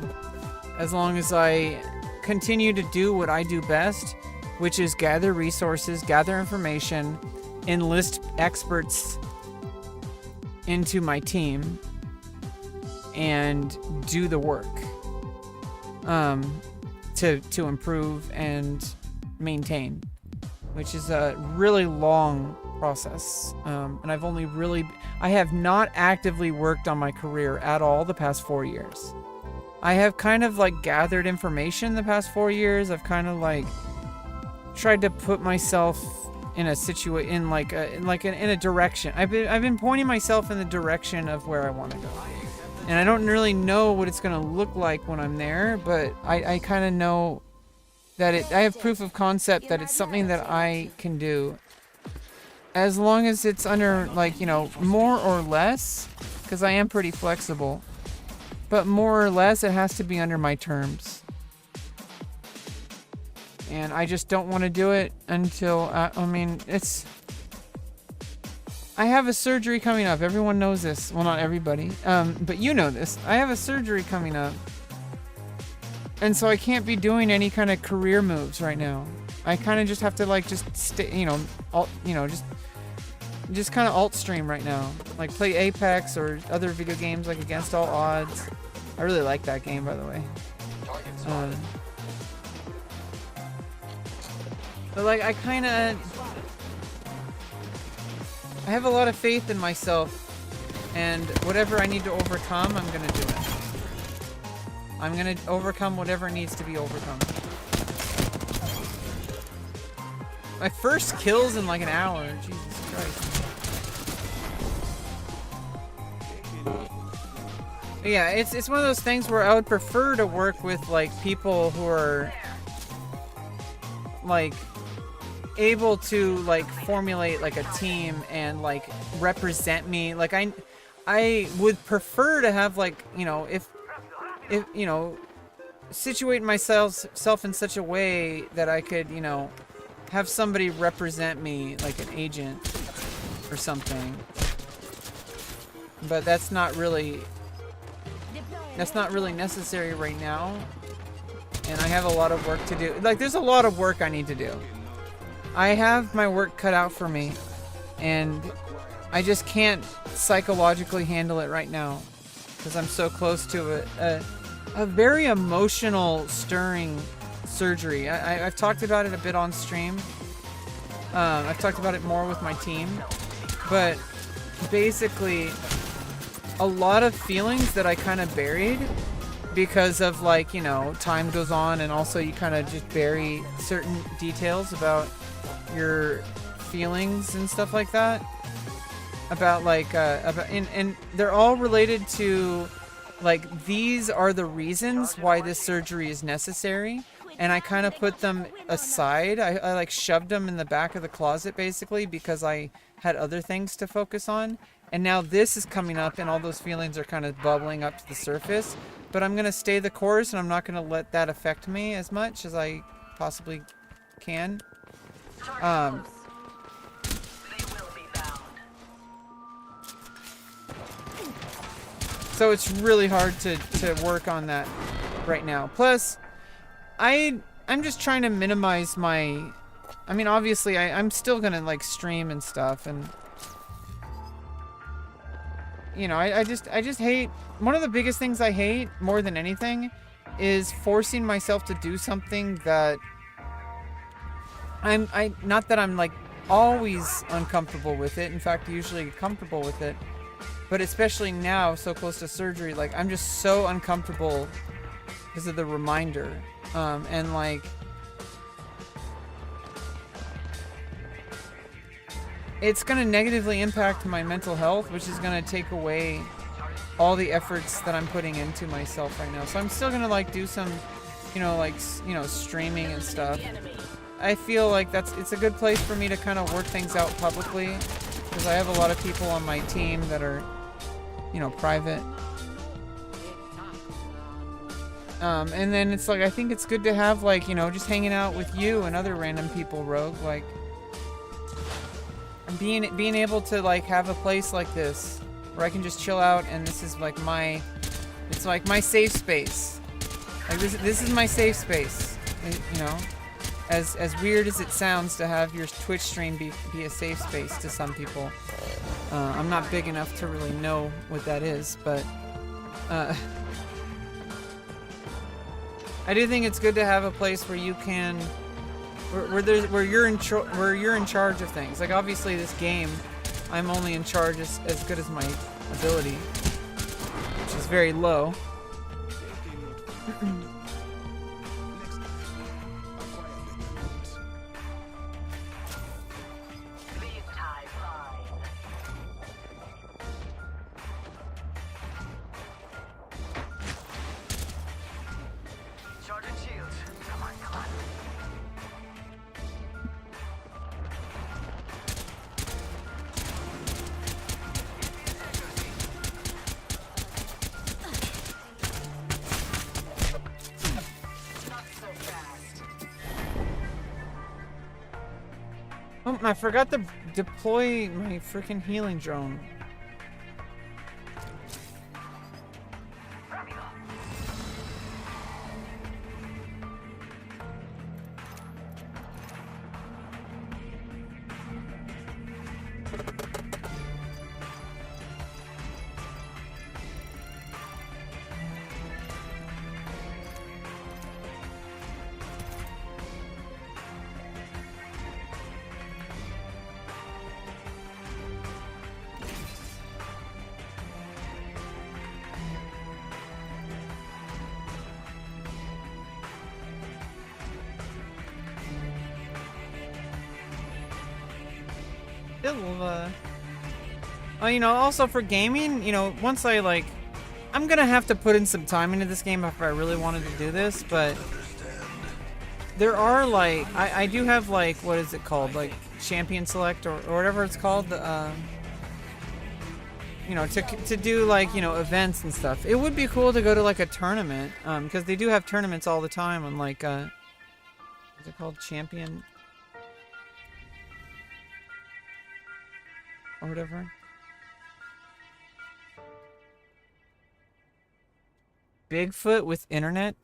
as long as I continue to do what I do best, which is gather resources, gather information, enlist experts into my team, and do the work to improve and maintain, which is a really long process. And I have not actively worked on my career at all the past 4 years. I have kind of gathered information the past 4 years. I've kind of tried to put myself in a in a direction. I've been pointing myself in the direction of where I want to go. And I don't really know what it's going to look like when I'm there, but I kind of know that I have proof of concept that it's something that I can do. As long as it's under, more or less, because I am pretty flexible, but more or less it has to be under my terms. And I just don't want to do it until, I have a surgery coming up. Everyone knows this. Well, not everybody, but you know this. I have a surgery coming up. And so I can't be doing any kind of career moves right now. I kind of just have to just stay, just kind of alt stream right now. Play Apex or other video games Against All Odds. I really like that game, by the way. But I have a lot of faith in myself, and whatever I need to overcome, I'm gonna do it. I'm gonna overcome whatever needs to be overcome. My first kill's in an hour. Jesus Christ. But yeah, it's one of those things where I would prefer to work with people who are able to formulate a team and represent me. I would prefer to have if situate myself in such a way that I could have somebody represent me, like an agent or something. But that's not really necessary right now. And I have a lot of work to do. There's a lot of work I need to do. I have my work cut out for me, and I just can't psychologically handle it right now because I'm so close to a very emotional, stirring surgery. I've talked about it a bit on stream. I've talked about it more with my team, but basically a lot of feelings that I kind of buried because of, like, you know, time goes on, and also you kind of just bury certain details about your feelings and stuff like that, about like and they're all related to, like, these are the reasons why this surgery is necessary, and I kind of put them aside. I like shoved them in the back of the closet basically because I had other things to focus on, and now this is coming up and all those feelings are kind of bubbling up to the surface, but I'm gonna stay the course and I'm not gonna let that affect me as much as I possibly can. They will be bound. So it's really hard to work on that right now. Plus, I'm just trying to minimize my... I mean, obviously, I'm still gonna, like, stream and stuff, and... You know, I just hate... One of the biggest things I hate, more than anything, is forcing myself to do something that... Not that I'm, like, always uncomfortable with it. In fact, usually comfortable with it. But especially now, so close to surgery, like, I'm just so uncomfortable because of the reminder. And, like... It's going to negatively impact my mental health, which is going to take away all the efforts that I'm putting into myself right now. So I'm still going to, like, do some, you know, like, you know, streaming and stuff. I feel like it's a good place for me to kind of work things out publicly, because I have a lot of people on my team that are, you know, private. And then it's like, I think it's good to have, like, you know, just hanging out with you and other random people, Rogue, like, being able to, like, have a place like this where I can just chill out, and this is like it's like my safe space. Like, this is my safe space, you know, as weird as it sounds to have your Twitch stream be a safe space to some people. I'm not big enough to really know what that is, but I do think it's good to have a place where you can where you're in charge of things. Like, obviously this game, I'm only in charge as good as my ability, which is very low. Charging shields. Come on, come on. Not so fast. Oh, I forgot to deploy my freaking healing drone. You know, also for gaming, you know, once I, like, I'm gonna have to put in some time into this game if I really wanted to do this, but there are, like, I do have, like, what is it called, like, champion select or whatever it's called, you know, to do, like, you know, events and stuff. It would be cool to go to, like, a tournament, because they do have tournaments all the time on, like, what's it called, champion or whatever. Bigfoot with internet?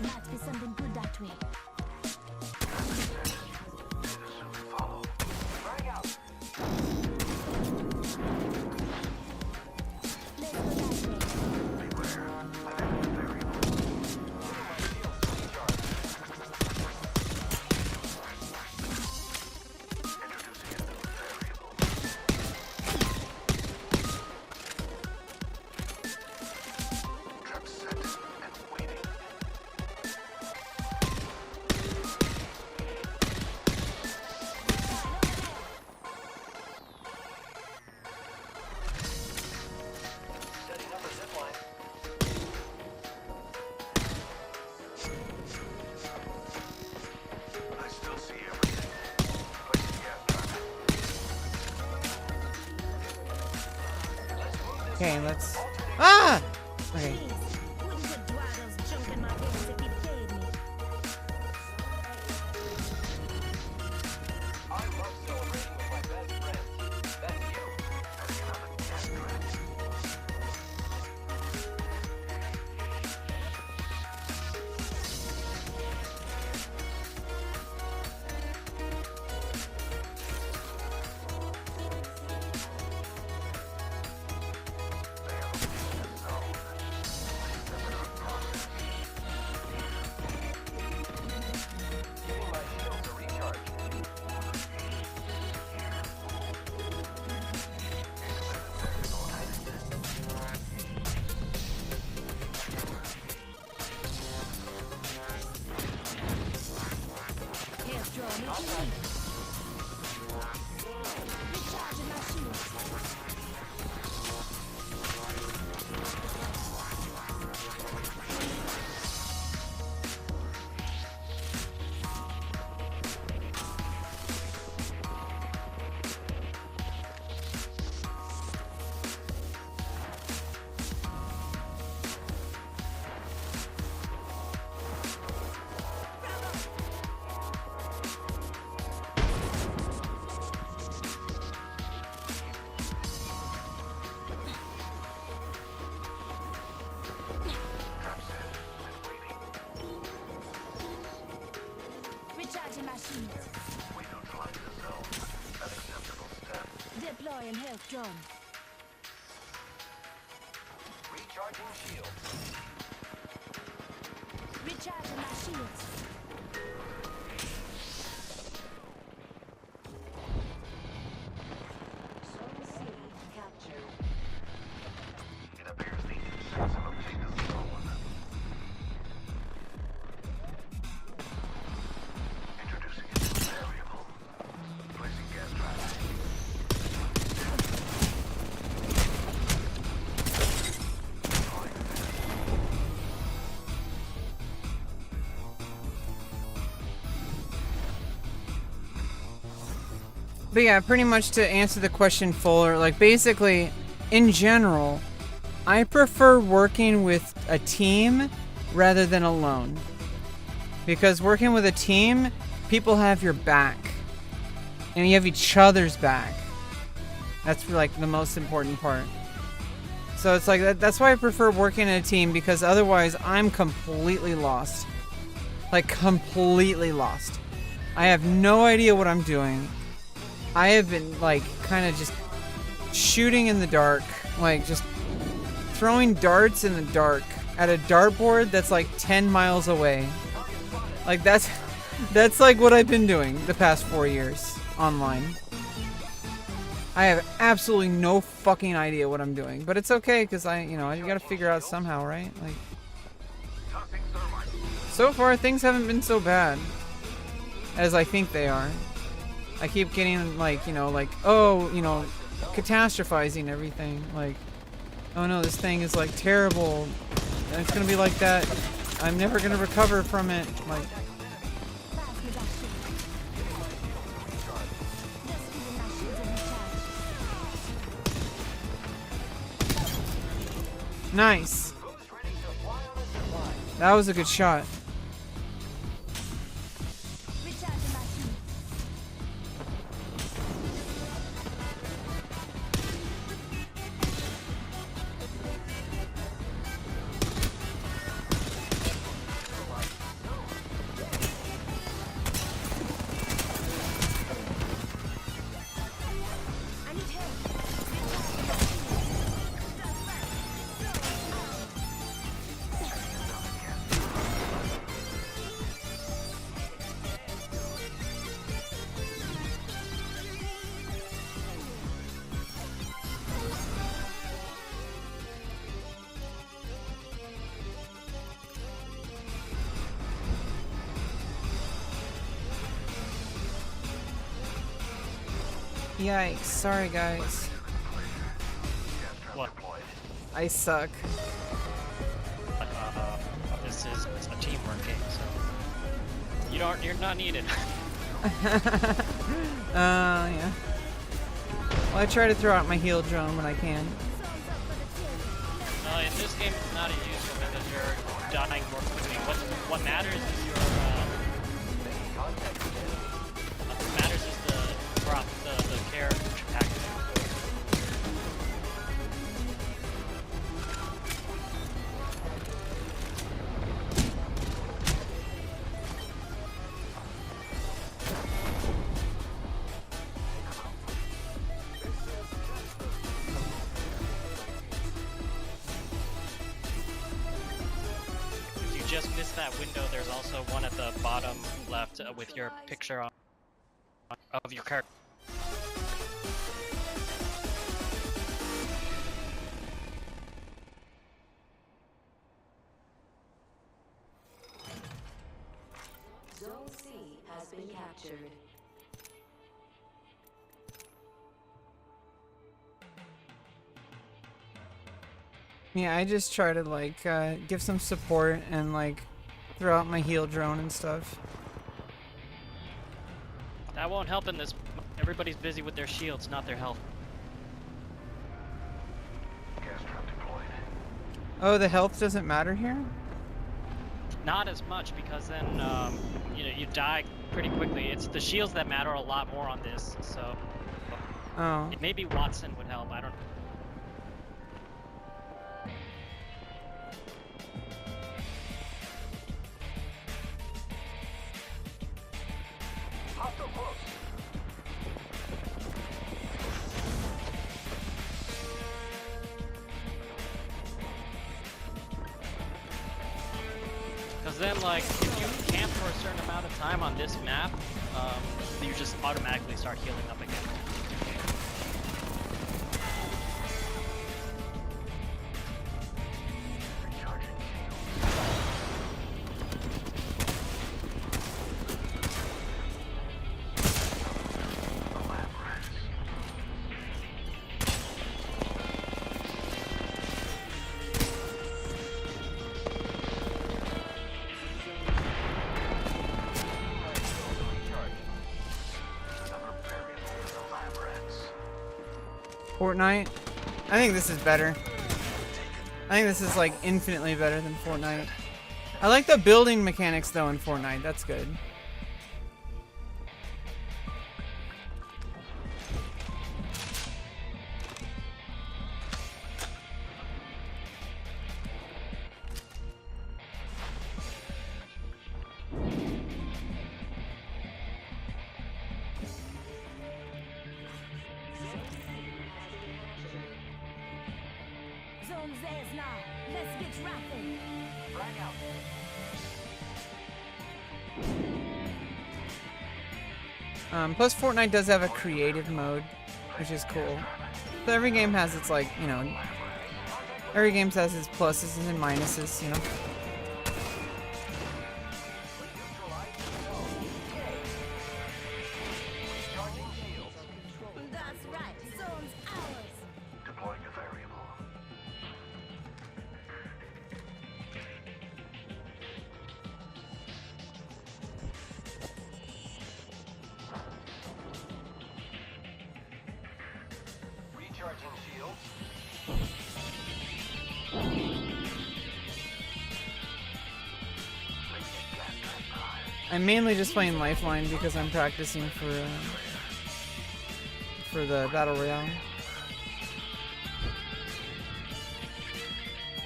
Might be something good that way. Follow. Frag out. Let's go that way. Beware. I have a variable. My shields recharge. Introducing a new variable. Trap set and waiting. Setting up a zip line. I still see everything. Placing gas trap. Let's move this. Okay, let's. Ah! Okay. Please, wouldn't you draw those junk in my ears if you paid me? I love celebrating with my best friends. That's you. Economic gas trap. Giving my shields a recharge. Here's draw me to me. Recharging my shields. Recharging my shields. We neutralize the zone. An acceptable step. Deploying health drone. Recharging shields. Recharging my shields. It appears the insects have obtained the zone. Introducing a new variable. Placing gas trap. But yeah, pretty much to answer the question fuller, like basically, in general, I prefer working with a team rather than alone. Because working with a team, people have your back. And you have each other's back. That's like the most important part. So it's like, that's why I prefer working in a team, because otherwise I'm completely lost. Like completely lost. I have no idea what I'm doing. I have been like kind of just shooting in the dark, like just throwing darts in the dark at a dartboard that's like 10 miles away. Like that's like what I've been doing the past 4 years online. I have absolutely no fucking idea what I'm doing, but it's okay because you gotta figure out somehow, right? Like, Tossing thermite. so far things haven't been so bad as I think they are. I keep getting like, catastrophizing everything. Like, Oh no, this thing is like terrible. And it's gonna be like that. I'm never gonna recover from it. Like, nice. That was a good shot. Yikes, sorry guys. What? I suck. This is a teamwork game, so you're not needed. Yeah. Well, I try to throw out my heal drone when I can. No, in this game it's not as useful because you're dying more quickly. What matters is your what matters is the prop, the care package. If you just missed that window, there's also one at the bottom left with your picture on of your character. Zone C has been captured. Yeah, I just try to like give some support and like throw out my heal drone and stuff. That won't help in this. Everybody's busy with their shields, not their health. Gas trap deployed. Oh, the health doesn't matter here? Not as much because then you die pretty quickly. It's the shields that matter a lot more on this. So Oh. maybe Watson would help. I don't. Hostile close. Because then, like, if you camp for a certain amount of time on this map, you just automatically start healing up again. Recharging shields. The lab rats. Another variable for the lab rats. Fortnite? I think this is better. I think this is like infinitely better than Fortnite. I like the building mechanics though in Fortnite. That's good. Zone Z is now. Let's get rapping. Frag out. Plus Fortnite does have a creative mode, which is cool. So every game has its like, you know, every game has its pluses and minuses, you know. Recharging shields. That's right. Zone's ours. Deploying a variable. I'm mainly just playing Lifeline because I'm practicing for the Battle Royale.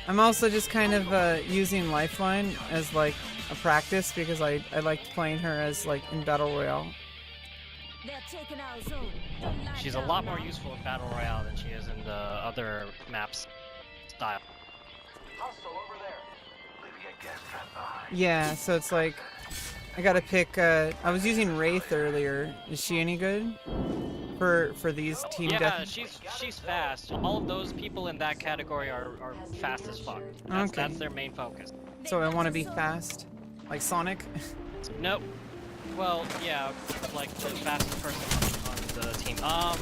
I'm also just kind of using Lifeline as like a practice because I liked playing her as like in Battle Royale. They're taking our zone. Don't lie She's a down lot now. more useful in Battle Royale than she is in the other maps style. Hostile over there. Leaving a gas trap behind. Yeah, so it's like I gotta pick. I was using Wraith earlier. Is she any good for these team Yeah, death? she's fast. All of those people in that category are fast as fuck. That's their main focus. So I want to be fast, like Sonic. Nope. Well, yeah, like the fastest person on the team. And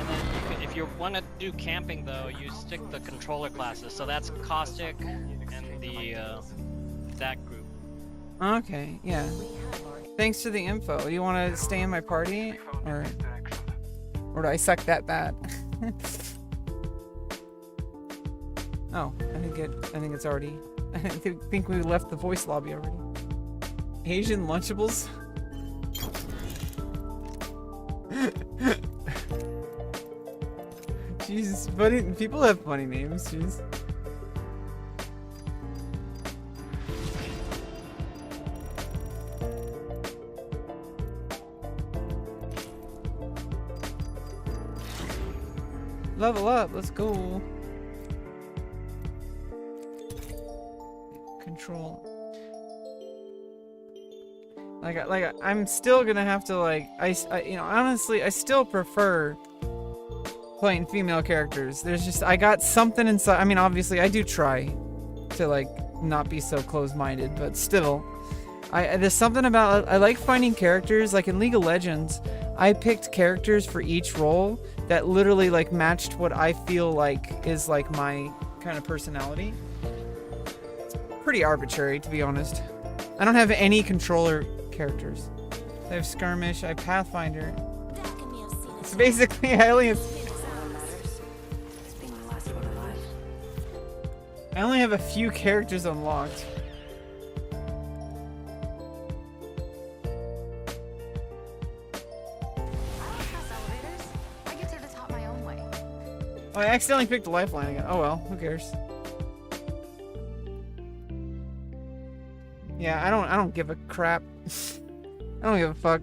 then if you want to do camping though, you stick the controller classes. So that's Caustic and the that group. Okay, yeah. Thanks for the info. Do you want to stay in my party, or do I suck that bad? Oh, I think it's already. I think we left the voice lobby already. Asian Lunchables. Jesus, funny. People have funny names. Jeez. Level up, let's go. Control. I'm still gonna have to honestly, I still prefer playing female characters. There's just, I got something inside. I mean, obviously, I do try to like not be so closed-minded, but still, there's something about, I like finding characters. Like in League of Legends, I picked characters for each role that literally like matched what I feel like is like my kind of personality. It's pretty arbitrary, to be honest. I don't have any controller characters. I have Skirmish, I have Pathfinder. It's basically, I only have a few characters unlocked. Oh, I accidentally picked a Lifeline again. Oh well, who cares? Yeah, I don't give a crap. I don't give a fuck.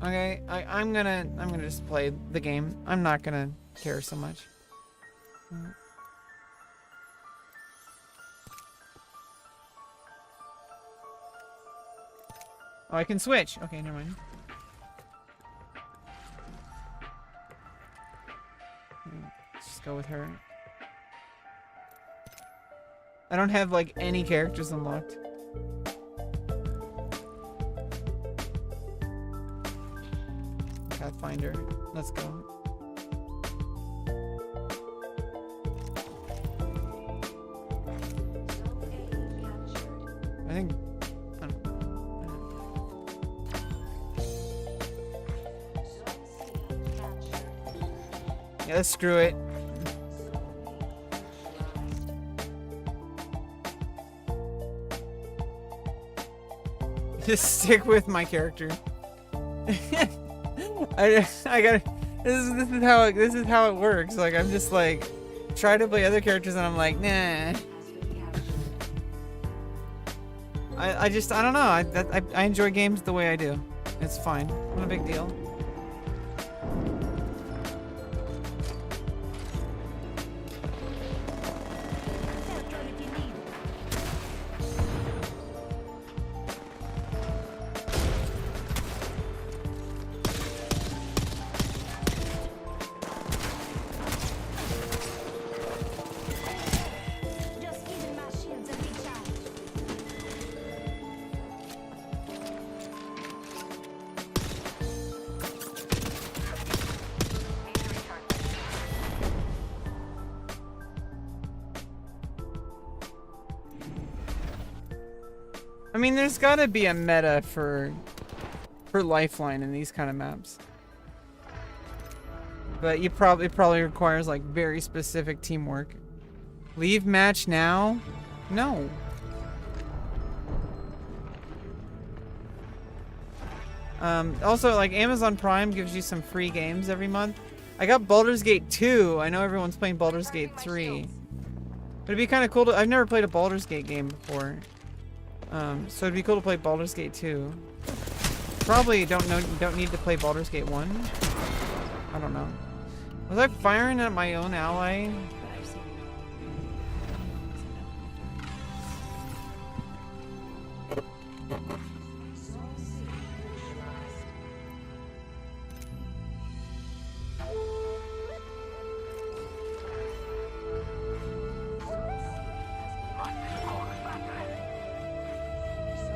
Okay, I'm gonna just play the game. I'm not gonna care so much. Oh, I can switch. Okay, never mind. Let's just go with her. I don't have like any characters unlocked. Pathfinder. Let's go. I think. I don't know. Yeah, let's screw it. Just stick with my character. I gotta. This is how it works. Like I'm just like try to play other characters and I'm like nah. I don't know. I enjoy games the way I do. It's fine. Not a big deal. Just giving my shields a recharge. I mean, there's gotta be a meta for Lifeline in these kind of maps. But it probably requires like very specific teamwork. Leave match now? No. Also, like, Amazon Prime gives you some free games every month. I got Baldur's Gate 2. I know everyone's playing Baldur's Gate 3. But it'd be kind of cool to... I've never played a Baldur's Gate game before. So it'd be cool to play Baldur's Gate 2. Probably don't need to play Baldur's Gate 1. I don't know. Was I firing at my own ally?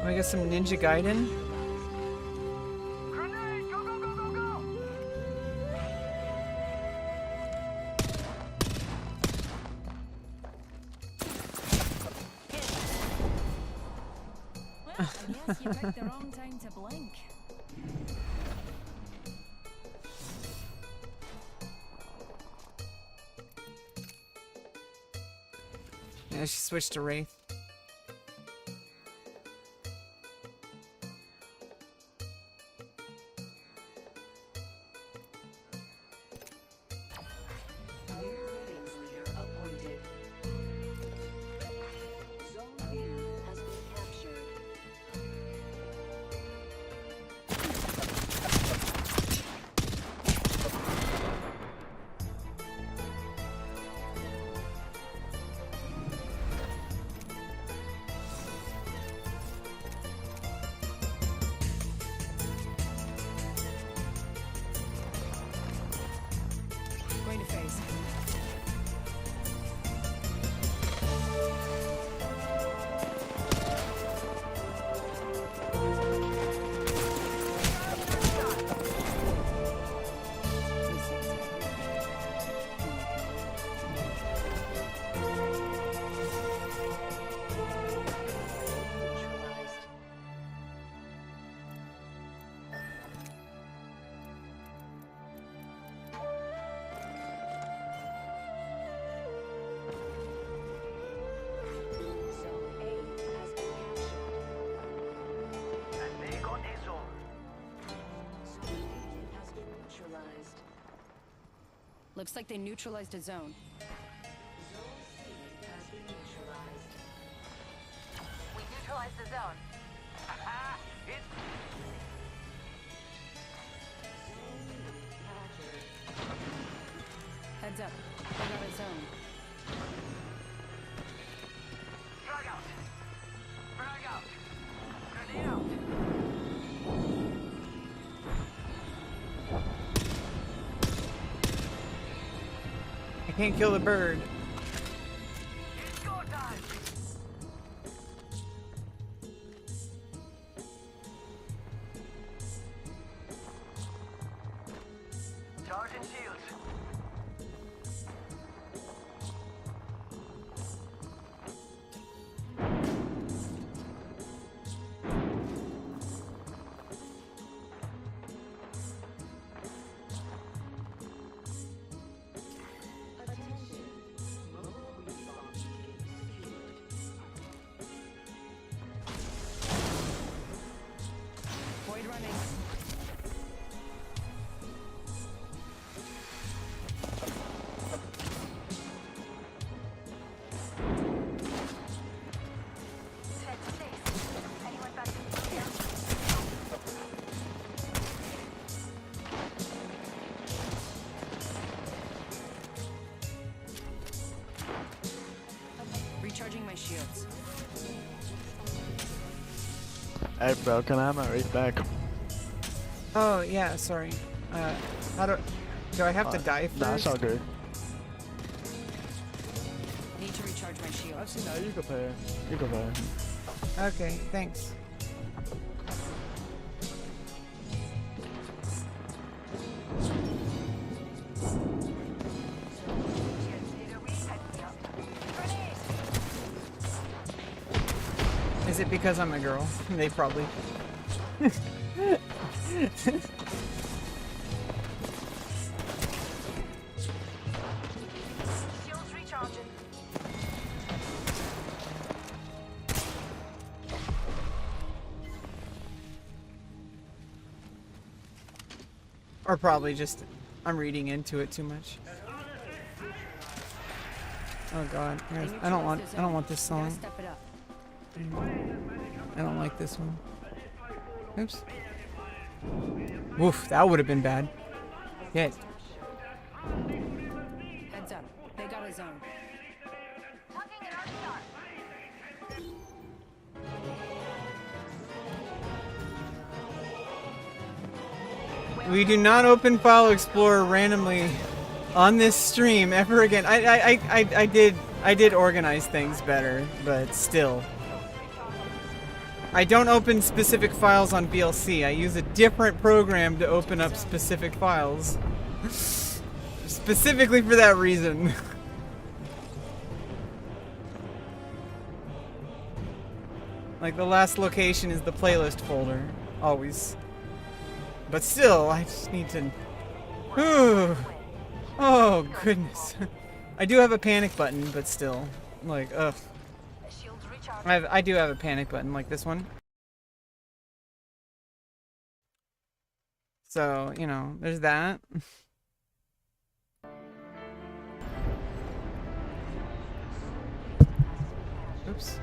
I guess some Ninja Gaiden. Grenade! Go, go, go, go, go! Well, I guess you picked the wrong time to blink. Yeah, she switched to Wraith. Going to phase. Looks like they neutralized a zone. We neutralized the zone. Heads up. They got a zone. Frag out! Frag out! Grenade out! I can't kill the bird. It's go time! Charging shields. Void running. Anyone back in here? Recharging my shields. Hey bro, can I have my Wraith back? Oh, yeah, sorry. How do I have to die first? Nah, it's all good. Need to recharge my shields. Actually, no, you can play it. You can play it. Okay, thanks. Is it because I'm a girl? They probably. Shields recharging. Or probably just I'm reading into it too much. Oh god, guys, I don't want this song. Step it up. I don't like this one. Oops. Woof, that would have been bad. Yeah. Heads up. They got a zone. We do not open File Explorer randomly on this stream ever again. I did organize things better, but still. I don't open specific files on VLC. I use a different program to open up specific files. Specifically for that reason. Like the last location is the playlist folder. Always. But still, I just need to... Oh, goodness. I do have a panic button, but still. Like, ugh. I do have a panic button, like this one. So, you know, there's that. Oops.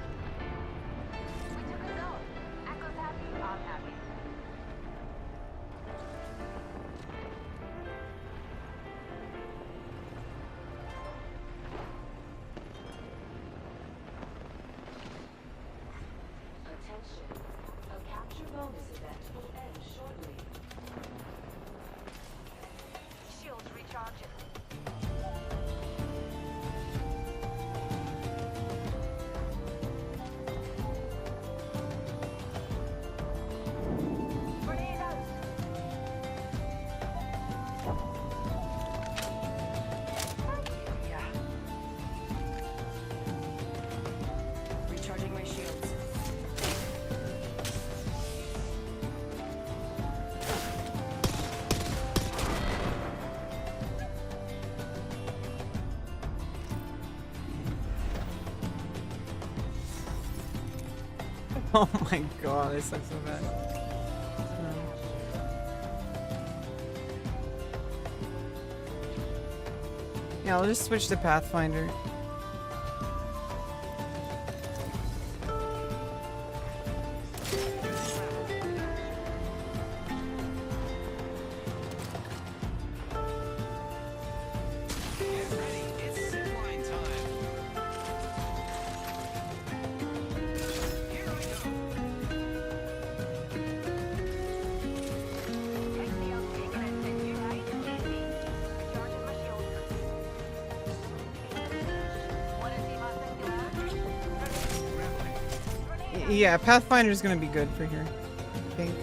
Recharging my shields. Oh my god, this sucks so bad. Yeah, I'll just switch to Pathfinder. Yeah, Pathfinder's gonna be good for here, I think.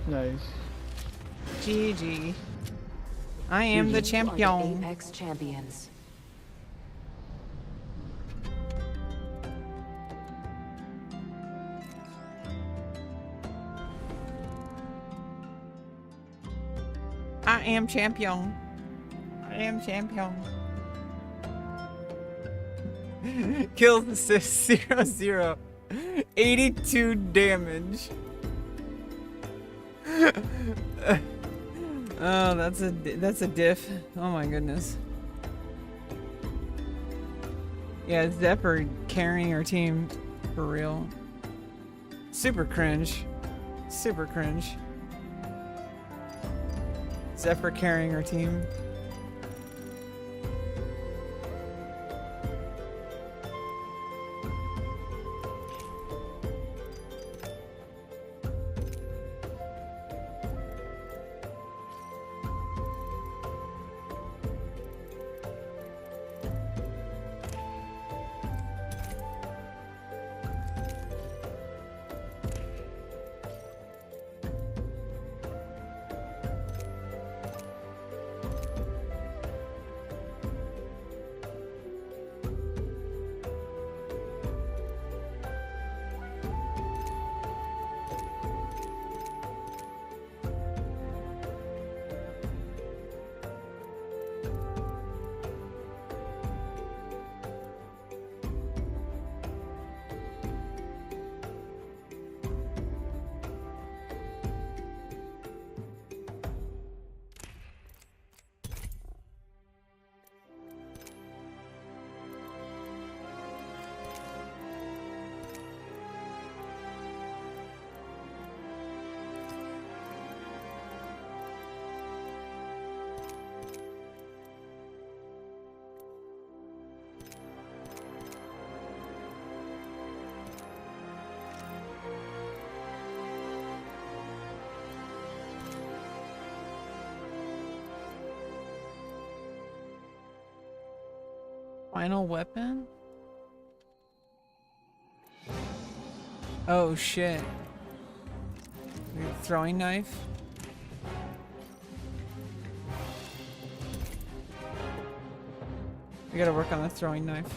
Nice. GG. I am the You are champion. Apex champions. I am champion. I am champion. Kills 0-0. 82 damage. Oh, that's a diff. Oh my goodness. Yeah, Zephyr carrying our team for real. Super cringe. Super cringe. Zephyr carrying our team. Final weapon? Oh shit. Throwing knife? We gotta work on the throwing knife.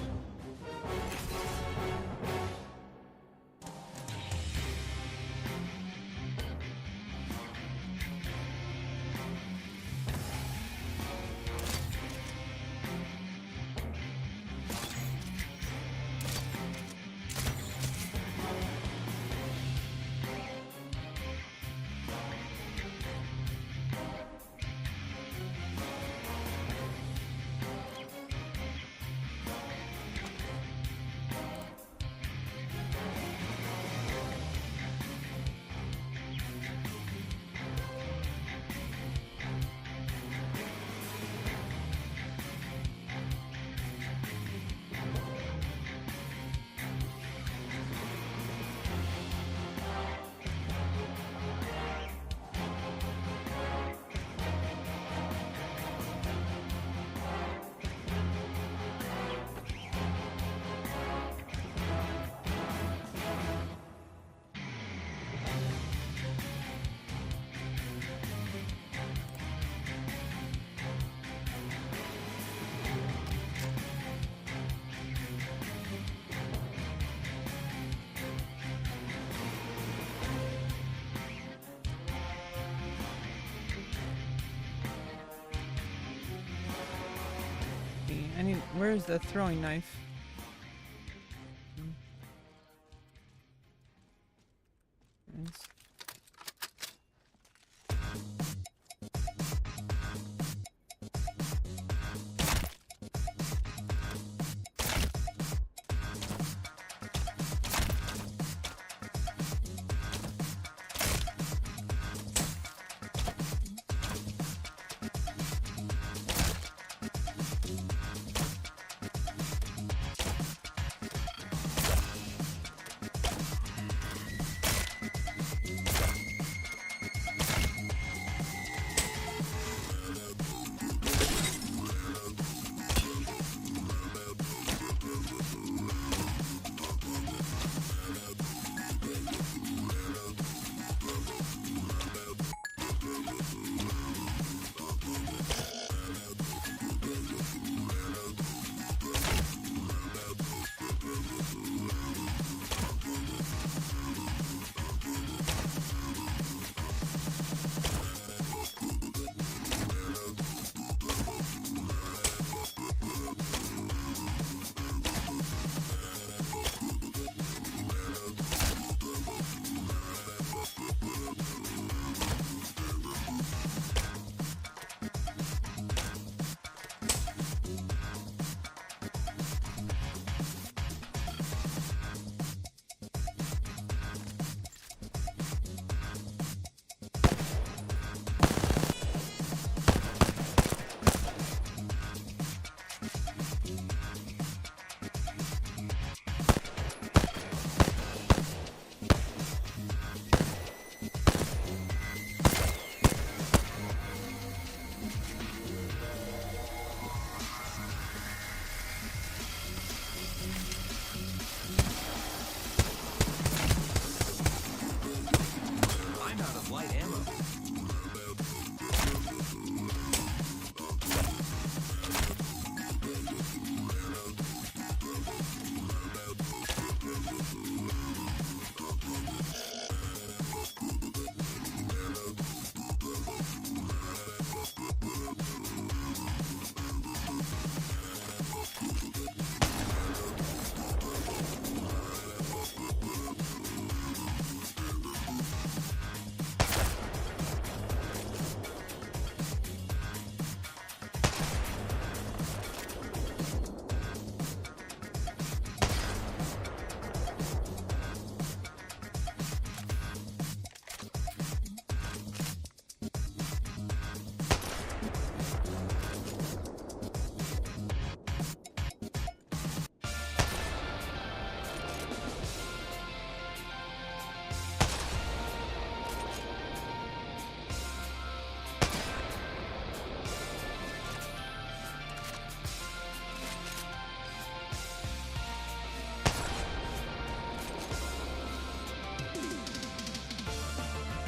Where's the throwing knife? Nice.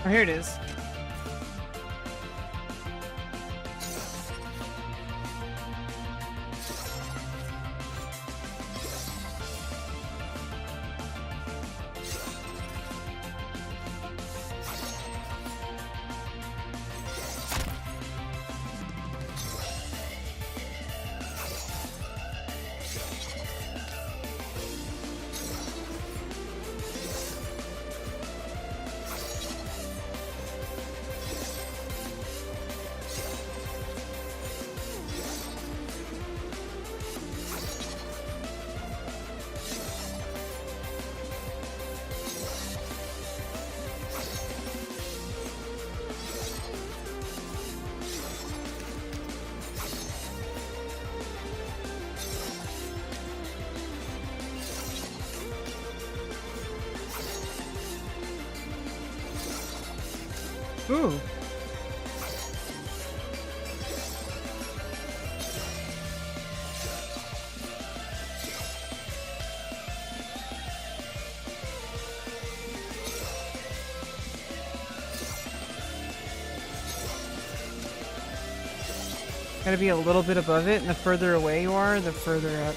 Oh, here it is. Ooh. Gotta be a little bit above it, and the further away you are, the further up.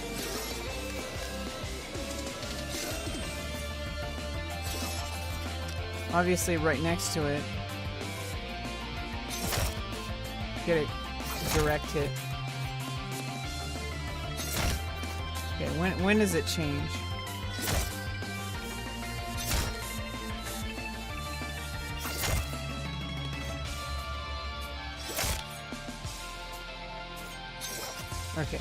Obviously right next to it. Get a direct hit. Okay, when does it change? Okay.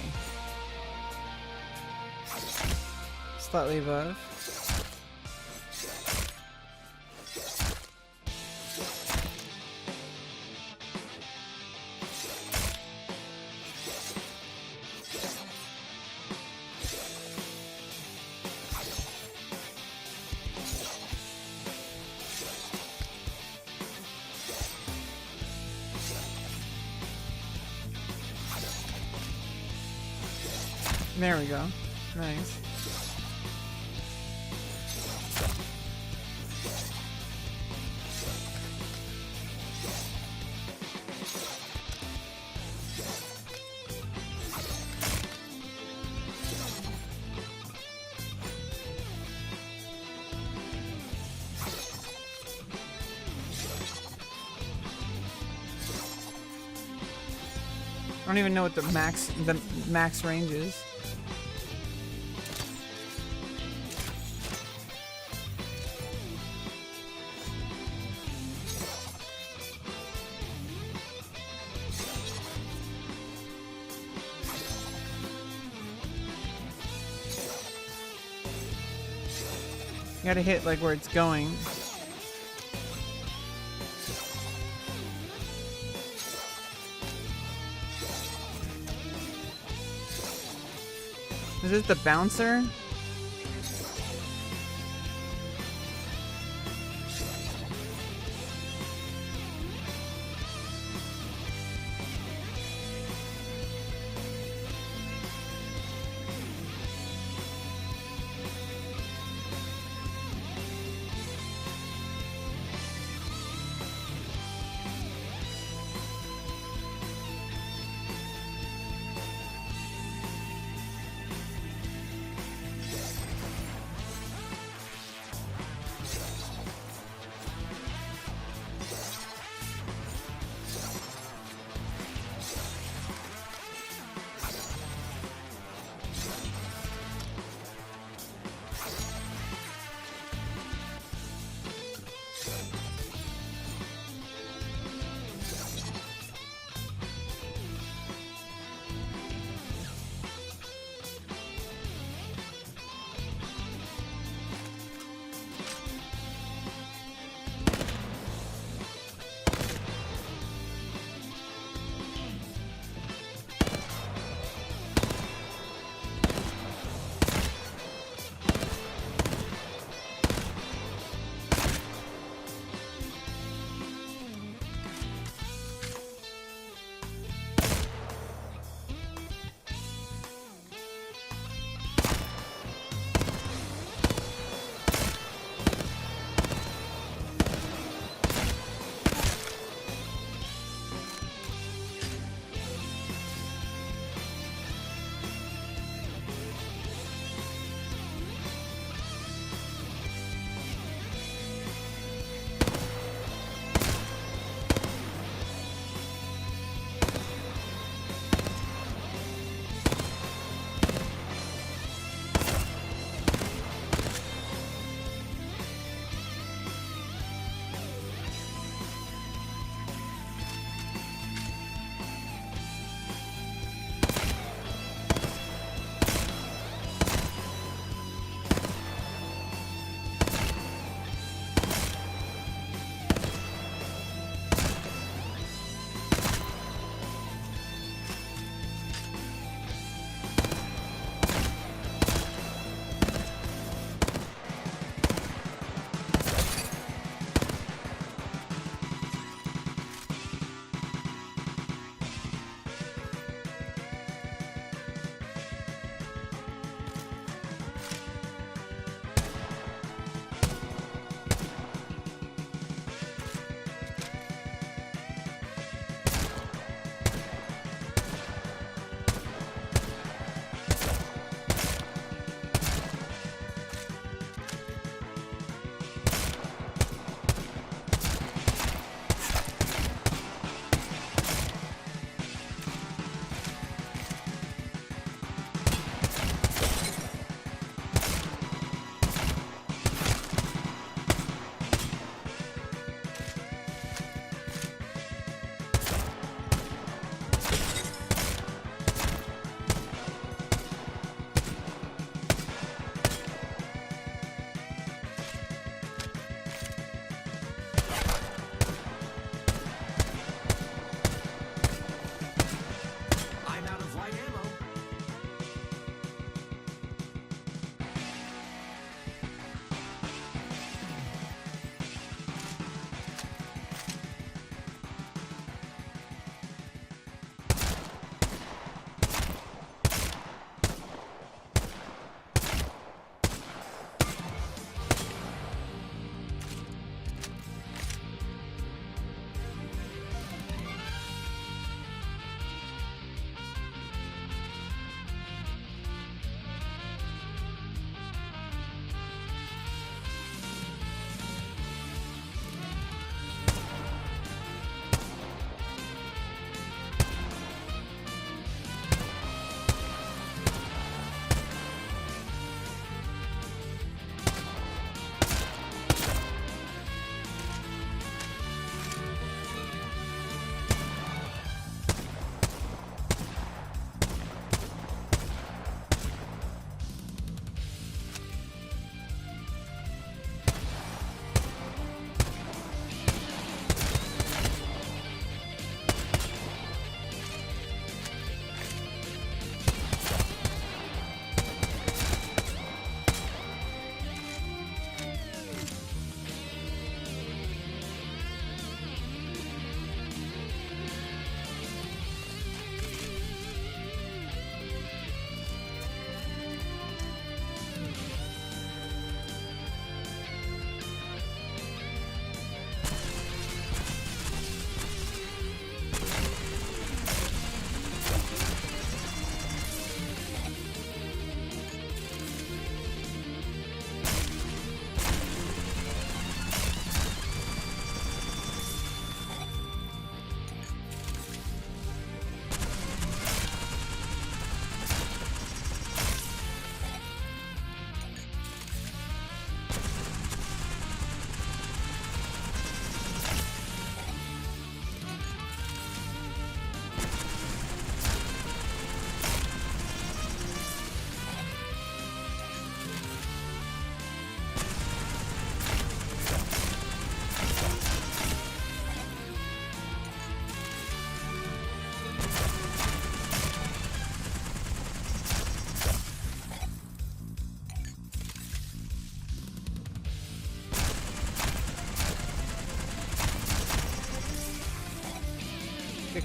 Slightly above. There we go. Nice. I don't even know what the max range is. You gotta hit like where it's going. Is it the bouncer?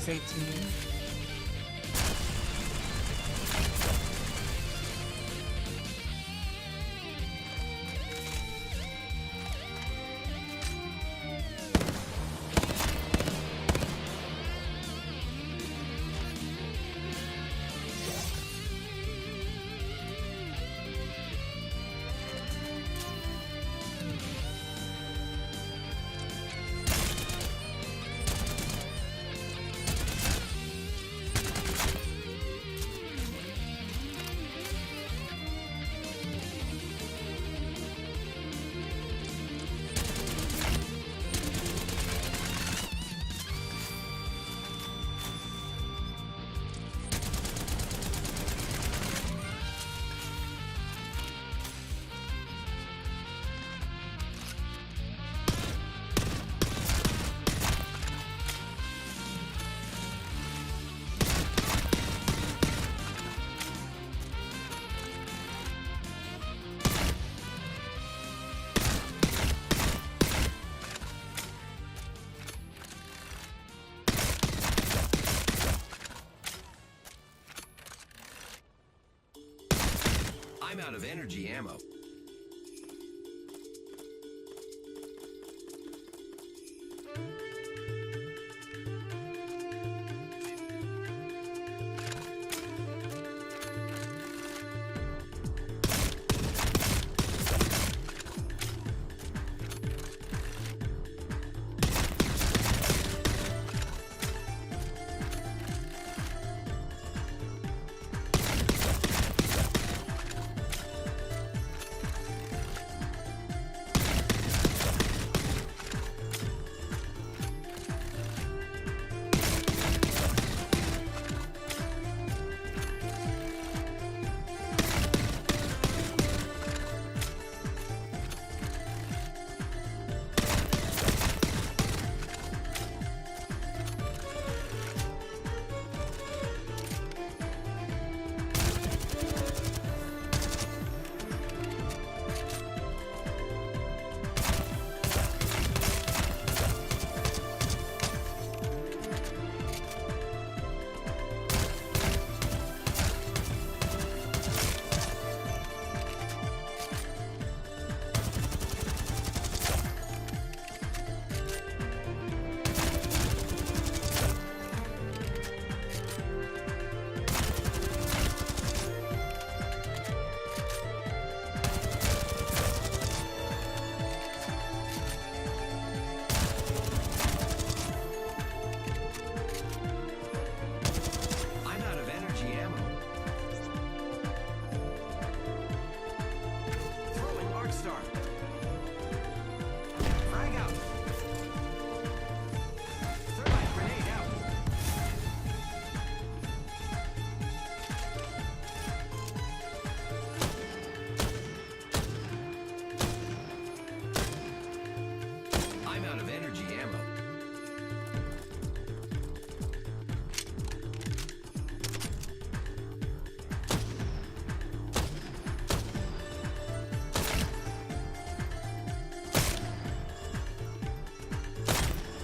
618. I'm out of energy ammo.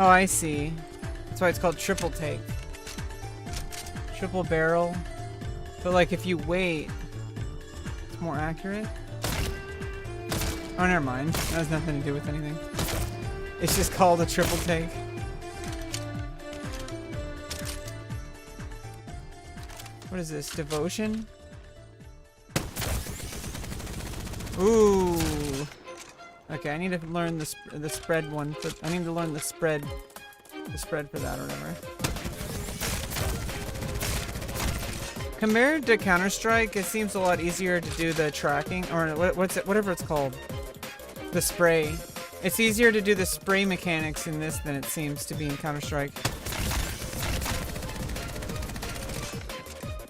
Oh, I see. That's why it's called triple take. Triple barrel. But like if you wait, it's more accurate. Oh, never mind. That has nothing to do with anything. It's just called a triple take. What is this? Devotion? Ooh. Okay, I need to learn the spread one. I need to learn the spread for that or whatever. Compared to Counter-Strike, it seems a lot easier to do the tracking, or whatever it's called. The spray. It's easier to do the spray mechanics in this than it seems to be in Counter-Strike.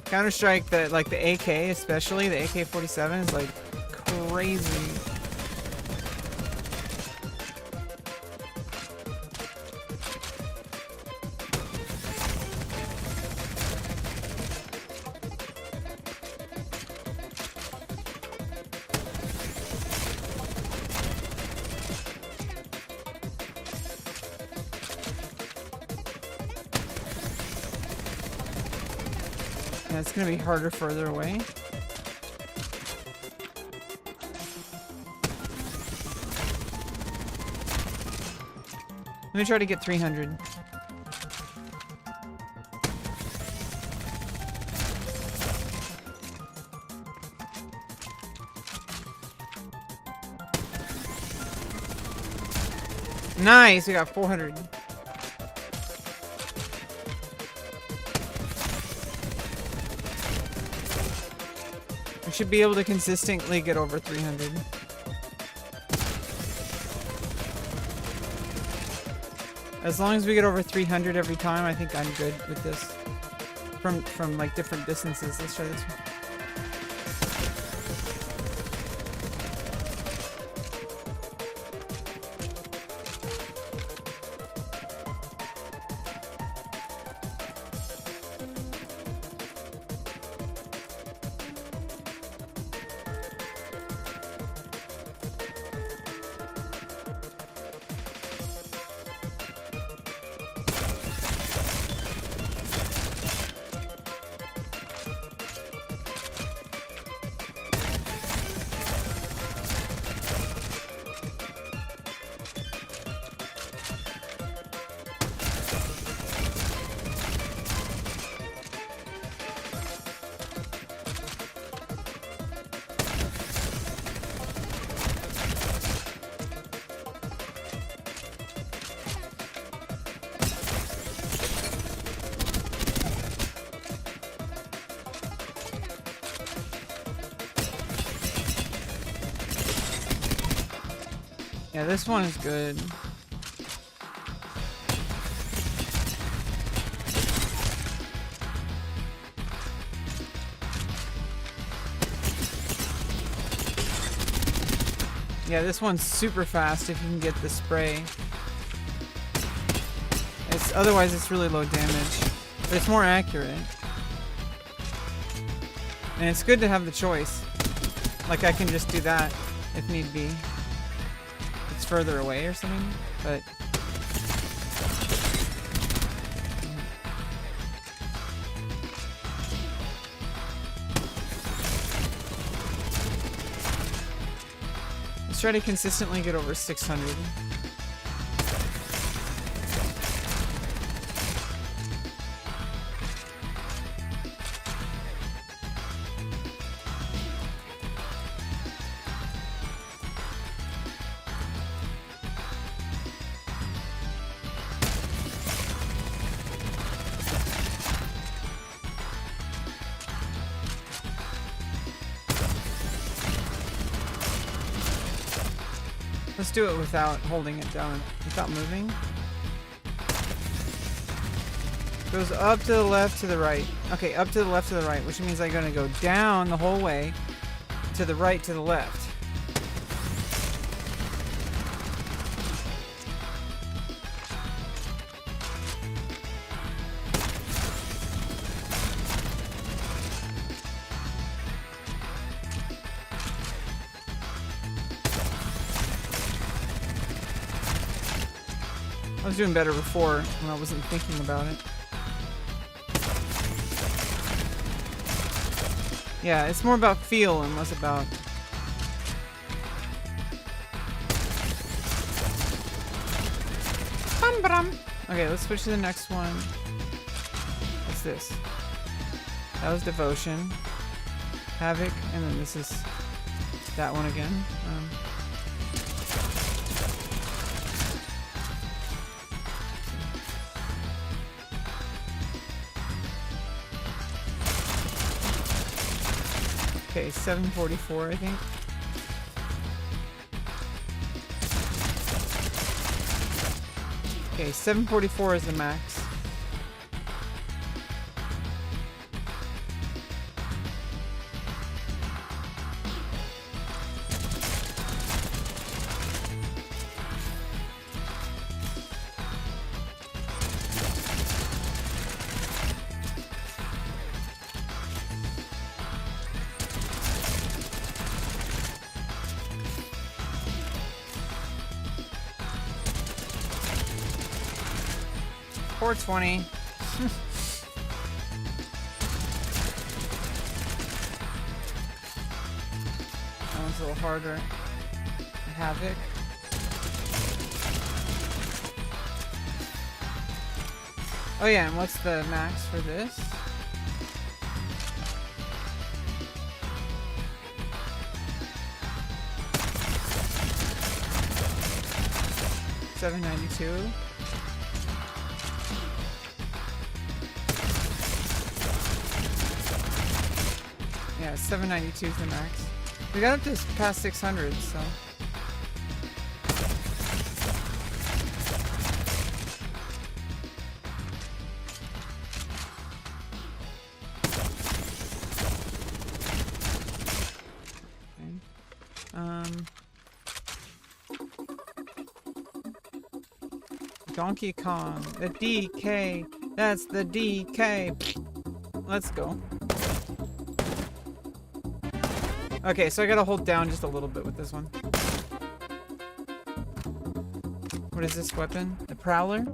Counter-Strike, the AK especially, the AK-47 is like crazy. it's gonna be harder further away. Let me try to get 300. Nice, we got 400. We should be able to consistently get over 300. As long as we get over 300 every time, I think I'm good with this. From like different distances. Let's try this one. Yeah, this one is good. Yeah, this one's super fast if you can get the spray. Otherwise it's really low damage, but it's more accurate. And it's good to have the choice. Like I can just do that if need be. It's further away or something, but let's try to consistently get over 600. Let's do it without holding it down, without moving. Goes up to the left, to the right. Okay, up to the left, to the right, which means I'm gonna go down the whole way, to the right, to the left. I was doing better before when I wasn't thinking about it. Yeah, it's more about feel and less about... Okay, let's switch to the next one. What's this? That was Devotion. Havoc, and then this is that one again. Okay, 744, I think. Okay, 744 is the max. $420. That one's a little harder. Havoc. Oh yeah, and what's the max for this? $792. Yeah, 792 is the max. We got up to past 600, so. Donkey Kong, the DK, that's the DK. Let's go. Okay, so I gotta hold down just a little bit with this one. What is this weapon? The Prowler?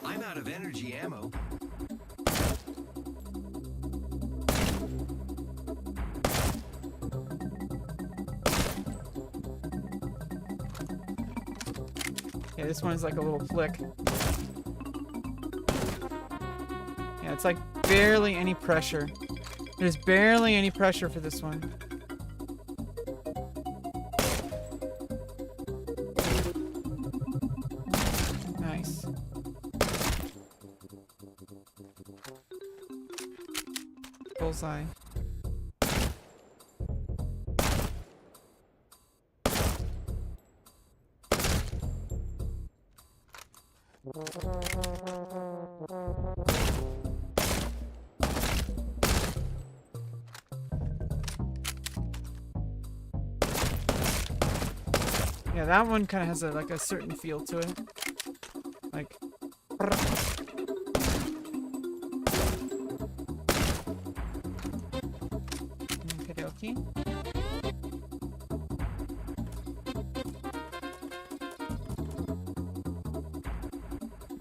I'm out of energy ammo. Yeah, this one is like a little flick. Yeah, it's like barely any pressure. There's barely any pressure for this one. Nice. Bullseye. Yeah, that one kind of has like a certain feel to it. Like. Okey-dokey.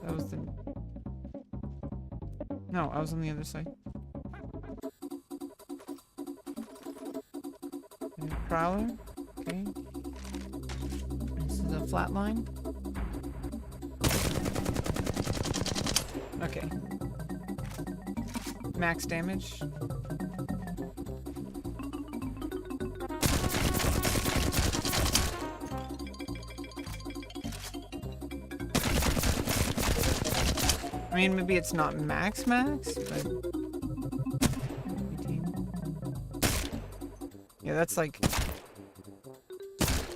That was the. No, I was on the other side. And Prowler. Okay. This is a flatline. Okay. Max damage. I mean, maybe it's not max, but... 18. Yeah, that's like...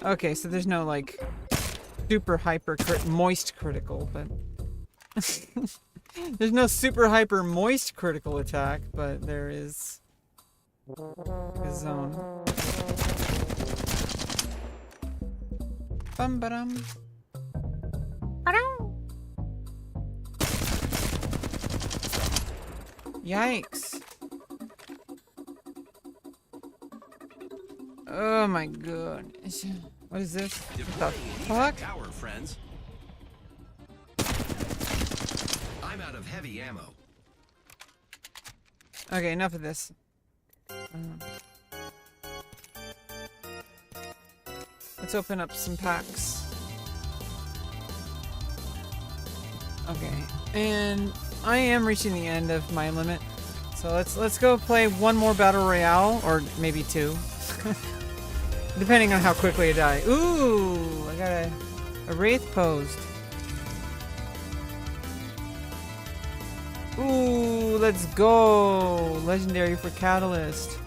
Okay, so there's no, like, super hyper moist critical, but... There's no super hyper moist critical attack, but there is... a zone. Bum-ba-dum. Yikes. Oh my god. What is this? What the fuck? Tower, friends. I'm out of heavy ammo. Okay, enough of this. Let's open up some packs. Okay, and I am reaching the end of my limit, so let's go play one more battle royale, or maybe two, depending on how quickly I die. Ooh, I got a wraith posed. Ooh, let's go! Legendary for Catalyst.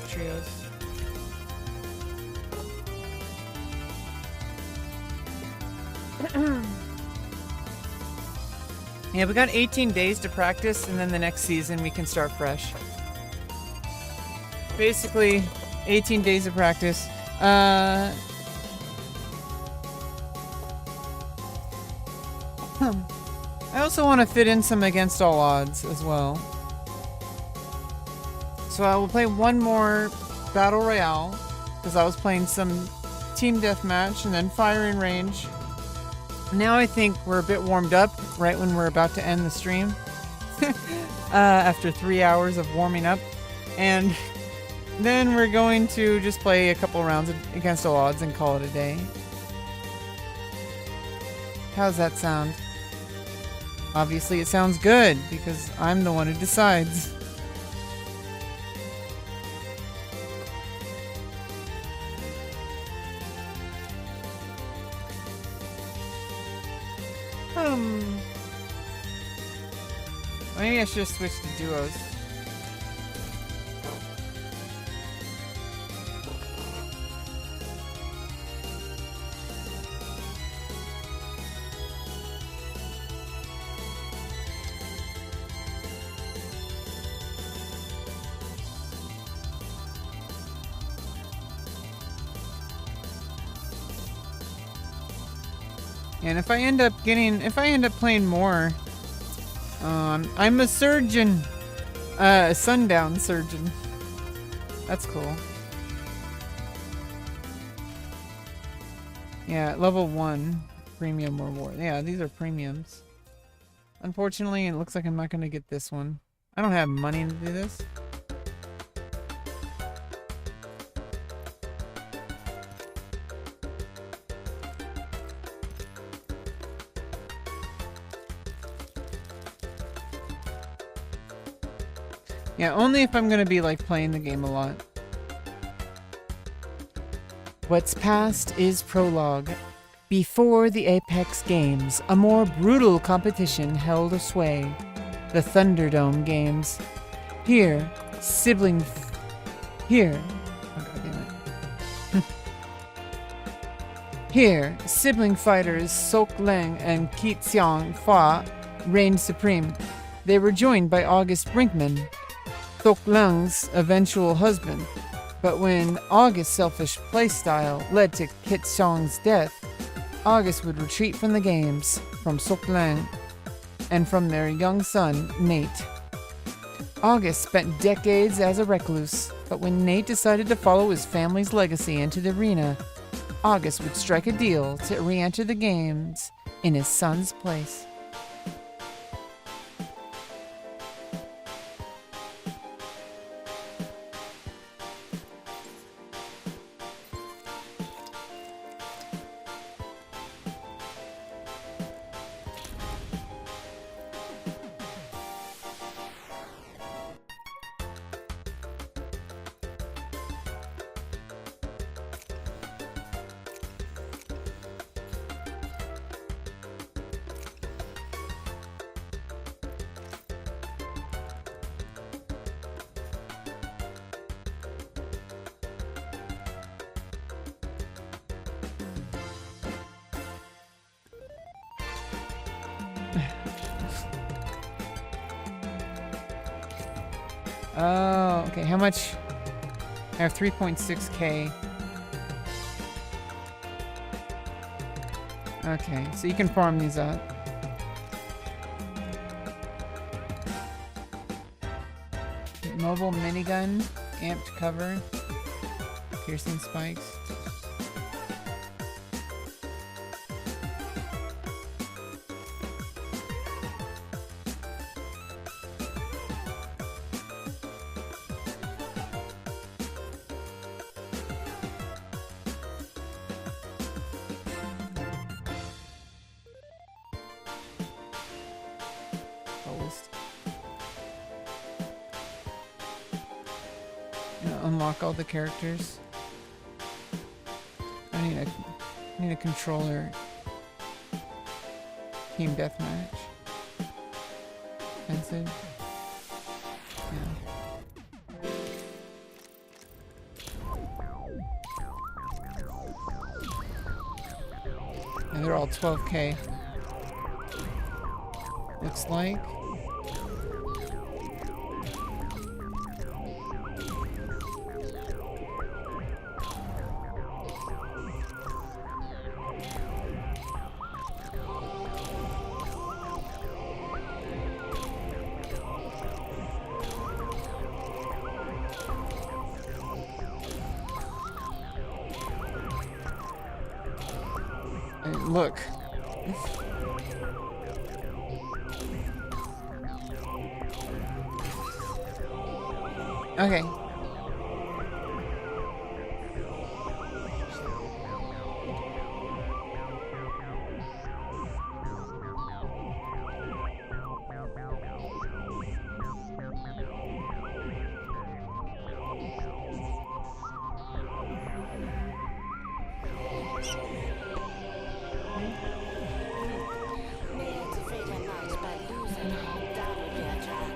Trios. Yeah, we got 18 days to practice, and then the next season we can start fresh. Basically, 18 days of practice. I also want to fit in some against all odds as well. So I will play one more battle royale, because I was playing some team deathmatch and then firing range. Now I think we're a bit warmed up right when we're about to end the stream. After 3 hours of warming up. And then we're going to just play a couple rounds against all odds and call it a day. How's that sound? Obviously it sounds good because I'm the one who decides. Maybe I should have switched to duos. And if I end up playing more, I'm a surgeon, a sundown surgeon. That's cool. Yeah, level 1, premium reward. Yeah, these are premiums. Unfortunately, it looks like I'm not gonna get this one. I don't have money to do this. Yeah, only if I'm gonna be like playing the game a lot. What's past is prologue. Before the Apex Games, a more brutal competition held sway. The Thunderdome Games. Here, sibling... Here... Oh, God damn it. Here, sibling fighters Sok Leng and Ki Xiang Fa reigned supreme. They were joined by August Brinkman, Sok Leng's eventual husband. But when August's selfish playstyle led to Kit Xiang's death, August would retreat from the games, from Sok Leng, and from their young son, Nate. August spent decades as a recluse, but when Nate decided to follow his family's legacy into the arena, August would strike a deal to re-enter the games in his son's place. Oh, okay. How much? I have 3.6k. Okay, so you can farm these up. Mobile minigun, amped cover, piercing spikes. Unlock all the characters. I need a controller. Team deathmatch. Expensive. Yeah. And they're all 12k. Looks like. look. Okay. Man's afraid of life by losing. That would be a drag.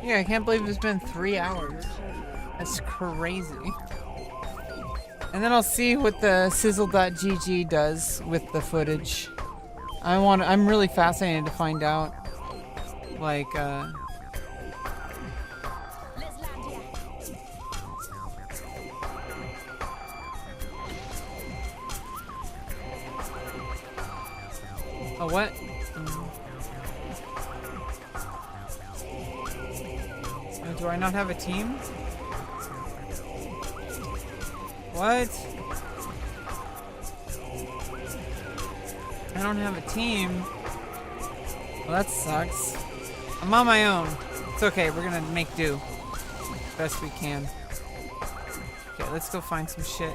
Yeah, I can't believe it's been 3 hours. That's crazy. And then I'll see what the sizzle.gg does with the footage. I'm really fascinated to find out, like, Let's land here. oh, what? Oh, do I not have a team? What? I don't have a team. Well, that sucks. I'm on my own. It's okay, we're gonna make do. Best we can. Okay, let's go find some shit.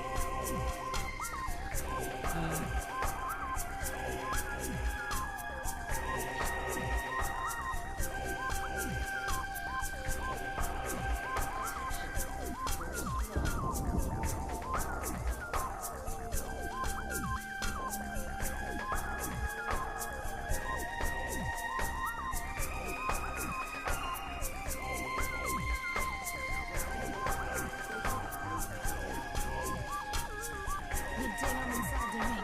Good thing I'm inside the ring.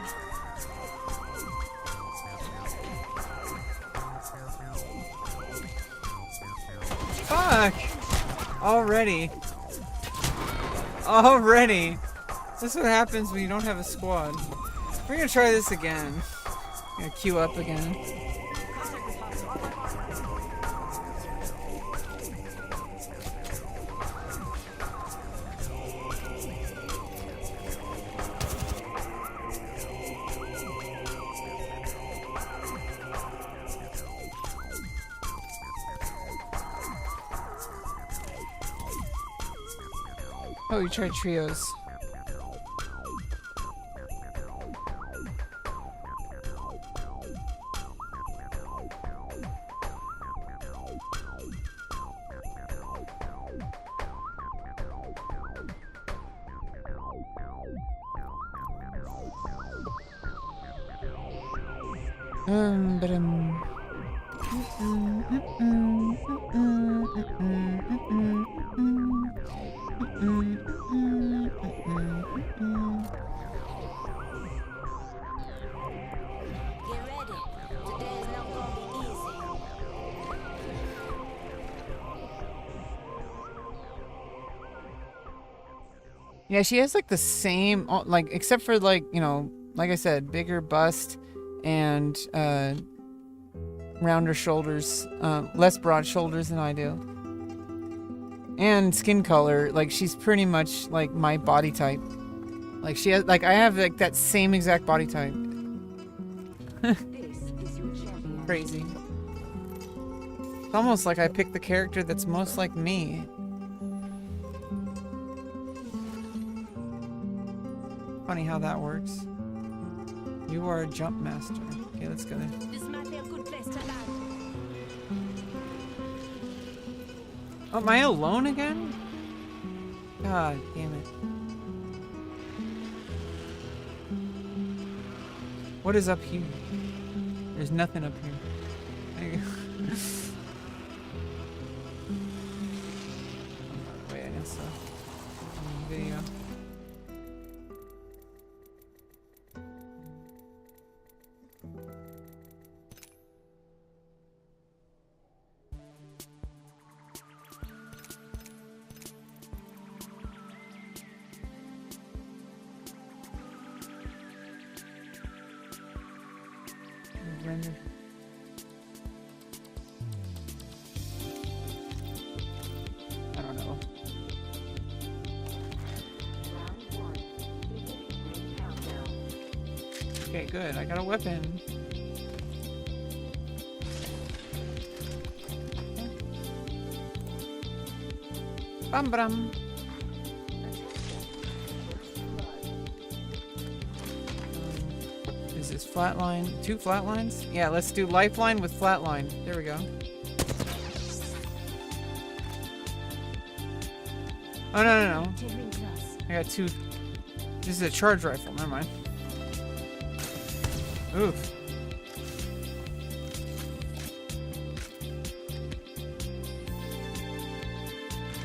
Fuck! Already. Already. This is what happens when you don't have a squad. We're gonna try this again. Gonna queue up again. Oh, you tried trios. Ba-dum. Get ready. Today is not gonna be easy. Yeah, she has like the same, like, except for like, you know, like I said, bigger bust and rounder shoulders, less broad shoulders than I do. And skin color, like she's pretty much like my body type. Like she has, like I have like that same exact body type. Crazy. It's almost like I picked the character that's most like me. Funny how that works. You are a jump master. Okay, let's go there. This might be a good place to land. Oh, am I alone again? God damn it. What is up here? There's nothing up here. There you go. Wait, I guess so. Video. Render. I don't know. Okay, good. I got a weapon. Bum bum. Is this flatline? 2 flatlines? Yeah, let's do lifeline with flatline. There we go. Oh, no. I got 2. This is a charge rifle. Never mind. Oof.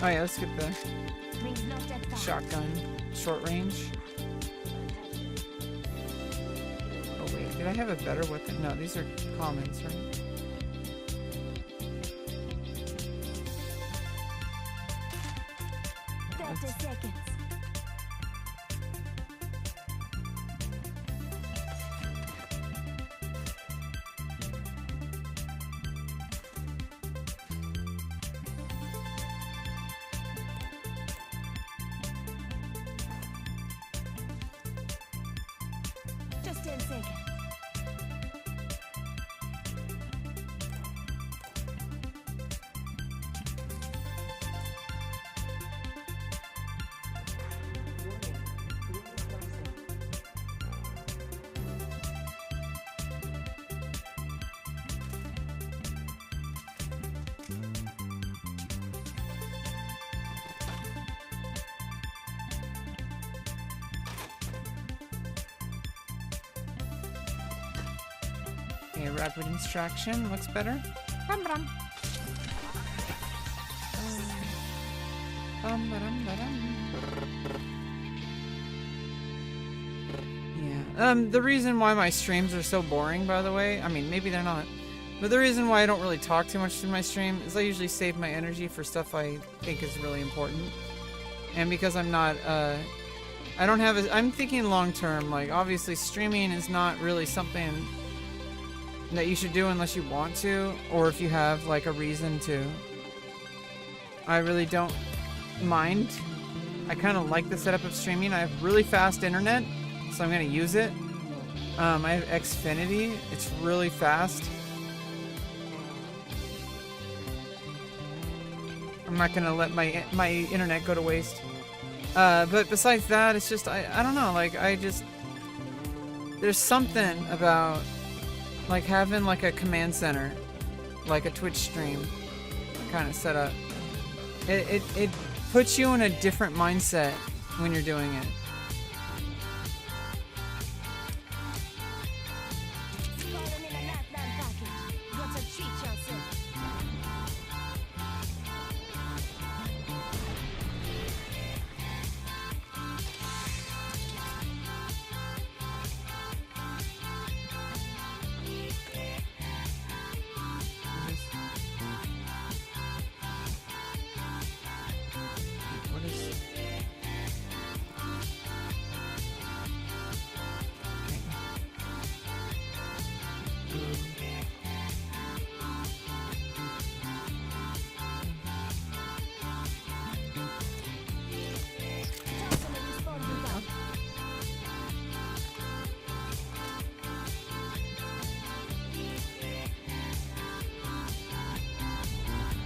Oh yeah, let's get the shotgun. Short range. Oh wait, did I have a better weapon? No, these are commons, right? Just 10 seconds. Okay, rapid extraction looks better. Bum, bum. Bum, ba-dum, ba-dum. Yeah. The reason why my streams are so boring, by the way, I mean, maybe they're not, but the reason why I don't really talk too much through my stream is I usually save my energy for stuff I think is really important. And because I'm not, I don't have I'm thinking long term, like, obviously streaming is not really something that you should do unless you want to, or if you have like a reason to. I really don't mind. I kind of like the setup of streaming. I have really fast internet, so I'm gonna use it. I have Xfinity. It's really fast. I'm not gonna let my internet go to waste. But besides that, it's just I don't know. Like there's something about like having like a command center, like a Twitch stream kind of setup. It puts you in a different mindset when you're doing it.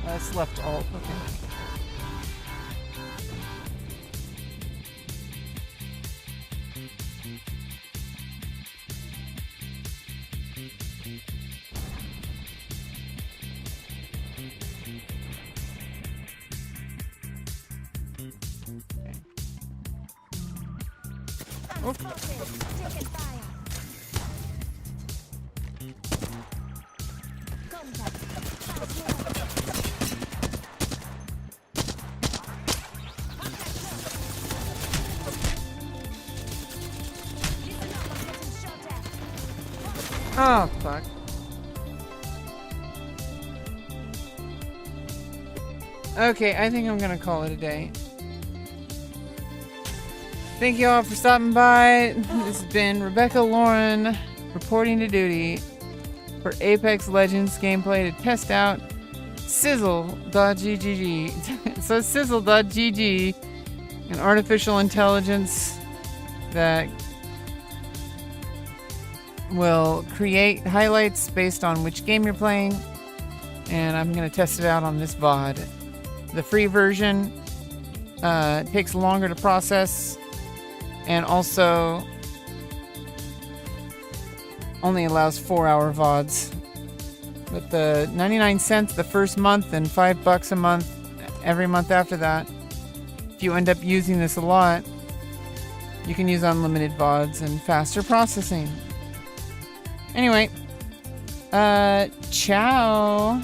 That's left alt, okay. Oh, fuck. Okay, I think I'm gonna call it a day. Thank you all for stopping by. This has been Rebecca Lauren reporting to duty. for Apex Legends gameplay to test out sizzle.gg. So sizzle.gg, an artificial intelligence that will create highlights based on which game you're playing, and I'm going to test it out on this VOD. The free version takes longer to process and also only allows 4-hour VODs. But the 99 cents the first month and $5 a month every month after that, if you end up using this a lot, you can use unlimited VODs and faster processing. Anyway, ciao.